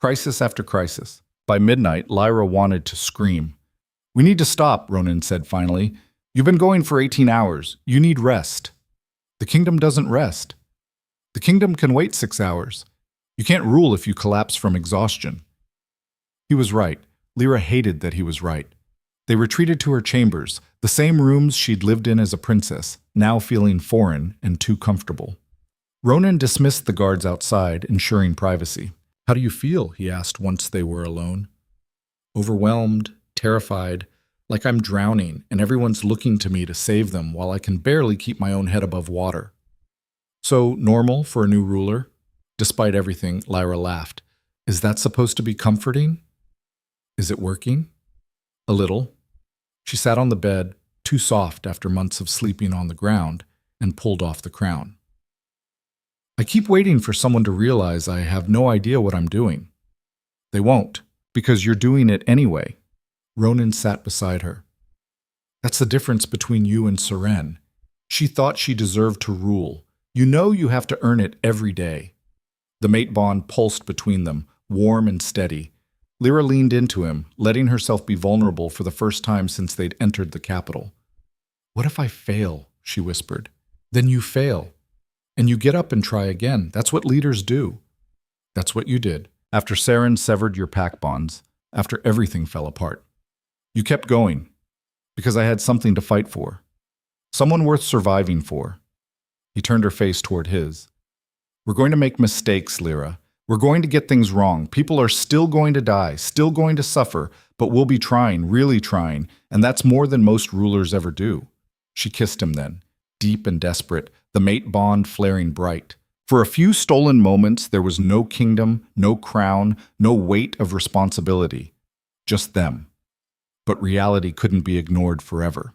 Crisis after crisis. By midnight, Lyra wanted to scream. We need to stop, Ronan said finally. You've been going for 18 hours. You need rest. The kingdom doesn't rest. The kingdom can wait 6 hours. You can't rule if you collapse from exhaustion. He was right. Lyra hated that he was right. They retreated to her chambers, the same rooms she'd lived in as a princess, now feeling foreign and too comfortable. Ronan dismissed the guards outside, ensuring privacy. "How do you feel?" he asked once they were alone. "Overwhelmed, terrified, like I'm drowning and everyone's looking to me to save them while I can barely keep my own head above water." "So normal for a new ruler?" Despite everything, Lyra laughed. "Is that supposed to be comforting? Is it working?" "A little." She sat on the bed, too soft after months of sleeping on the ground, and pulled off the crown. "I keep waiting for someone to realize I have no idea what I'm doing." "They won't, because you're doing it anyway." Ronan sat beside her. "That's the difference between you and Seren. She thought she deserved to rule. You know you have to earn it every day." The mate bond pulsed between them, warm and steady. Lyra leaned into him, letting herself be vulnerable for the first time since they'd entered the capital. "What if I fail?" she whispered. "Then you fail. And you get up and try again. That's what leaders do." "That's what you did. After Seren severed your pack bonds, after everything fell apart. You kept going, because I had something to fight for. Someone worth surviving for." He turned her face toward his. "We're going to make mistakes, Lyra. We're going to get things wrong. People are still going to die, still going to suffer, but we'll be trying, really trying, and that's more than most rulers ever do." She kissed him then, deep and desperate, the mate bond flaring bright. For a few stolen moments, there was no kingdom, no crown, no weight of responsibility. Just them. But reality couldn't be ignored forever.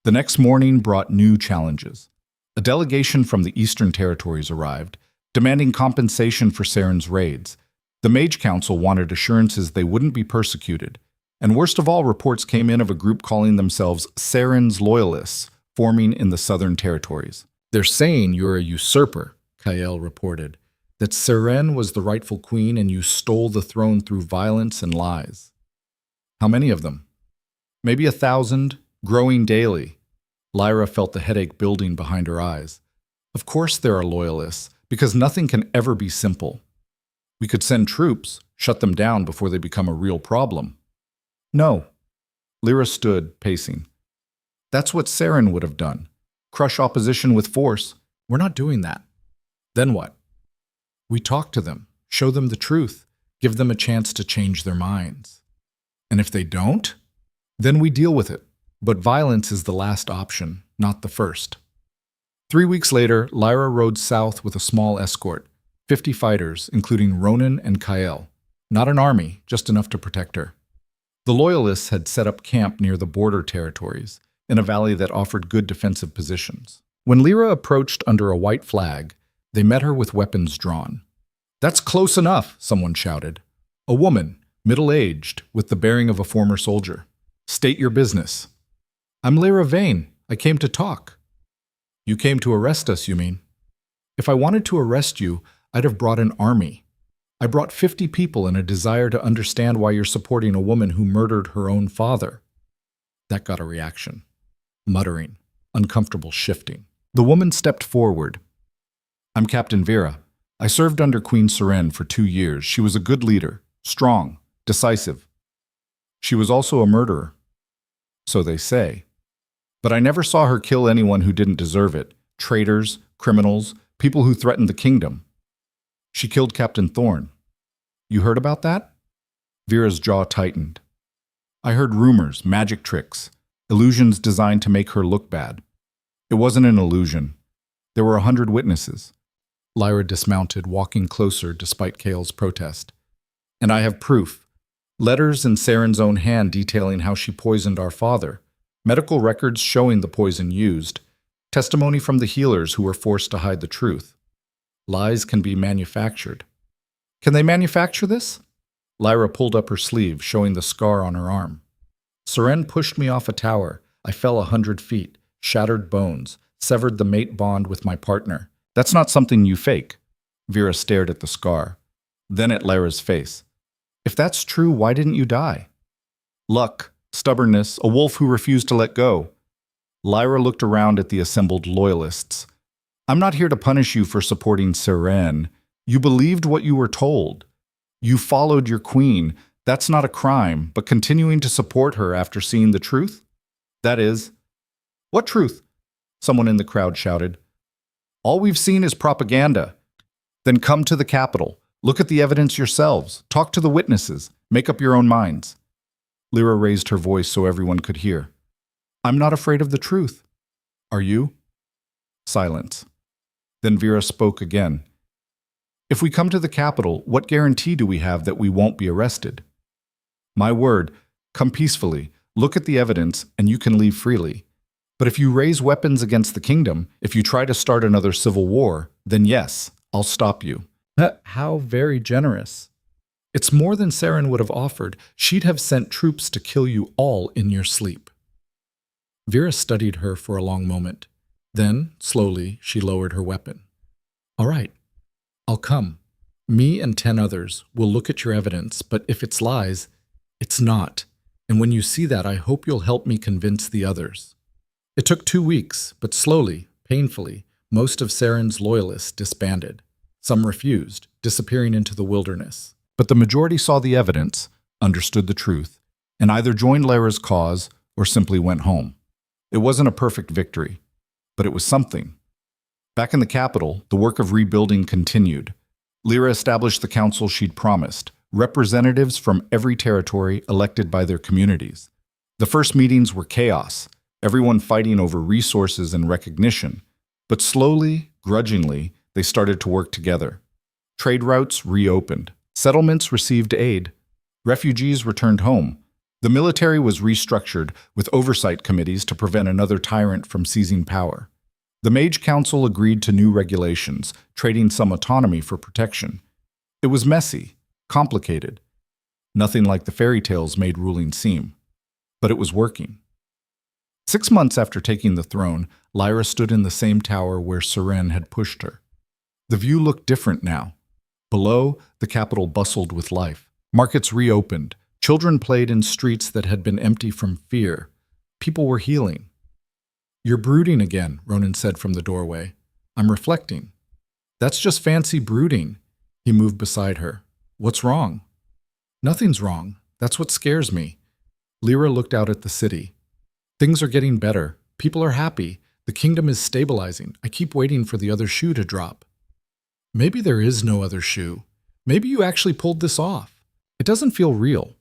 The next morning brought new challenges. A delegation from the Eastern Territories arrived, demanding compensation for Seren's raids. The Mage Council wanted assurances they wouldn't be persecuted. And worst of all, reports came in of a group calling themselves Seren's Loyalists, forming in the Southern Territories. "They're saying you're a usurper," Kael reported, "that Seren was the rightful queen and you stole the throne through violence and lies." "How many of them?" "Maybe 1,000, growing daily." Lyra felt the headache building behind her eyes. "Of course there are loyalists, because nothing can ever be simple. We could send troops, shut them down before they become a real problem." "No." Lyra stood, pacing. "That's what Seren would have done. Crush opposition with force. We're not doing that." "Then what?" "We talk to them, show them the truth, give them a chance to change their minds. And if they don't, then we deal with it. But violence is the last option, not the first." 3 weeks later, Lyra rode south with a small escort, 50 fighters, including Ronan and Kael. Not an army, just enough to protect her. The Loyalists had set up camp near the border territories, in a valley that offered good defensive positions. When Lyra approached under a white flag, they met her with weapons drawn. "That's close enough," someone shouted. A woman, middle-aged, with the bearing of a former soldier. "State your business." "I'm Lyra Vane. I came to talk." "You came to arrest us, you mean?" "If I wanted to arrest you, I'd have brought an army. I brought 50 people in a desire to understand why you're supporting a woman who murdered her own father." That got a reaction. Muttering, uncomfortable shifting. The woman stepped forward. "I'm Captain Vera. I served under Queen Seren for 2 years. She was a good leader, strong, decisive. She was also a murderer. So they say. But I never saw her kill anyone who didn't deserve it. Traitors, criminals, people who threatened the kingdom. She killed Captain Thorn. You heard about that?" Vera's jaw tightened. "I heard rumors, magic tricks, illusions designed to make her look bad. It wasn't an illusion. There were 100 witnesses." Lyra dismounted, walking closer despite Kael's protest. "And I have proof. Letters in Seren's own hand detailing how she poisoned our father. Medical records showing the poison used. Testimony from the healers who were forced to hide the truth. Lies can be manufactured." "Can they manufacture this?" Lyra pulled up her sleeve, showing the scar on her arm. "Seren pushed me off a tower. I fell 100 feet, shattered bones, severed the mate bond with my partner. That's not something you fake." Vera stared at the scar, then at Lyra's face. "If that's true, why didn't you die?" "Luck, stubbornness, a wolf who refused to let go." Lyra looked around at the assembled loyalists. I'm not here to punish you for supporting Seren. You believed what you were told. You followed your queen. That's not a crime, but continuing to support her after seeing the truth? That is. What truth? Someone in the crowd shouted. All we've seen is propaganda. Then come to the Capitol. Look at the evidence yourselves. Talk to the witnesses. Make up your own minds. Lyra raised her voice so everyone could hear. I'm not afraid of the truth. Are you? Silence. Then Vera spoke again. If we come to the Capitol, what guarantee do we have that we won't be arrested? My word, come peacefully, look at the evidence, and you can leave freely. But if you raise weapons against the kingdom, if you try to start another civil war, then yes, I'll stop you. How very generous. It's more than Seren would have offered. She'd have sent troops to kill you all in your sleep. Vera studied her for a long moment. Then, slowly, she lowered her weapon. All right, I'll come. Me and 10 others will look at your evidence, but if it's lies, it's not. And when you see that, I hope you'll help me convince the others. It took 2 weeks, but slowly, painfully, most of Seren's loyalists disbanded. Some refused, disappearing into the wilderness. But the majority saw the evidence, understood the truth, and either joined Lyra's cause or simply went home. It wasn't a perfect victory, but it was something. Back in the capital, the work of rebuilding continued. Lyra established the council she'd promised, representatives from every territory elected by their communities. The first meetings were chaos, everyone fighting over resources and recognition. But slowly, grudgingly, they started to work together. Trade routes reopened. Settlements received aid. Refugees returned home. The military was restructured with oversight committees to prevent another tyrant from seizing power. The Mage Council agreed to new regulations, trading some autonomy for protection. It was messy, complicated. Nothing like the fairy tales made ruling seem. But it was working. 6 months after taking the throne, Lyra stood in the same tower where Seren had pushed her. The view looked different now. Below, the capital bustled with life. Markets reopened. Children played in streets that had been empty from fear. People were healing. You're brooding again, Ronan said from the doorway. I'm reflecting. That's just fancy brooding. He moved beside her. What's wrong? Nothing's wrong. That's what scares me. Lyra looked out at the city. Things are getting better. People are happy. The kingdom is stabilizing. I keep waiting for the other shoe to drop. Maybe there is no other shoe. Maybe you actually pulled this off. It doesn't feel real.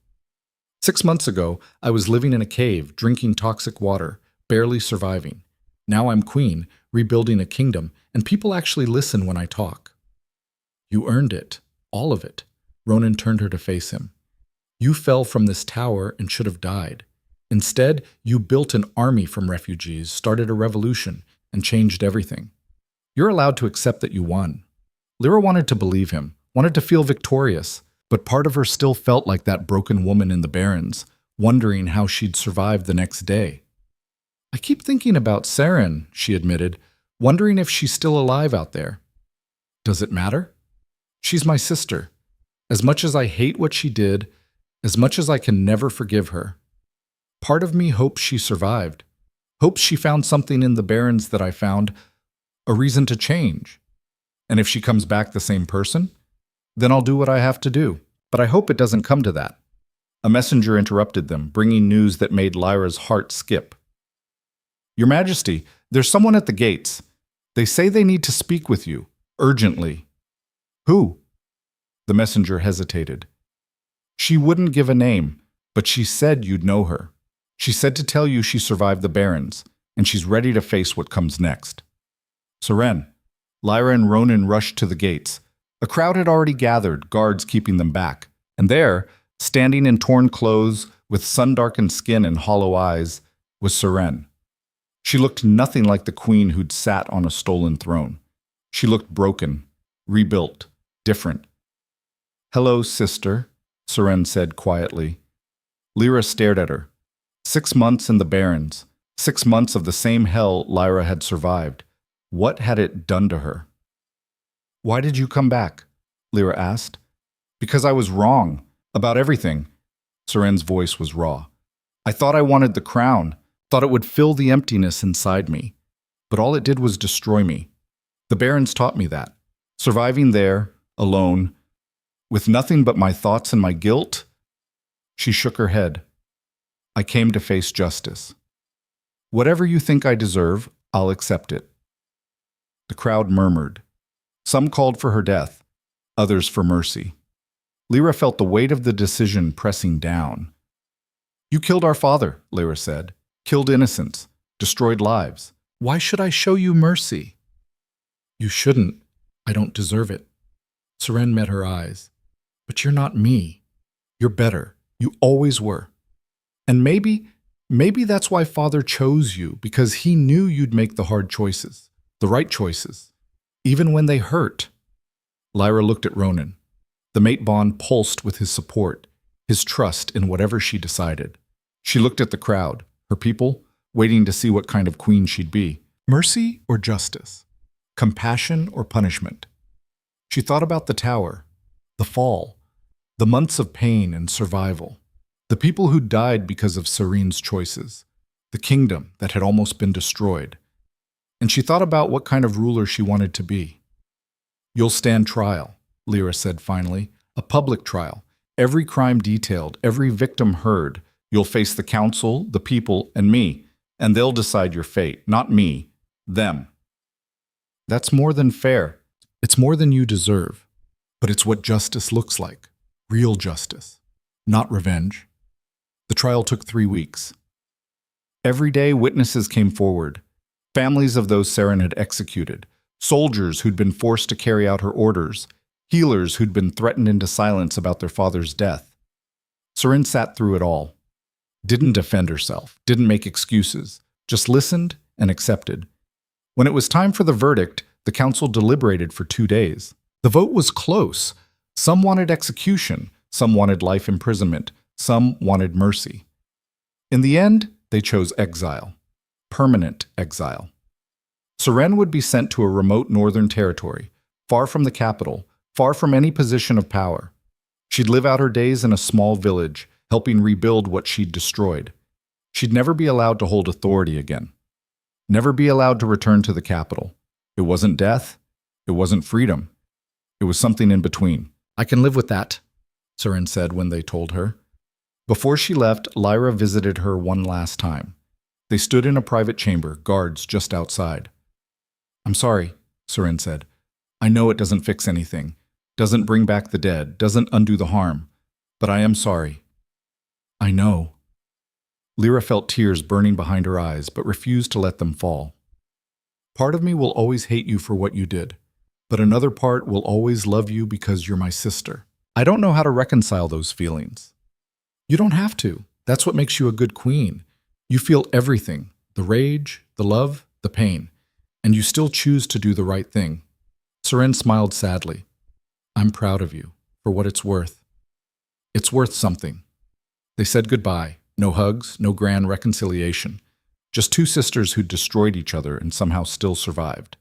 6 months ago, I was living in a cave, drinking toxic water, barely surviving. Now I'm queen, rebuilding a kingdom, and people actually listen when I talk. You earned it. All of it. Ronan turned her to face him. You fell from this tower and should have died. Instead, you built an army from refugees, started a revolution, and changed everything. You're allowed to accept that you won. Lyra wanted to believe him, wanted to feel victorious, but part of her still felt like that broken woman in the Barrens, wondering how she'd survive the next day. I keep thinking about Seren, she admitted, wondering if she's still alive out there. Does it matter? She's my sister. As much as I hate what she did, as much as I can never forgive her. Part of me hopes she survived, hopes she found something in the Barrens that I found, a reason to change. And if she comes back the same person, then I'll do what I have to do. But I hope it doesn't come to that. A messenger interrupted them, bringing news that made Lyra's heart skip. Your Majesty, there's someone at the gates. They say they need to speak with you, urgently. Who? The messenger hesitated. She wouldn't give a name, but she said you'd know her. She said to tell you she survived the Barrens, and she's ready to face what comes next. Seren. Lyra and Ronan rushed to the gates. A crowd had already gathered, guards keeping them back. And there, standing in torn clothes, with sun-darkened skin and hollow eyes, was Seren. She looked nothing like the queen who'd sat on a stolen throne. She looked broken, rebuilt, different. Hello, sister, Seren said quietly. Lyra stared at her. 6 months in the Barrens, 6 months of the same hell Lyra had survived. What had it done to her? Why did you come back? Lyra asked. Because I was wrong, about everything. Seren's voice was raw. I thought I wanted the crown, thought it would fill the emptiness inside me. But all it did was destroy me. The barons taught me that. Surviving there, alone, with nothing but my thoughts and my guilt. She shook her head. I came to face justice. Whatever you think I deserve, I'll accept it. The crowd murmured. Some called for her death, others for mercy. Lyra felt the weight of the decision pressing down. You killed our father, Lyra said. Killed innocents, destroyed lives. Why should I show you mercy? You shouldn't. I don't deserve it. Seren met her eyes. But you're not me. You're better. You always were. And maybe that's why Father chose you, because he knew you'd make the hard choices, the right choices, even when they hurt. Lyra looked at Ronan. The mate bond pulsed with his support, his trust in whatever she decided. She looked at the crowd, her people, waiting to see what kind of queen she'd be. Mercy or justice? Compassion or punishment? She thought about the tower, the fall, the months of pain and survival, the people who died because of Serene's choices, the kingdom that had almost been destroyed. And she thought about what kind of ruler she wanted to be. You'll stand trial, Lyra said finally, a public trial, every crime detailed, every victim heard. You'll face the council, the people, and me, and they'll decide your fate, not me, them. That's more than fair. It's more than you deserve. But it's what justice looks like. Real justice, not revenge. The trial took 3 weeks. Every day, witnesses came forward. Families of those Seren had executed, soldiers who'd been forced to carry out her orders, healers who'd been threatened into silence about their father's death. Seren sat through it all. Didn't defend herself, didn't make excuses, just listened and accepted. When it was time for the verdict, the council deliberated for 2 days. The vote was close. Some wanted execution, some wanted life imprisonment, some wanted mercy. In the end, they chose exile, permanent exile. Seren would be sent to a remote northern territory, far from the capital, far from any position of power. She'd live out her days in a small village, helping rebuild what she'd destroyed. She'd never be allowed to hold authority again. Never be allowed to return to the capital. It wasn't death. It wasn't freedom. It was something in between. I can live with that, Seren said when they told her. Before she left, Lyra visited her one last time. They stood in a private chamber, guards just outside. I'm sorry, Seren said. I know it doesn't fix anything, doesn't bring back the dead, doesn't undo the harm, but I am sorry. I know. Lyra felt tears burning behind her eyes, but refused to let them fall. Part of me will always hate you for what you did, but another part will always love you because you're my sister. I don't know how to reconcile those feelings. You don't have to. That's what makes you a good queen. You feel everything, the rage, the love, the pain, and you still choose to do the right thing. Seren smiled sadly. I'm proud of you, for what it's worth. It's worth something. They said goodbye. No hugs, no grand reconciliation. Just two sisters who destroyed each other and somehow still survived.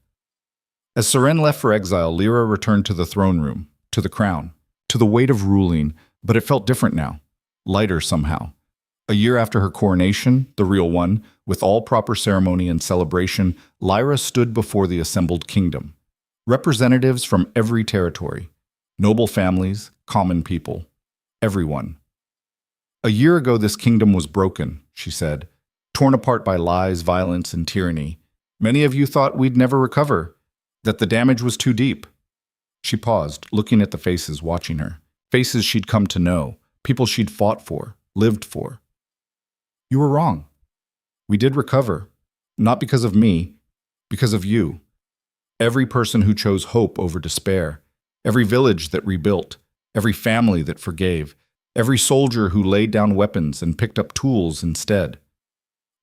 As Seren left for exile, Lyra returned to the throne room, to the crown, to the weight of ruling, but it felt different now, lighter somehow. A year after her coronation, the real one, with all proper ceremony and celebration, Lyra stood before the assembled kingdom. Representatives from every territory, noble families, common people, everyone. A year ago this kingdom was broken, she said, torn apart by lies, violence, and tyranny. Many of you thought we'd never recover, that the damage was too deep. She paused, looking at the faces watching her, faces she'd come to know, people she'd fought for, lived for. You were wrong. We did recover, not because of me, because of you. Every person who chose hope over despair, every village that rebuilt, every family that forgave, every soldier who laid down weapons and picked up tools instead.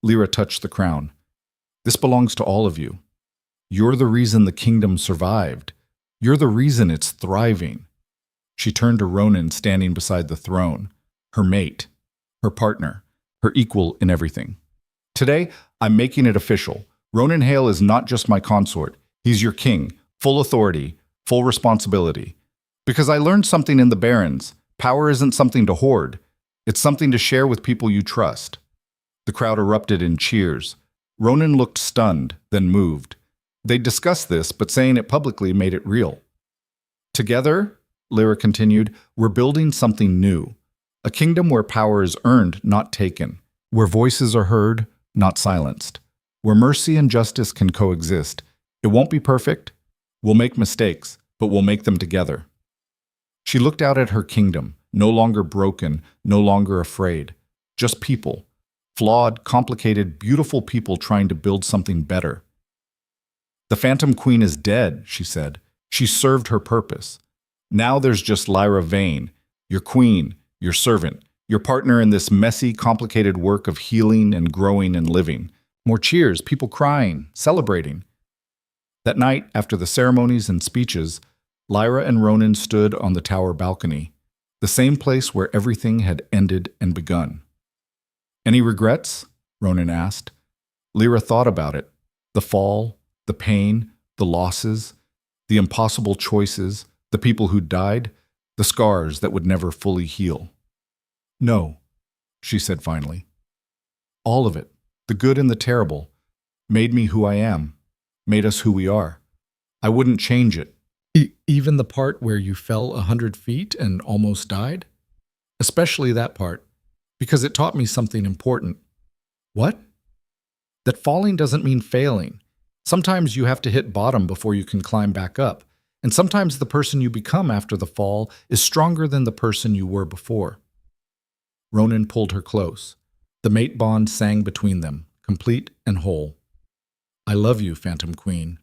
Lyra touched the crown. This belongs to all of you. You're the reason the kingdom survived. You're the reason it's thriving. She turned to Ronan standing beside the throne, her mate, her partner, her equal in everything. Today, I'm making it official. Ronan Hale is not just my consort. He's your king, full authority, full responsibility. Because I learned something in the Barrens. Power isn't something to hoard. It's something to share with people you trust. The crowd erupted in cheers. Ronan looked stunned, then moved. They'd discussed this, but saying it publicly made it real. Together, Lyra continued, we're building something new. A kingdom where power is earned, not taken. Where voices are heard, not silenced. Where mercy and justice can coexist. It won't be perfect. We'll make mistakes, but we'll make them together. She looked out at her kingdom, no longer broken, no longer afraid. Just people. Flawed, complicated, beautiful people trying to build something better. The Phantom Queen is dead, she said. She served her purpose. Now there's just Lyra Vane, your queen, your servant, your partner in this messy, complicated work of healing and growing and living. More cheers, people crying, celebrating. That night, after the ceremonies and speeches, Lyra and Ronan stood on the tower balcony, the same place where everything had ended and begun. Any regrets? Ronan asked. Lyra thought about it. The fall, the pain, the losses, the impossible choices, the people who died, the scars that would never fully heal. No, she said finally. All of it, the good and the terrible, made me who I am, made us who we are. I wouldn't change it. Even the part where you fell 100 feet and almost died? Especially that part, because it taught me something important. What? That falling doesn't mean failing. Sometimes you have to hit bottom before you can climb back up, and sometimes the person you become after the fall is stronger than the person you were before. Ronan pulled her close. The mate bond sang between them, complete and whole. I love you, Phantom Queen.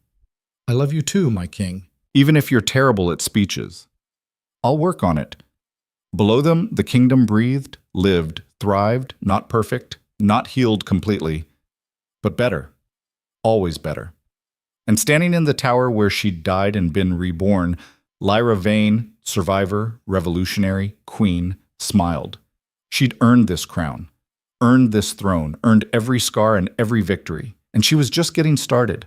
I love you too, my king. Even if you're terrible at speeches. I'll work on it. Below them, the kingdom breathed, lived, thrived, not perfect, not healed completely, but better. Always better. And standing in the tower where she'd died and been reborn, Lyra Vane, survivor, revolutionary, queen, smiled. She'd earned this crown, earned this throne, earned every scar and every victory, and she was just getting started.